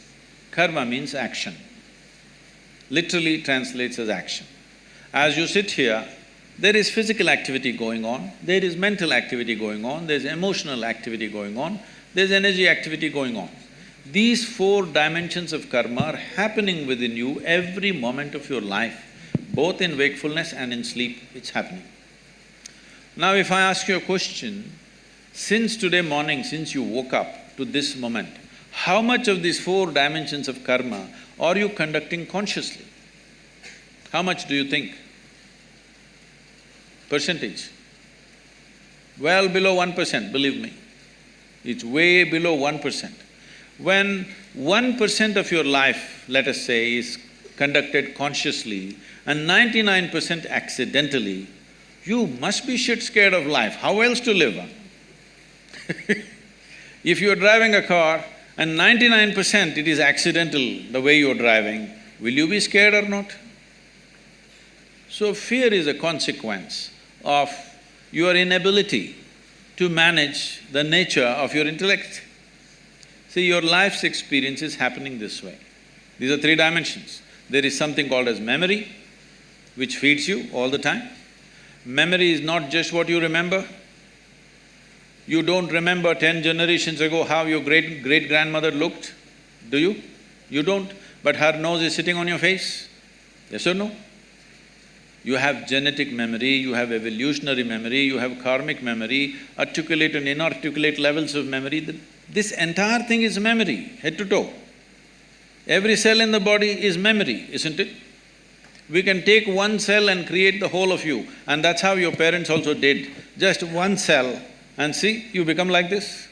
karma means action. Literally translates as action. As you sit here, there is physical activity going on, there is mental activity going on, there's emotional activity going on, there's energy activity going on. These four dimensions of karma are happening within you every moment of your life. Both in wakefulness and in sleep, it's happening. Now if I ask you a question, since today morning, since you woke up to this moment, how much of these four dimensions of karma are you conducting consciously? How much do you think? percentage. Well below 1%, believe me. It's way below 1%. When 1% of your life, let us say, is conducted consciously and 99% accidentally, you must be shit scared of life. How else to live? If you're driving a car and 99% it is accidental the way you're driving, will you be scared or not? So fear is a consequence of your inability to manage the nature of your intellect. See, your life's experience is happening this way. These are three dimensions. There is something called as memory, which feeds you all the time. Memory is not just what you remember. You don't remember 10 generations ago how your great-grandmother looked, do you? You don't, but her nose is sitting on your face, yes or no? You have genetic memory, you have evolutionary memory, you have karmic memory, articulate and inarticulate levels of memory. This entire thing is memory, head to toe. Every cell in the body is memory, isn't it? We can take one cell and create the whole of you, and that's how your parents also did. Just one cell, and see, you become like this.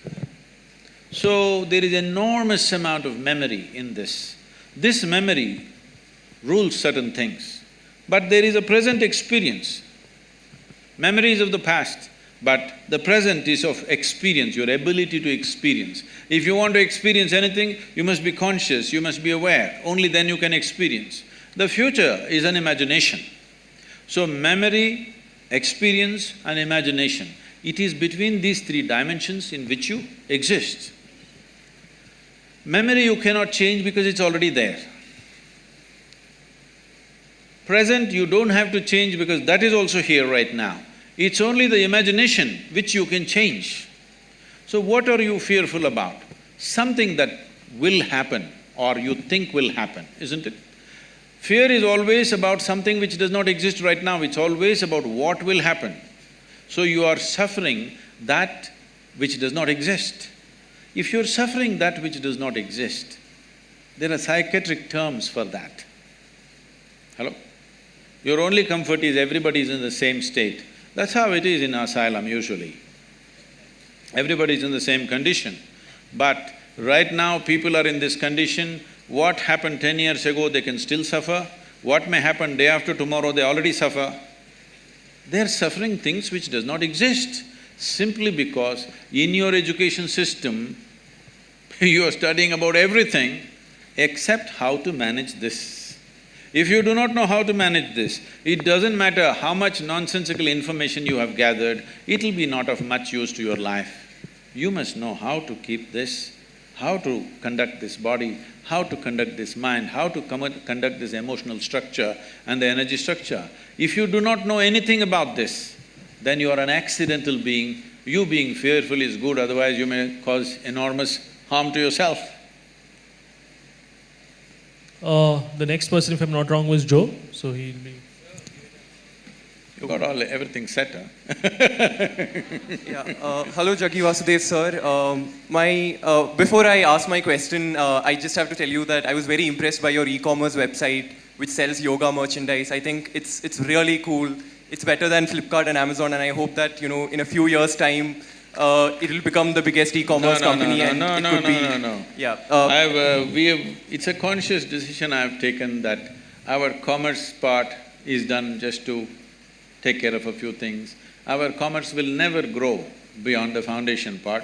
So, there is enormous amount of memory in this. This memory rules certain things, but there is a present experience. Memory is of the past, but the present is of experience, your ability to experience. If you want to experience anything, you must be conscious, you must be aware, only then you can experience. The future is an imagination. So memory, experience and imagination, it is between these three dimensions in which you exist. Memory you cannot change because it's already there. Present you don't have to change because that is also here right now. It's only the imagination which you can change. So what are you fearful about? Something that will happen or you think will happen, isn't it? Fear is always about something which does not exist right now, it's always about what will happen. So you are suffering that which does not exist. If you're suffering that which does not exist, there are psychiatric terms for that. Hello? Your only comfort is everybody is in the same state. That's how it is in asylum usually. Everybody is in the same condition. But right now people are in this condition, what happened 10 years ago they can still suffer, what may happen day after tomorrow they already suffer. They're suffering things which does not exist, simply because in your education system, you are studying about everything except how to manage this. If you do not know how to manage this, it doesn't matter how much nonsensical information you have gathered, it'll be not of much use to your life. You must know how to keep this, how to conduct this body, how to conduct this mind, how to conduct this emotional structure and the energy structure. If you do not know anything about this, then you are an accidental being. You being fearful is good, otherwise you may cause enormous harm to yourself. The next person, if I'm not wrong, was Joe, so he'll be… You got everything set, huh? Hello, Jaggi Vasudev sir. Before I ask my question, I just have to tell you that I was very impressed by your e-commerce website, which sells yoga merchandise. I think it's really cool. It's better than Flipkart and Amazon, and I hope that, you know, in a few years' time, it will become the biggest e-commerce company. It's a conscious decision I have taken that our commerce part is done just to take care of a few things. Our commerce will never grow beyond the foundation part.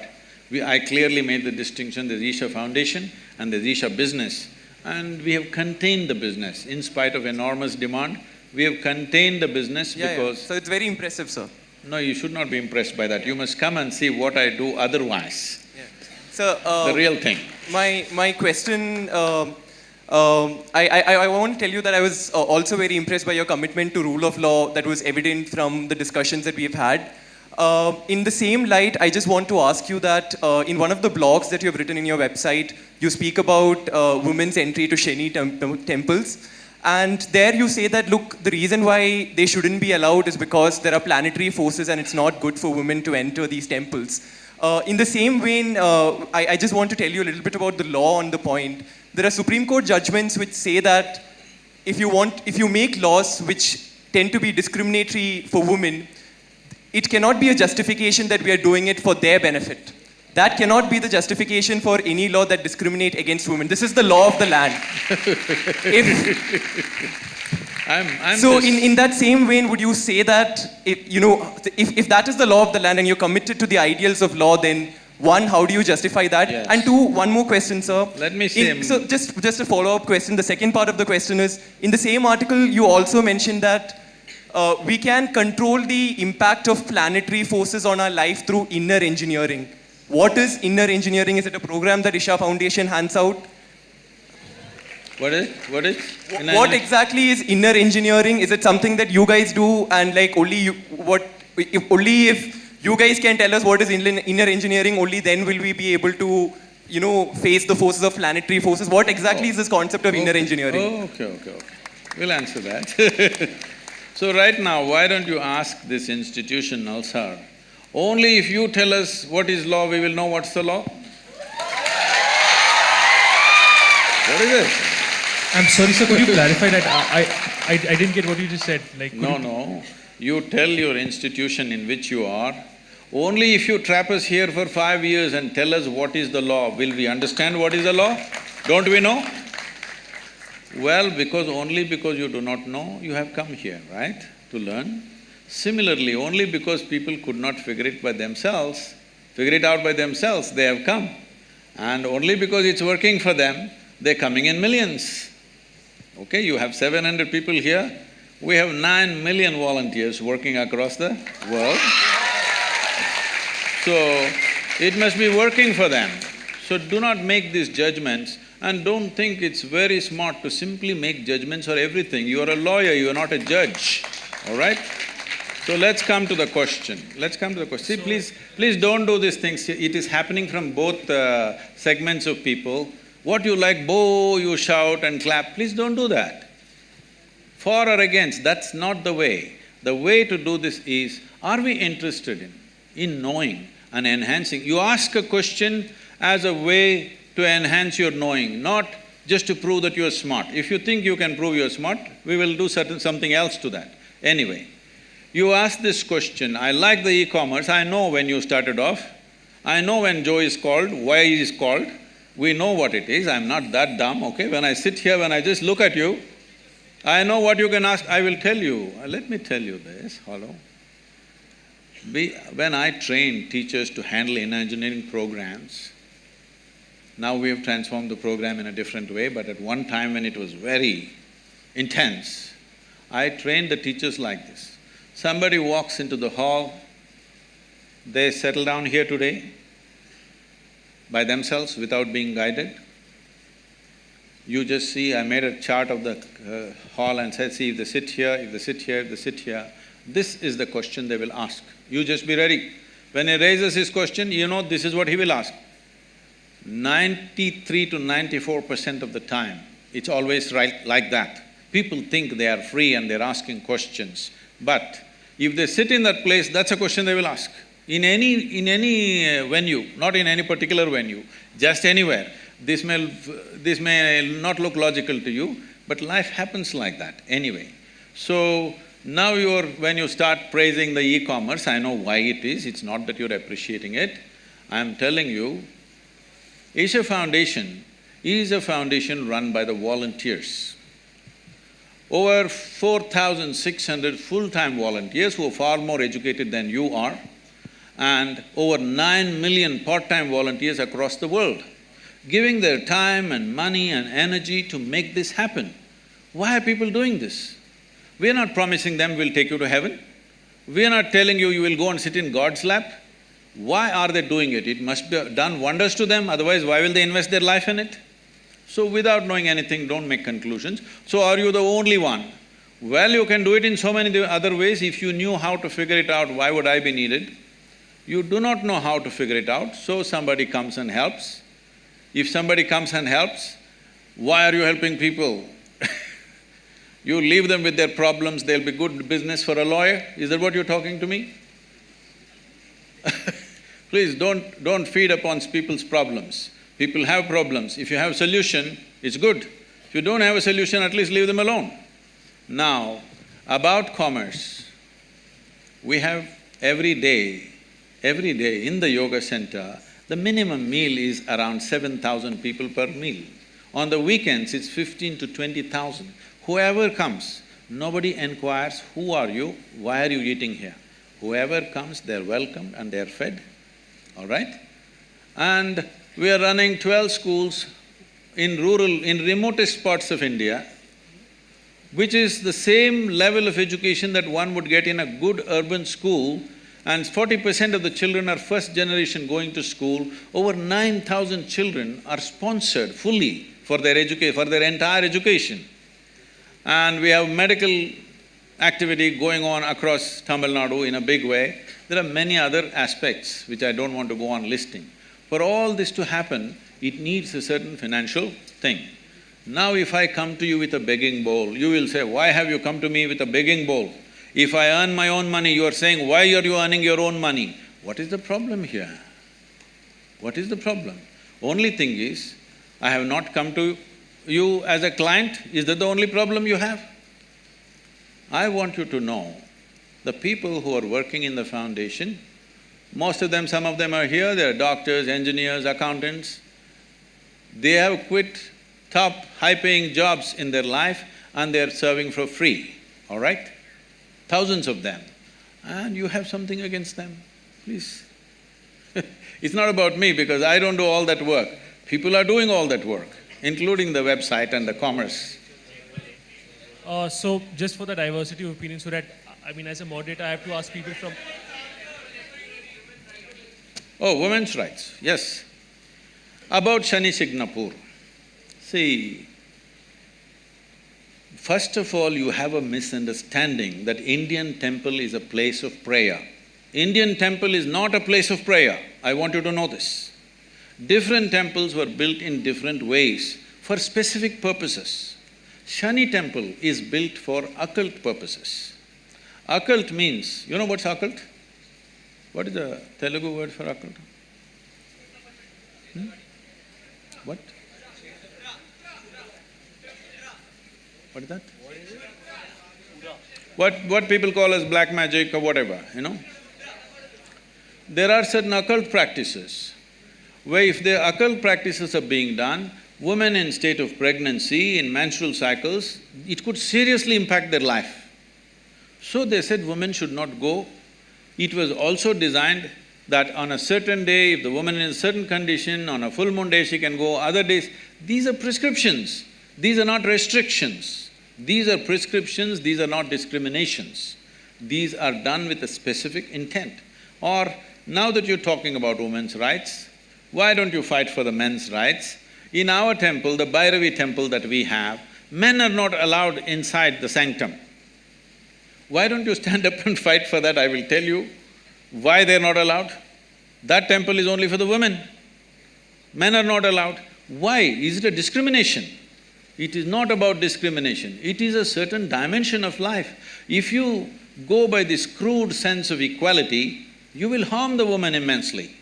I clearly made the distinction, there's Isha Foundation and there's Isha Business, and we have contained the business. In spite of enormous demand, we have contained the business because… So it's very impressive, sir. No, you should not be impressed by that. You must come and see what I do otherwise. So, the real thing. My question… I want to tell you that I was also very impressed by your commitment to rule of law that was evident from the discussions that we've had. In the same light, I just want to ask you that in one of the blogs that you have written in your website, you speak about women's entry to Shani temples. And there you say that, look, the reason why they shouldn't be allowed is because there are planetary forces and it's not good for women to enter these temples. In the same vein, I just want to tell you a little bit about the law on the point. There are Supreme Court judgments which say that if you make laws which tend to be discriminatory for women, it cannot be a justification that we are doing it for their benefit. That cannot be the justification for any law that discriminates against women. This is the law of the land. In that same vein, would you say that if that is the law of the land and you're committed to the ideals of law, then one, how do you justify that? Yes. And two, one more question, sir. Let me say. So just a follow-up question. The second part of the question is, in the same article, you also mentioned that we can control the impact of planetary forces on our life through inner engineering. What is inner engineering? Is it a program that Isha Foundation hands out? What is? What exactly is inner engineering? Is it something that you guys do, and like only if you guys can tell us what is inner engineering, only then will we be able to, face the forces of planetary forces? What exactly is this concept of inner engineering? Okay. We'll answer that. So right now, why don't you ask this institution now, sir? Only if you tell us what is law, we will know what's the law. What is it? I'm sorry, sir, could you clarify that? I didn't get what you just said. No. You tell your institution in which you are, only if you trap us here for 5 years and tell us what is the law, will we understand what is the law? Don't we know? Well, only because you do not know, you have come here, right, to learn. Similarly, only because people could not figure it out by themselves, they have come. And only because it's working for them, they're coming in millions. Okay, you have 700 people here, we have 9 million volunteers working across the world. So, it must be working for them. So do not make these judgments, and don't think it's very smart to simply make judgments for everything. You are a lawyer, you are not a judge, all right? So let's come to the question. See, please don't do these things. It is happening from both segments of people. What you like, you shout and clap, please don't do that. For or against, that's not the way. The way to do this is, are we interested in knowing and enhancing? You ask a question as a way to enhance your knowing, not just to prove that you are smart. If you think you can prove you are smart, we will do something else to that. Anyway, you ask this question, I like the e-commerce, I know when you started off, I know when Joe is called, why he is called, we know what it is, I'm not that dumb, okay? When I sit here, when I just look at you, I know what you can ask, I will tell you. Let me tell you this, hello. When I train teachers to handle inner engineering programs, now we have transformed the program in a different way, but at one time when it was very intense, I trained the teachers like this. Somebody walks into the hall, they settle down here today by themselves without being guided. You just see, I made a chart of the hall and said, see, if they sit here, if they sit here, if they sit here, this is the question they will ask. You just be ready. When he raises his question, you know this is what he will ask. 93 to 94% of the time, it's always right like that. People think they are free and they're asking questions. But if they sit in that place, that's a question they will ask. In any venue, not in any particular venue, just anywhere. This may not look logical to you, but life happens like that anyway. So now when you start praising the e-commerce, I know why it is, it's not that you're appreciating it. I'm telling you, Isha Foundation is a foundation run by the volunteers. Over 4,600 full-time volunteers who are far more educated than you are, and over 9 million part-time volunteers across the world, giving their time and money and energy to make this happen. Why are people doing this? We are not promising them we'll take you to heaven. We are not telling you you will go and sit in God's lap. Why are they doing it? It must be done wonders to them, otherwise why will they invest their life in it? So without knowing anything, don't make conclusions. So are you the only one? Well, you can do it in so many other ways. If you knew how to figure it out, why would I be needed? You do not know how to figure it out, so somebody comes and helps. If somebody comes and helps, why are you helping people? You leave them with their problems, they'll be good business for a lawyer? Is that what you're talking to me? Please don't feed upon people's problems. People have problems. If you have a solution, it's good. If you don't have a solution, at least leave them alone. Now, about commerce, we have every day in the yoga center, the minimum meal is around 7,000 people per meal. On the weekends, it's 15 to 20,000. Whoever comes, nobody inquires, who are you, why are you eating here? Whoever comes, they're welcomed and they're fed, all right? And we are running 12 schools in remotest parts of India, which is the same level of education that one would get in a good urban school, and 40% of the children are first generation going to school. Over 9,000 children are sponsored fully for their entire education. And we have medical activity going on across Tamil Nadu in a big way. There are many other aspects which I don't want to go on listing. For all this to happen, it needs a certain financial thing. Now if I come to you with a begging bowl, you will say, why have you come to me with a begging bowl? If I earn my own money, you are saying, why are you earning your own money? What is the problem here? What is the problem? Only thing is, I have not come to you as a client. Is that the only problem you have? I want you to know, the people who are working in the foundation, most of them, some of them are here, they're doctors, engineers, accountants. They have quit top, high-paying jobs in their life and they're serving for free, all right? Thousands of them. And you have something against them, please. It's not about me because I don't do all that work. People are doing all that work, including the website and the commerce. So just for the diversity of opinion, so that, as a moderator, I have to ask people from… Oh, women's rights, yes. About Shani Signapur. See, first of all, you have a misunderstanding that Indian temple is a place of prayer. Indian temple is not a place of prayer. I want you to know this. Different temples were built in different ways for specific purposes. Shani temple is built for occult purposes. Occult means, you know what's occult? What is the Telugu word for occult? What? What is that? What people call as black magic or whatever, you know? There are certain occult practices where if the occult practices are being done, women in state of pregnancy, in menstrual cycles, it could seriously impact their life. So they said women should not go. It was also designed that on a certain day, if the woman is in a certain condition, on a full moon day she can go, other days… These are prescriptions, these are not restrictions. These are prescriptions, these are not discriminations. These are done with a specific intent. Or, now that you're talking about women's rights, why don't you fight for the men's rights? In our temple, the Bhairavi temple that we have, men are not allowed inside the sanctum. Why don't you stand up and fight for that? I will tell you why they're not allowed. That temple is only for the women. Men are not allowed. Why? Is it a discrimination? It is not about discrimination, it is a certain dimension of life. If you go by this crude sense of equality, you will harm the woman immensely.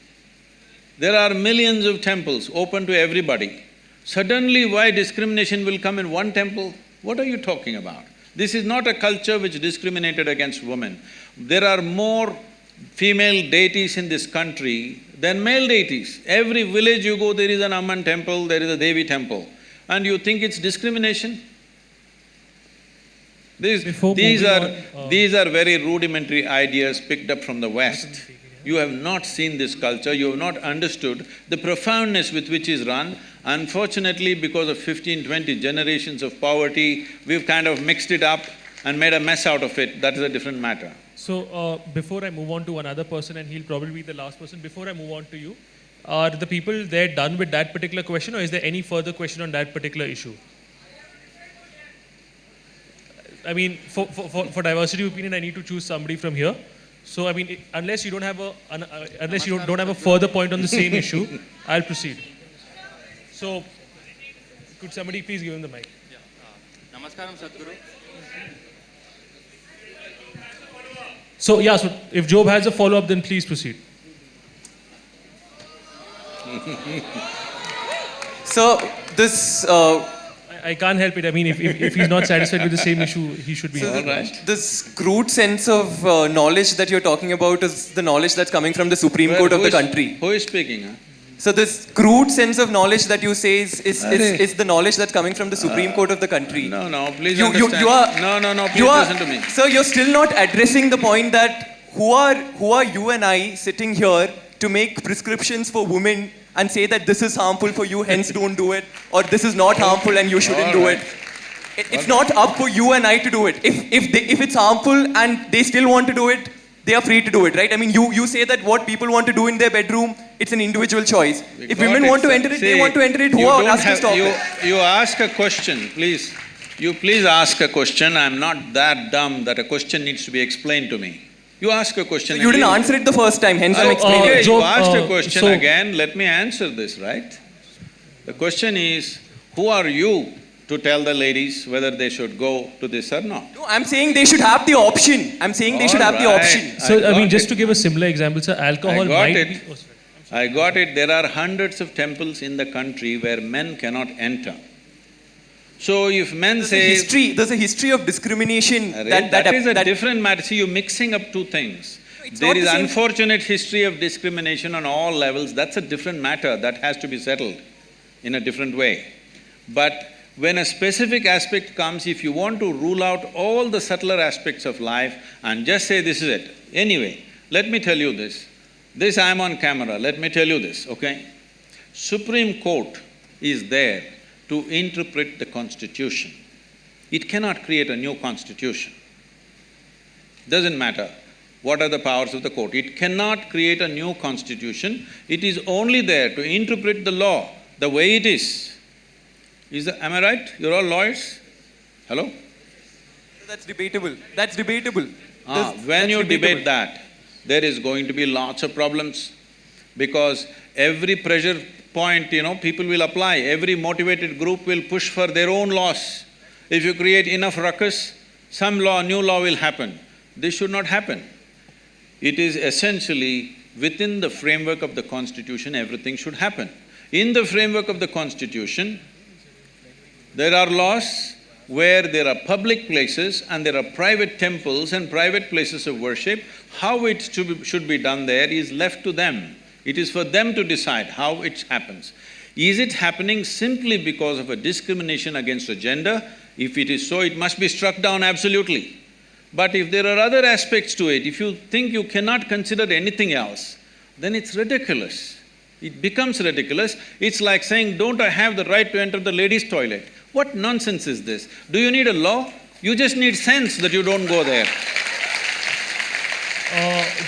There are millions of temples open to everybody. Suddenly, why discrimination will come in one temple? What are you talking about? This is not a culture which discriminated against women. There are more female deities in this country than male deities. Every village you go, there is an Amman temple, there is a Devi temple. And you think it's discrimination? These are very rudimentary ideas picked up from the West. You have not seen this culture, you have not understood the profoundness with which is run. Unfortunately, because of 15, 20 generations of poverty, we've kind of mixed it up and made a mess out of it. That is a different matter. So, before I move on to another person, and he'll probably be the last person, before I move on to you, are the people there done with that particular question, or is there any further question on that particular issue? For diversity of opinion, I need to choose somebody from here. So, unless you don't have a further point on the same issue, I'll proceed. So, could somebody please give him the mic? Namaskaram, Sadhguru. So if Job has a follow-up, then please proceed. So this… I can't help it. I mean, if he's not satisfied with the same issue, he should be. All right. This crude sense of knowledge that you're talking about is the knowledge that's coming from the Supreme Court of the country. Who is speaking? Huh? So this crude sense of knowledge that you say is the knowledge that's coming from the Supreme Court of the country. No, please You understand. are, No, please listen to me. Sir, you're still not addressing the point that who are you and I sitting here to make prescriptions for women and say that this is harmful for you, hence don't do it, or this is not harmful and you shouldn't do it. It's not up for you and I to do it. If it's harmful and they still want to do it, they are free to do it, right? I mean, you say that what people want to do in their bedroom, it's an individual choice. If women want to enter it, they want to enter it. Who are us to stop it? You ask a question, please. You please ask a question. I'm not that dumb that a question needs to be explained to me. You ask a question. So you didn't answer it the first time, hence I'm explaining Okay, it. you asked a question again. Let me answer this, right? The question is, who are you to tell the ladies whether they should go to this or not? No, I'm saying they should have the option. I'm saying they should have the option. So, I mean, just to give a similar example, sir, alcohol might be... Oh, sorry. I got it. There are hundreds of temples in the country where men cannot enter. So if men say... There's a history of discrimination. That is a different matter. See, you're mixing up two things. There is unfortunate history of discrimination on all levels. That's a different matter. That has to be settled in a different way. But when a specific aspect comes, if you want to rule out all the subtler aspects of life and just say this is it. Anyway, let me tell you this. This I'm on camera, let me tell you this, okay? Supreme Court is there to interpret the Constitution. It cannot create a new Constitution. Doesn't matter what are the powers of the court. It cannot create a new Constitution. It is only there to interpret the law the way it is. Am I right? You're all lawyers? Hello? That's debatable. That's debatable. When you debate that, there is going to be lots of problems because every pressure point, people will apply. Every motivated group will push for their own laws. If you create enough ruckus, some new law will happen. This should not happen. It is essentially within the framework of the Constitution, everything should happen. In the framework of the Constitution, there are laws where there are public places and there are private temples and private places of worship. How it should be done there is left to them. It is for them to decide how it happens. Is it happening simply because of a discrimination against a gender? If it is so, it must be struck down absolutely. But if there are other aspects to it, if you think you cannot consider anything else, then it's ridiculous. It becomes ridiculous. It's like saying, don't I have the right to enter the ladies' toilet? What nonsense is this? Do you need a law? You just need sense that you don't go there.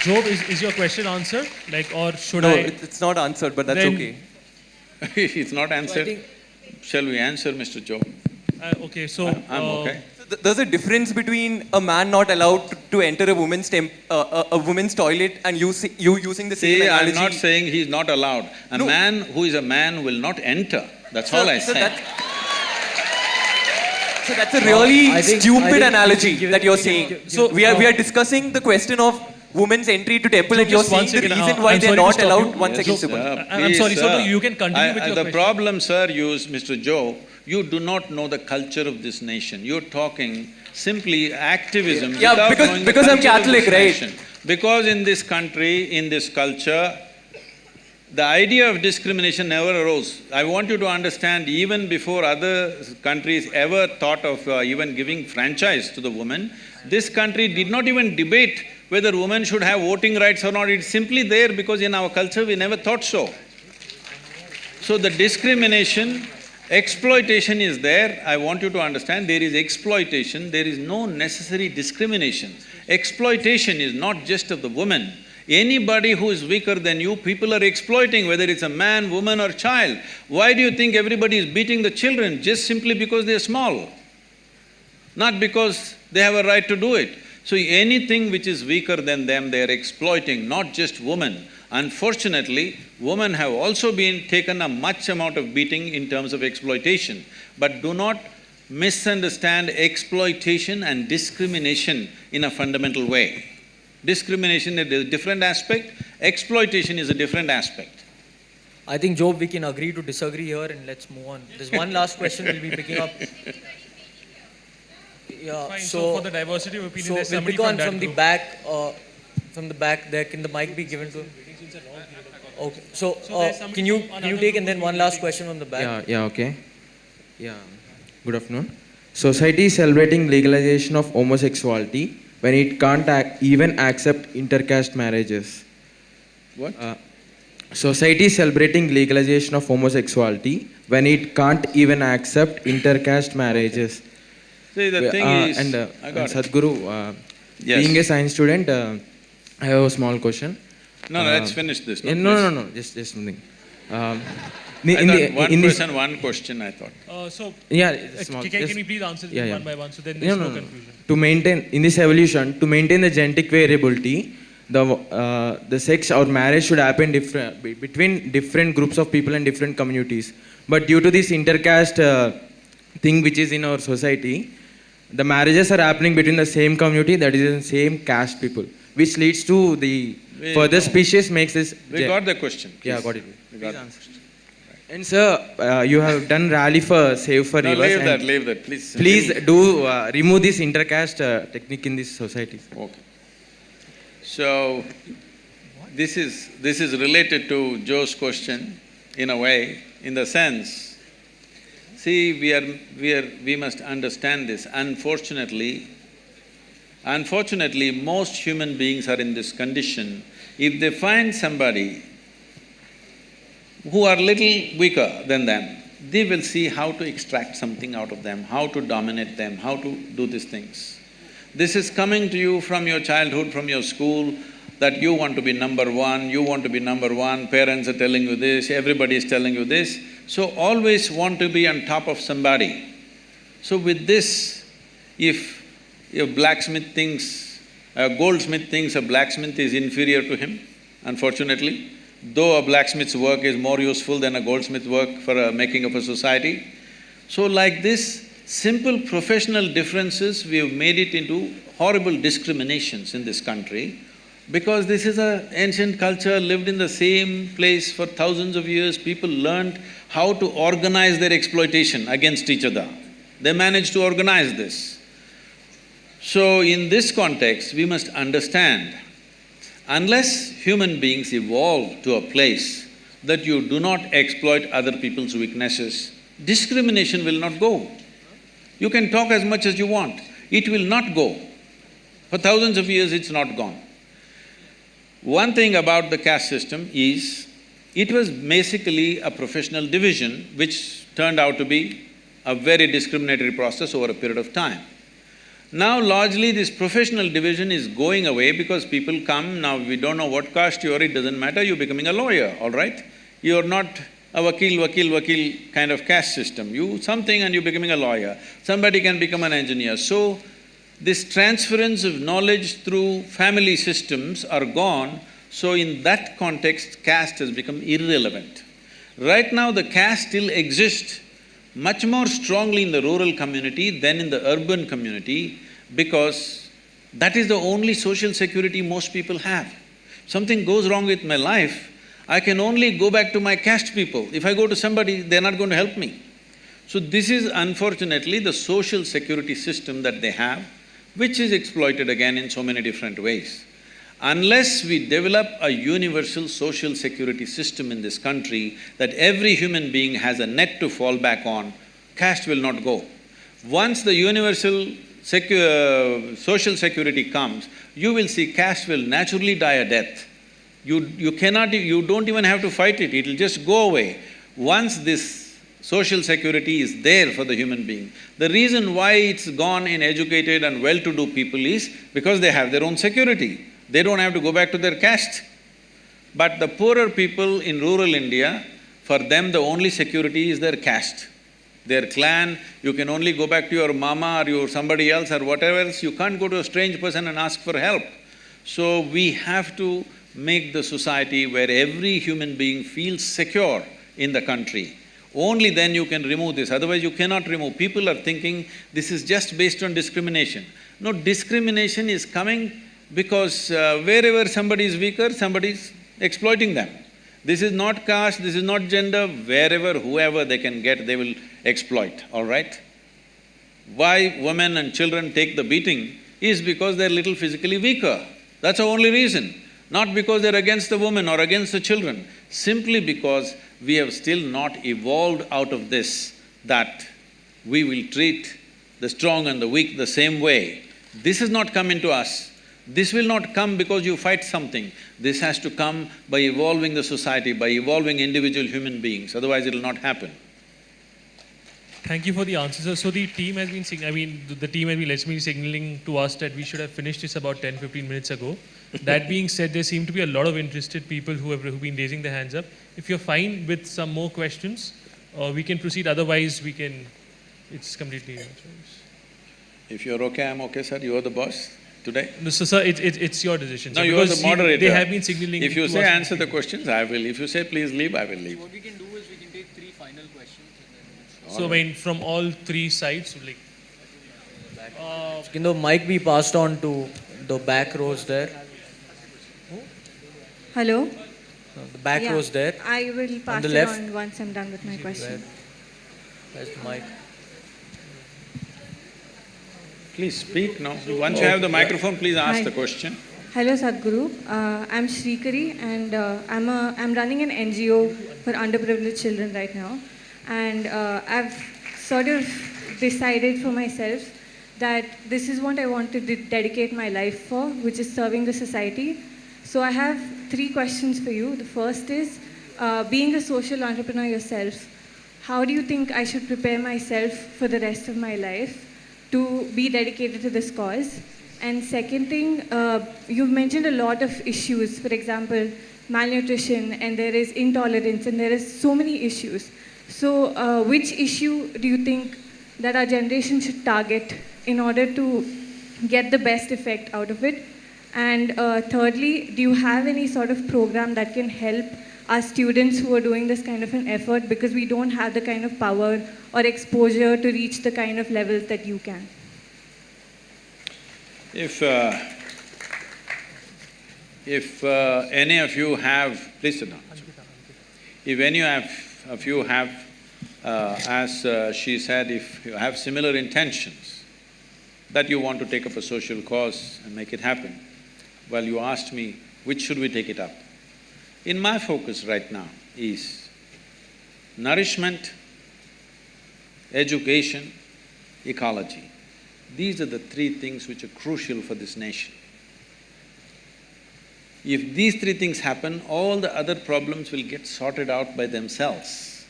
Job, is your question answered? Or should No, I? it's not answered, but that's Then- okay. It's not answered. Shall we answer, Mr. Joe? Okay, so... I'm okay. So there's a difference between a man not allowed to enter a woman's toilet and you using the same analogy. I'm not saying he's not allowed. A man who is a man will not enter. That's all I said. So that's a really I think stupid analogy that you're saying. So, we are discussing the question of women's entry to temple and you're just one saying the second, reason why I'm they're sorry to not stop allowed. you. One second, Sir, Subban. I'm sorry, please, so sir. you can continue with your The question. problem, sir, Mr. Joe, you do not know the culture of this nation. You're talking simply activism Yeah, without because- knowing because the I'm culture of Catholic, this right? nation. Because in this country, in this culture, the idea of discrimination never arose. I want you to understand, even before other countries ever thought of even giving franchise to the woman, this country did not even debate whether women should have voting rights or not. It's simply there because in our culture we never thought so. So the discrimination, exploitation is there. I want you to understand, there is exploitation, there is no necessary discrimination. Exploitation is not just of the woman. Anybody who is weaker than you, people are exploiting, whether it's a man, woman or child. Why do you think everybody is beating the children? Just simply because they're small, not because they have a right to do it. So anything which is weaker than them, they are exploiting, not just women. Unfortunately, women have also been taken a much amount of beating in terms of exploitation. But do not misunderstand exploitation and discrimination in a fundamental way. Discrimination is a different aspect, exploitation is a different aspect. I think, Job, we can agree to disagree here and let's move on. There's one last question we'll be picking up. Yeah, Fine, so for the diversity of opinion, so there's we'll somebody pick on that from the group. back. From the back there, can the mic be given to? Okay. So, there's somebody can you from can you another take group and then who one will last take- question from the back? Yeah, okay. Yeah. Good afternoon. Society is celebrating legalization of homosexuality when it can't even accept intercaste marriages. What? Society is celebrating legalization of homosexuality when it can't even accept intercaste marriages. See, the thing is, and I got it. Sadhguru, Yes. being a science student, I have a small question. No, let's finish this. No, just something. I thought one person, one question, I thought. Yeah, it's small. Can Just- we please answer yeah, yeah. one by one so then there's no No. confusion? To maintain, in this evolution, to maintain the genetic variability, the sex or marriage should happen between different groups of people and different communities. But due to this intercaste thing which is in our society, the marriages are happening between the same community, that is the same caste people, which leads to the further species makes this. We got the question. Yeah, please. got it. We got Please it. answer. And sir, you have done rally for Save for No, Rivers. and leave that, please. Please do remove this intercaste technique in this society. Okay. So, this is related to Joe's question, in a way, in the sense, see, we must understand this. Unfortunately, most human beings are in this condition. If they find somebody who are little weaker than them, they will see how to extract something out of them, how to dominate them, how to do these things. This is coming to you from your childhood, from your school, that you want to be number one, parents are telling you this, everybody is telling you this. So always want to be on top of somebody. So with this, if a blacksmith thinks, a goldsmith thinks a blacksmith is inferior to him, unfortunately, though a blacksmith's work is more useful than a goldsmith's work for making of a society. So like this, simple professional differences, we have made it into horrible discriminations in this country because this is an ancient culture, lived in the same place for thousands of years. People learned how to organize their exploitation against each other. They managed to organize this. So in this context, we must understand, unless human beings evolve to a place that you do not exploit other people's weaknesses, discrimination will not go. You can talk as much as you want, it will not go. For thousands of years, it's not gone. One thing about the caste system is, it was basically a professional division which turned out to be a very discriminatory process over a period of time. Now largely this professional division is going away because people come, now we don't know what caste you are, it doesn't matter, you're becoming a lawyer, all right? You're not a vakil kind of caste system. You something and you're becoming a lawyer. Somebody can become an engineer. So, this transference of knowledge through family systems are gone, so in that context, caste has become irrelevant. Right now, the caste still exists much more strongly in the rural community than in the urban community because that is the only social security most people have. Something goes wrong with my life, I can only go back to my caste people. If I go to somebody, they're not going to help me. So this is unfortunately the social security system that they have, which is exploited again in so many different ways. Unless we develop a universal social security system in this country that every human being has a net to fall back on, caste will not go. Once the universal social security comes, you will see caste will naturally die a death. You don't even have to fight it, it'll just go away. Once this social security is there for the human being, the reason why it's gone in educated and well-to-do people is because they have their own security. They don't have to go back to their caste. But the poorer people in rural India, for them the only security is their caste, their clan. You can only go back to your mama or your somebody else or whatever else, you can't go to a strange person and ask for help. So we have to make the society where every human being feels secure in the country. Only then you can remove this, otherwise you cannot remove. People are thinking this is just based on discrimination. No, discrimination is coming because wherever somebody is weaker, somebody is exploiting them. This is not caste, this is not gender, wherever, whoever they can get, they will exploit, all right? Why women and children take the beating is because they're little physically weaker. That's the only reason. Not because they're against the women or against the children, simply because we have still not evolved out of this, that we will treat the strong and the weak the same way. This has not come into us. This will not come because you fight something. This has to come by evolving the society, by evolving individual human beings, otherwise it will not happen. Thank you for the answer, sir. So the team has been, the team has been signaling to us that we should have finished this about 10-15 minutes ago. That being said, there seem to be a lot of interested people who've been raising their hands up. If you're fine with some more questions, we can proceed. Otherwise, we can. It's completely your choice. If you're okay, I'm okay, sir. You are the boss today. No, so, sir, it's your decision. No, sir, you are the moderator. They have been signaling. If you to say us answer the questions, I will. If you say please leave, I will leave. What we can do is we can take 3 final questions and then So, I mean, from all 3 sides, like. Can the mic be passed on to the back rows there? Hello? The back rows there. I will pass the it left. on once I'm done with my question. Where's the mic? Please speak now. Once you have the microphone, please ask Hi. the question. Hello, Sadhguru. I'm Shrikari, and I'm running an NGO for underprivileged children right now. And I've sort of decided for myself that this is what I want to dedicate my life for, which is serving the society. So I have 3 questions for you. The first is, being a social entrepreneur yourself, how do you think I should prepare myself for the rest of my life to be dedicated to this cause? And second thing, you've mentioned a lot of issues, for example, malnutrition, and there is intolerance, and there is so many issues. So which issue do you think that our generation should target in order to get the best effect out of it? And thirdly, do you have any sort of program that can help our students who are doing this kind of an effort, because we don't have the kind of power or exposure to reach the kind of levels that you can? If any of you have… Please sit down. If any of you have, as she said, if you have similar intentions, that you want to take up a social cause and make it happen, well, you asked me, which should we take it up? In my focus right now is nourishment, education, ecology. These are the 3 things which are crucial for this nation. If these 3 things happen, all the other problems will get sorted out by themselves.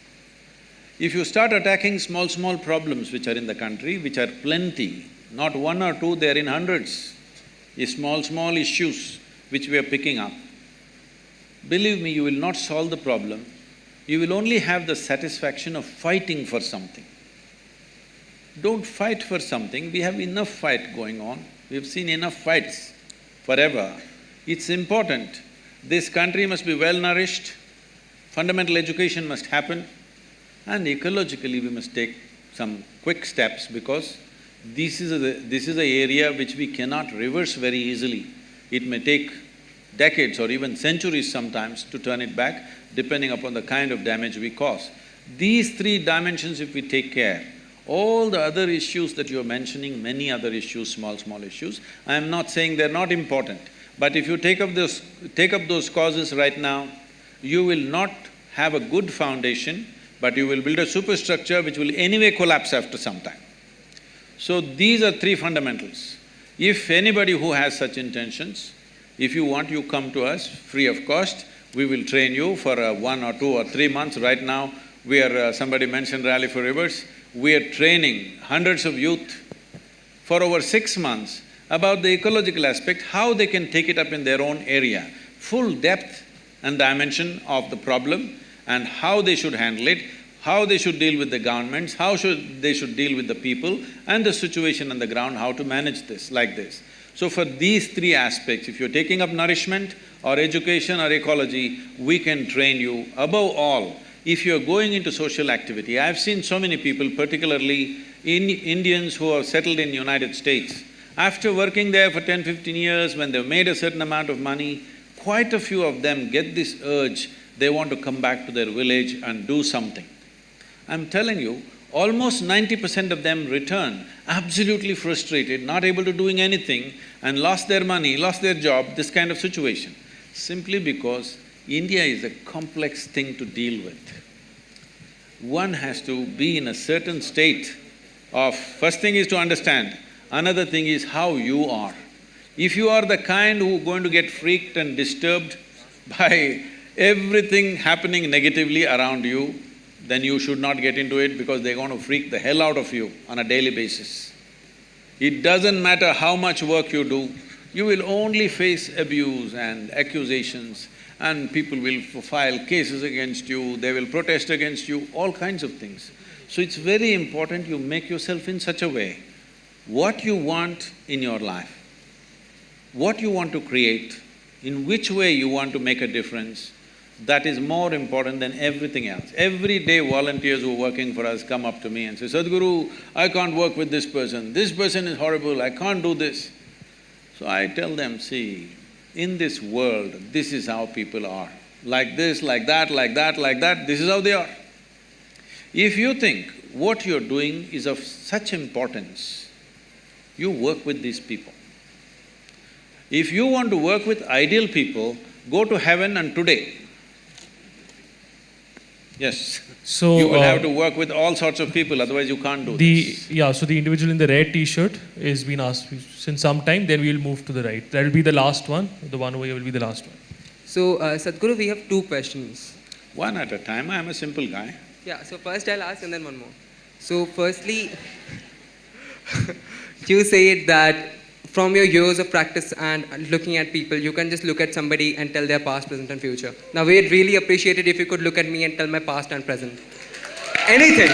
If you start attacking small problems which are in the country, which are plenty, not 1 or 2, they're in hundreds, small issues which we are picking up, believe me, you will not solve the problem, you will only have the satisfaction of fighting for something. Don't fight for something, we have enough fight going on, we've seen enough fights forever. It's important, this country must be well-nourished, fundamental education must happen, and ecologically we must take some quick steps, because this is an area which we cannot reverse very easily. It may take decades or even centuries sometimes to turn it back, depending upon the kind of damage we cause. These 3 dimensions if we take care, all the other issues that you're mentioning, many other issues, small issues, I am not saying they're not important, but if you take up those causes right now, you will not have a good foundation, but you will build a superstructure which will anyway collapse after some time. So these are 3 fundamentals. If anybody who has such intentions, if you want, you come to us free of cost, we will train you for 1 or 2 or 3 months. Right now, we are… somebody mentioned Rally for Rivers, we are training hundreds of youth for over 6 months about the ecological aspect, how they can take it up in their own area, full depth and dimension of the problem and how they should handle it, how they should deal with the governments, they should deal with the people and the situation on the ground, how to manage this, like this. So for these 3 aspects, if you're taking up nourishment or education or ecology, we can train you. Above all, if you're going into social activity, I've seen so many people, particularly Indians who are settled in United States, after working there for 10, 15 years, when they've made a certain amount of money, quite a few of them get this urge they want to come back to their village and do something. I'm telling you, almost 90% of them return absolutely frustrated, not able to doing anything, and lost their money, lost their job, this kind of situation. Simply because India is a complex thing to deal with. One has to be in a certain state of… First thing is to understand, another thing is how you are. If you are the kind who are going to get freaked and disturbed by everything happening negatively around you, then you should not get into it because they're going to freak the hell out of you on a daily basis. It doesn't matter how much work you do, you will only face abuse and accusations, and people will file cases against you, they will protest against you, all kinds of things. So it's very important you make yourself in such a way, what you want in your life, what you want to create, in which way you want to make a difference, that is more important than everything else. Every day volunteers who are working for us come up to me and say, Sadhguru, I can't work with this person is horrible, I can't do this. So I tell them, see, in this world, this is how people are. Like this, like that, like that, like that, this is how they are. If you think what you're doing is of such importance, you work with these people. If you want to work with ideal people, go to heaven and today. Yes. So you will have to work with all sorts of people, otherwise you can't do this. Yeah, so the individual in the red t-shirt is been asked since some time, then we will move to the right. That will be the last one, the one over here will be the last one. So, Sadhguru, we have two questions. One at a time, I'm a simple guy. Yeah, so first I'll ask and then one more. So, firstly, you said that from your years of practice and looking at people, you can just look at somebody and tell their past, present and future. Now, we'd really appreciate it if you could look at me and tell my past and present. Anything.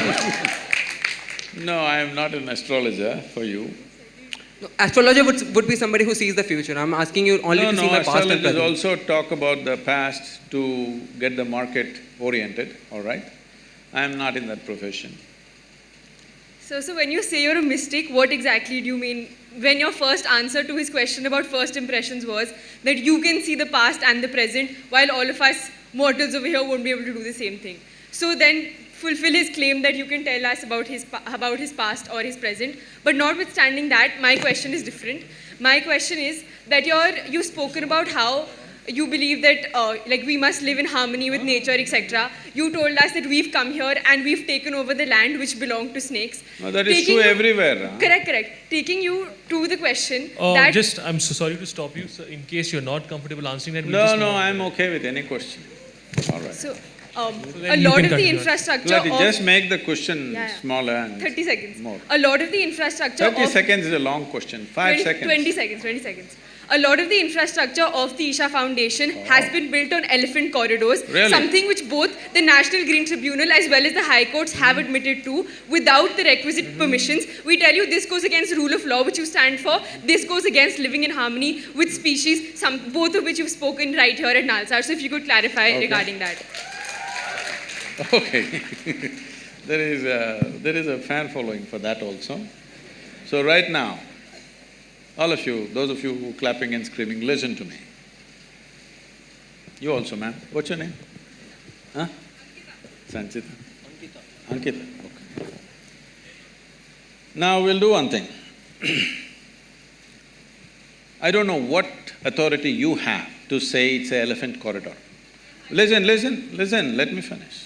No, I am not an astrologer for you. No, astrologer would be somebody who sees the future. I'm asking you only to see my past and present. Astrologers also talk about the past to get the market oriented, all right? I am not in that profession. So when you say you're a mystic, what exactly do you mean? When your first answer to his question about first impressions was that you can see the past and the present, while all of us mortals over here won't be able to do the same thing. So then fulfill his claim that you can tell us about his past or his present. But notwithstanding that, my question is different. My question is that you've spoken about how you believe that like we must live in harmony with nature, etc. You told us that we've come here and we've taken over the land which belonged to snakes. No, that is true everywhere. Huh? Correct. Taking you to the question I'm so sorry to stop you, sir, in case you're not comfortable answering that. No, I'm okay with any question. All right. So, a lot of the infrastructure just make the question smaller and 30 seconds. More. A lot of the infrastructure 30 seconds is a long question. 5 seconds. 20 seconds. A lot of the infrastructure of the Isha Foundation has been built on elephant corridors, really? Something which both the National Green Tribunal as well as the High Courts have admitted to without the requisite permissions. We tell you this goes against rule of law, which you stand for. This goes against living in harmony with species, both of which you've spoken right here at Nalsar. So if you could clarify regarding that. Okay. There is a fan following for that also. So right now, all of you, those of you who are clapping and screaming, listen to me. You also, ma'am. What's your name? Huh? Sanchita? Ankita. Okay. Now we'll do one thing. I don't know what authority you have to say it's an elephant corridor. Listen, let me finish.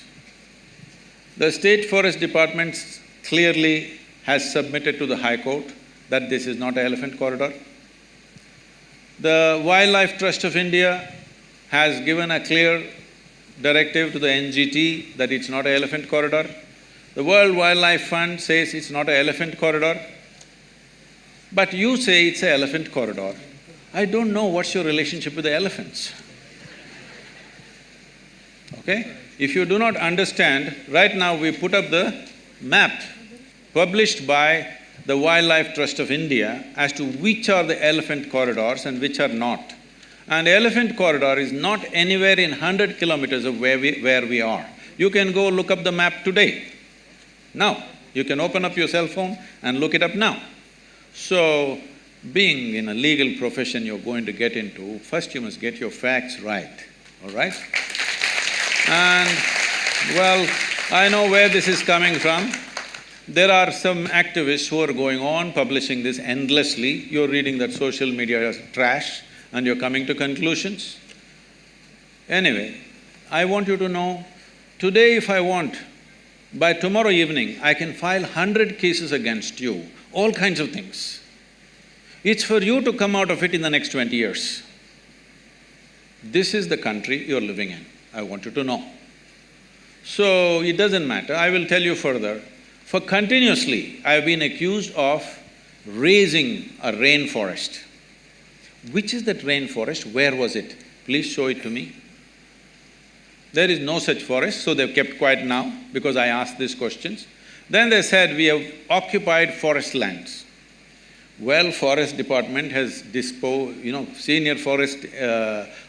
The State Forest Department clearly has submitted to the High Court that this is not an elephant corridor. The Wildlife Trust of India has given a clear directive to the NGT that it's not an elephant corridor. The World Wildlife Fund says it's not an elephant corridor. But you say it's an elephant corridor. I don't know what's your relationship with the elephants. Okay? If you do not understand, right now we put up the map published by the Wildlife Trust of India as to which are the elephant corridors and which are not. And elephant corridor is not anywhere in 100 kilometers of where we are. You can go look up the map today. Now, you can open up your cell phone and look it up now. So, being in a legal profession you're going to get into, first you must get your facts right, all right? And, well, I know where this is coming from. There are some activists who are going on publishing this endlessly. You're reading that social media is trash and you're coming to conclusions. Anyway, I want you to know, today if I want, by tomorrow evening, I can file 100 cases against you, all kinds of things. It's for you to come out of it in the next 20 years. This is the country you're living in, I want you to know. So, it doesn't matter, I will tell you further. For continuously, I've been accused of raising a rainforest. Which is that rainforest? Where was it? Please show it to me. There is no such forest, so they've kept quiet now because I asked these questions. Then they said, we have occupied forest lands. Well, forest department has senior forest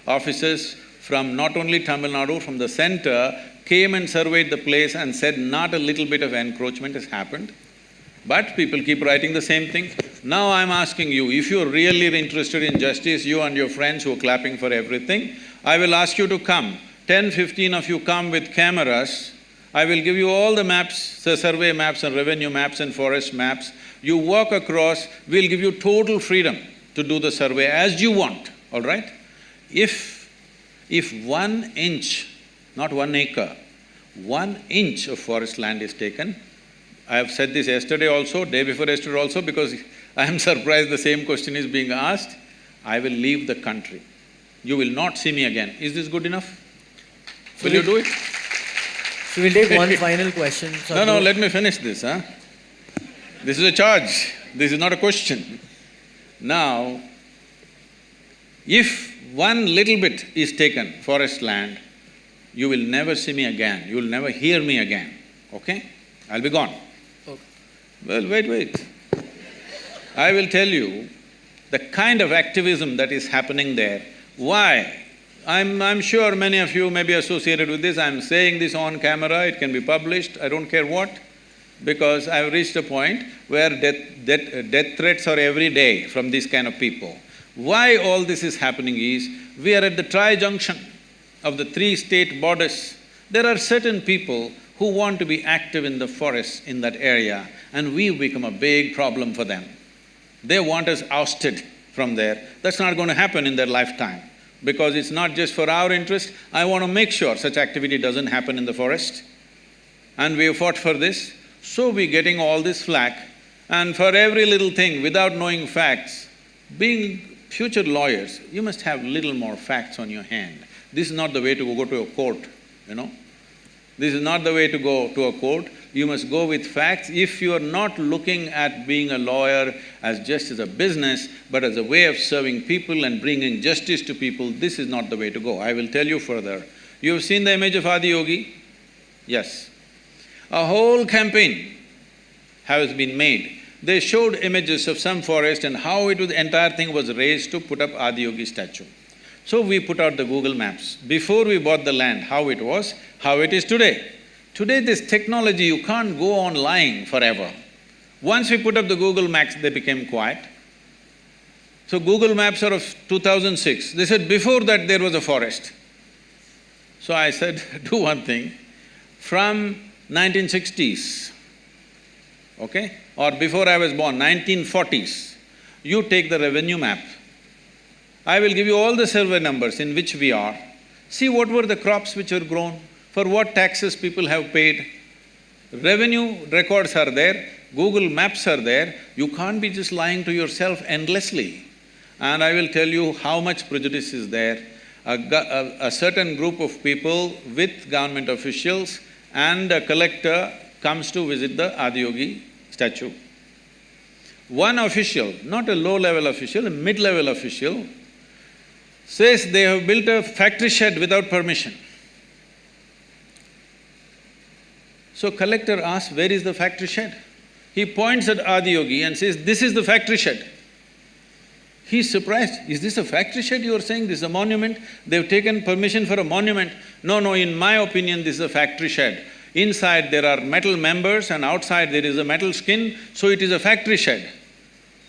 officers from not only Tamil Nadu, from the center, came and surveyed the place and said not a little bit of encroachment has happened. But people keep writing the same thing. Now I'm asking you, if you're really interested in justice, you and your friends who are clapping for everything, I will ask you to come. 10-15 of you come with cameras. I will give you all the maps, the survey maps and revenue maps and forest maps. You walk across, we'll give you total freedom to do the survey as you want, all right? If 1 inch, not 1 acre, 1 inch of forest land is taken, I have said this yesterday also, day before yesterday also, because I am surprised the same question is being asked, I will leave the country. You will not see me again. Is this good enough? Will you do it? So we'll take one final question. No, let me finish this, huh? This is a charge, this is not a question. Now, if 1 little bit is taken, forest land, you will never see me again, you will never hear me again, okay? I'll be gone. Okay. Well, wait. I will tell you the kind of activism that is happening there. Why? I'm sure many of you may be associated with this, I'm saying this on camera, it can be published, I don't care what, because I've reached a point where death threats are every day from these kind of people. Why all this is happening is, we are at the tri-junction of the 3 state borders. There are certain people who want to be active in the forest in that area, and we've become a big problem for them. They want us ousted from there. That's not going to happen in their lifetime, because it's not just for our interest. I want to make sure such activity doesn't happen in the forest. And we have fought for this, so we're getting all this flack. And for every little thing, without knowing facts, being future lawyers, you must have little more facts on your hand. This is not the way to go to a court, you know. This is not the way to go to a court. You must go with facts. If you are not looking at being a lawyer as just as a business, but as a way of serving people and bringing justice to people, this is not the way to go. I will tell you further. You have seen the image of Adiyogi? Yes. A whole campaign has been made. They showed images of some forest and how the entire thing was raised to put up Adiyogi statue. So we put out the Google Maps. Before we bought the land, how it was, how it is today. Today this technology, you can't go on lying forever. Once we put up the Google Maps, they became quiet. So Google Maps are of 2006. They said before that there was a forest. So I said, do one thing, from 1960s, okay, or before I was born, 1940s, you take the revenue map. I will give you all the survey numbers in which we are. See what were the crops which were grown, for what taxes people have paid. Revenue records are there, Google Maps are there, you can't be just lying to yourself endlessly. And I will tell you how much prejudice is there. A certain group of people with government officials and a collector comes to visit the Adiyogi statue. One official, not a low-level official, a mid-level official, says they have built a factory shed without permission. So collector asks, where is the factory shed? He points at Adiyogi and says, this is the factory shed. He's surprised, is this a factory shed you are saying, this is a monument? They've taken permission for a monument. No, in my opinion, this is a factory shed. Inside there are metal members and outside there is a metal skin, so it is a factory shed.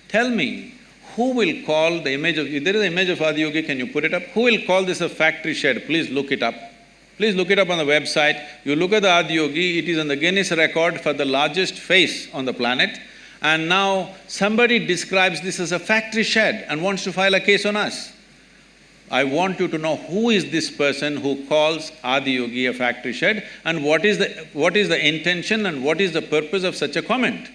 Tell me, who will call the image of… If there is an image of Adiyogi, can you put it up? Who will call this a factory shed? Please look it up. Please look it up on the website. You look at the Adiyogi, it is on the Guinness record for the largest face on the planet. And now somebody describes this as a factory shed and wants to file a case on us. I want you to know who is this person who calls Adiyogi a factory shed and what is the intention and what is the purpose of such a comment.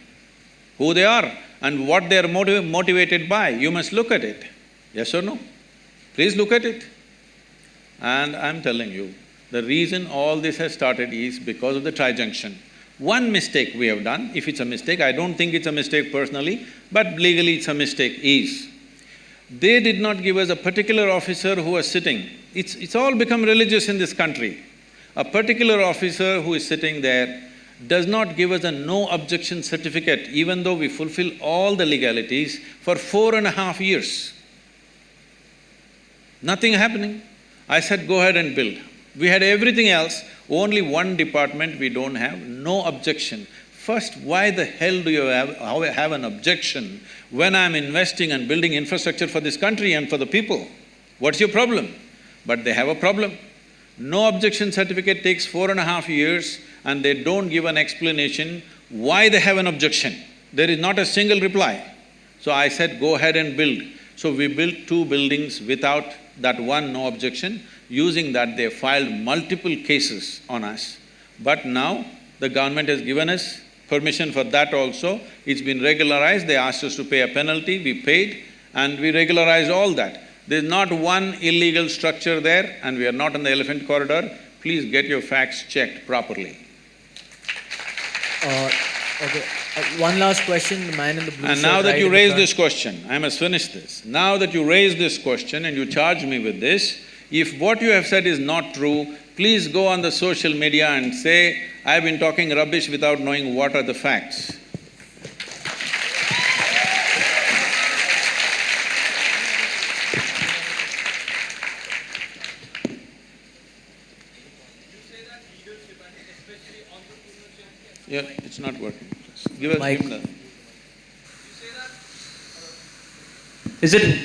Who they are and what they are motivated by. You must look at it. Yes or no? Please look at it. And I'm telling you, the reason all this has started is because of the tri-junction. One mistake we have done, if it's a mistake, I don't think it's a mistake personally, but legally it's a mistake, is they did not give us a particular officer who was sitting. It's all become religious in this country. A particular officer who is sitting there does not give us a no objection certificate, even though we fulfill all the legalities for 4.5 years. Nothing happening. I said, go ahead and build. We had everything else, only one department we don't have, no objection. First, why the hell do you have an objection when I'm investing and building infrastructure for this country and for the people? What's your problem? But they have a problem. No objection certificate takes 4.5 years and they don't give an explanation why they have an objection. There is not a single reply. So I said, go ahead and build. So we built 2 buildings without that one no objection. Using that, they filed multiple cases on us. But now, the government has given us permission for that also. It's been regularized, they asked us to pay a penalty, we paid, and we regularized all that. There's not one illegal structure there, and we are not on the elephant corridor. Please get your facts checked properly. Okay. One last question, the man in the blue shirt. And now that right you in the raised front. this question, I must finish this. Now that you raised this question and you charge me with this, if what you have said is not true, please go on the social media and say, I've been talking rubbish without knowing what are the facts. Yeah, it's not working. Give us… Mike. give the… Is it…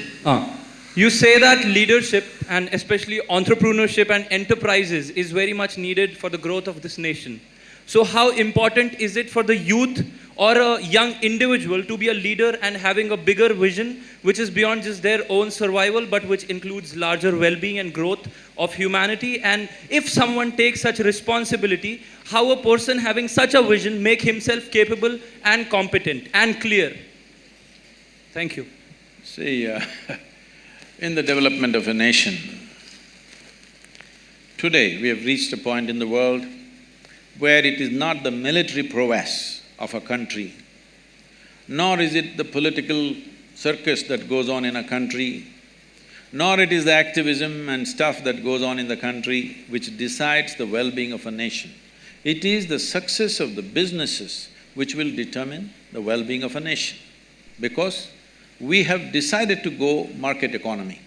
You say that leadership and especially entrepreneurship and enterprises is very much needed for the growth of this nation. So how important is it for the youth or a young individual to be a leader and having a bigger vision which is beyond just their own survival but which includes larger well-being and growth of humanity? And if someone takes such responsibility, how a person having such a vision make himself capable and competent and clear? Thank you. See, in the development of a nation, today we have reached a point in the world where it is not the military prowess of a country, nor is it the political circus that goes on in a country, nor it is the activism and stuff that goes on in the country which decides the well-being of a nation. It is the success of the businesses which will determine the well-being of a nation, because we have decided to go market economy.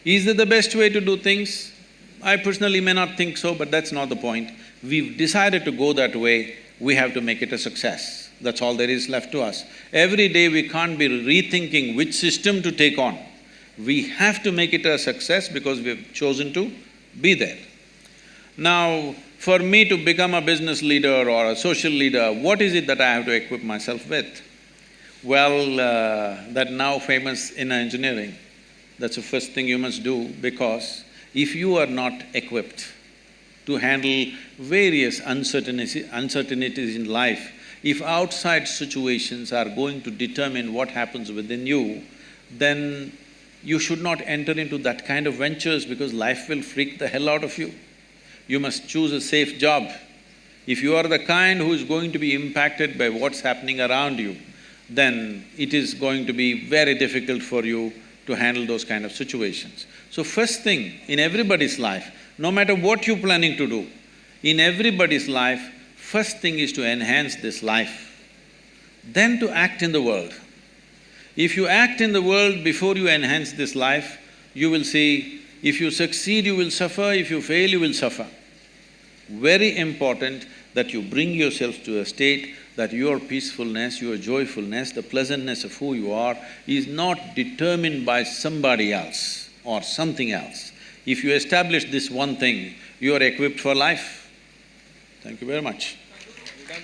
Is it the best way to do things? I personally may not think so, but that's not the point. We've decided to go that way, we have to make it a success. That's all there is left to us. Every day we can't be rethinking which system to take on. We have to make it a success because we've chosen to be there. Now, for me to become a business leader or a social leader, what is it that I have to equip myself with? Well, that now famous inner engineering, that's the first thing you must do, because if you are not equipped to handle various uncertainties in life, if outside situations are going to determine what happens within you, then you should not enter into that kind of ventures because life will freak the hell out of you. You must choose a safe job. If you are the kind who is going to be impacted by what's happening around you, then it is going to be very difficult for you to handle those kind of situations. So first thing in everybody's life, no matter what you're planning to do, in everybody's life, first thing is to enhance this life, then to act in the world. If you act in the world before you enhance this life, you will see, if you succeed, you will suffer, if you fail, you will suffer. Very important that you bring yourself to a state that your peacefulness, your joyfulness, the pleasantness of who you are is not determined by somebody else or something else. If you establish this one thing, you are equipped for life. Thank you very much. We're done.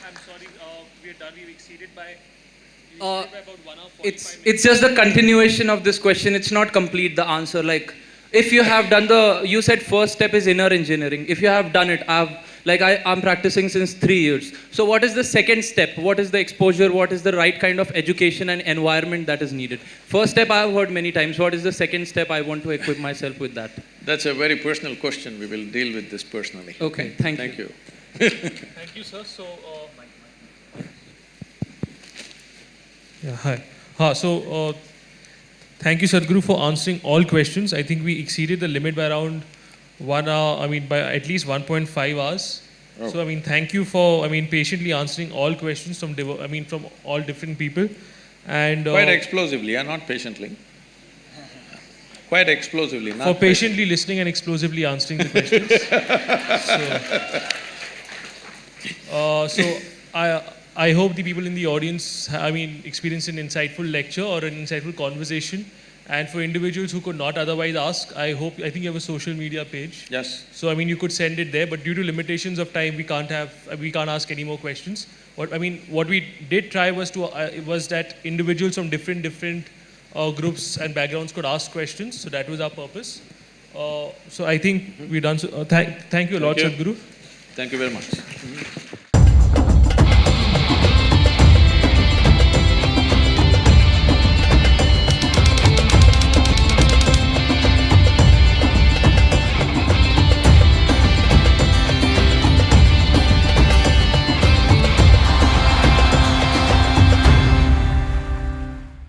I'm sorry, we're done. We've exceeded by Uh, about 1 hour 45 it's just the continuation of this question. It's not complete, the answer. Like, if you have done you said first step is inner engineering. If you have done it, I'm practicing since 3 years. So what is the second step? What is the exposure? What is the right kind of education and environment that is needed? First step I have heard many times. What is the second step? I want to equip myself with that. That's a very personal question. We will deal with this personally. Okay, thank you. Thank you, sir. So, yeah, hi. Thank you, Sadhguru, for answering all questions. I think we exceeded the limit by around 1 hour, by at least 1.5 hours. Oh. So, thank you for, patiently answering all questions from all different people. And Quite explosively, not patiently. Quite explosively, not for patiently listening and explosively answering the questions. I hope the people in the audience, experience an insightful lecture or an insightful conversation. And for individuals who could not otherwise ask, I think you have a social media page. Yes. So you could send it there, but due to limitations of time, we can't ask any more questions. What we did try was that individuals from different groups and backgrounds could ask questions. So that was our purpose. So I think we're done. So, thank you a lot, Sadhguru. Thank you very much.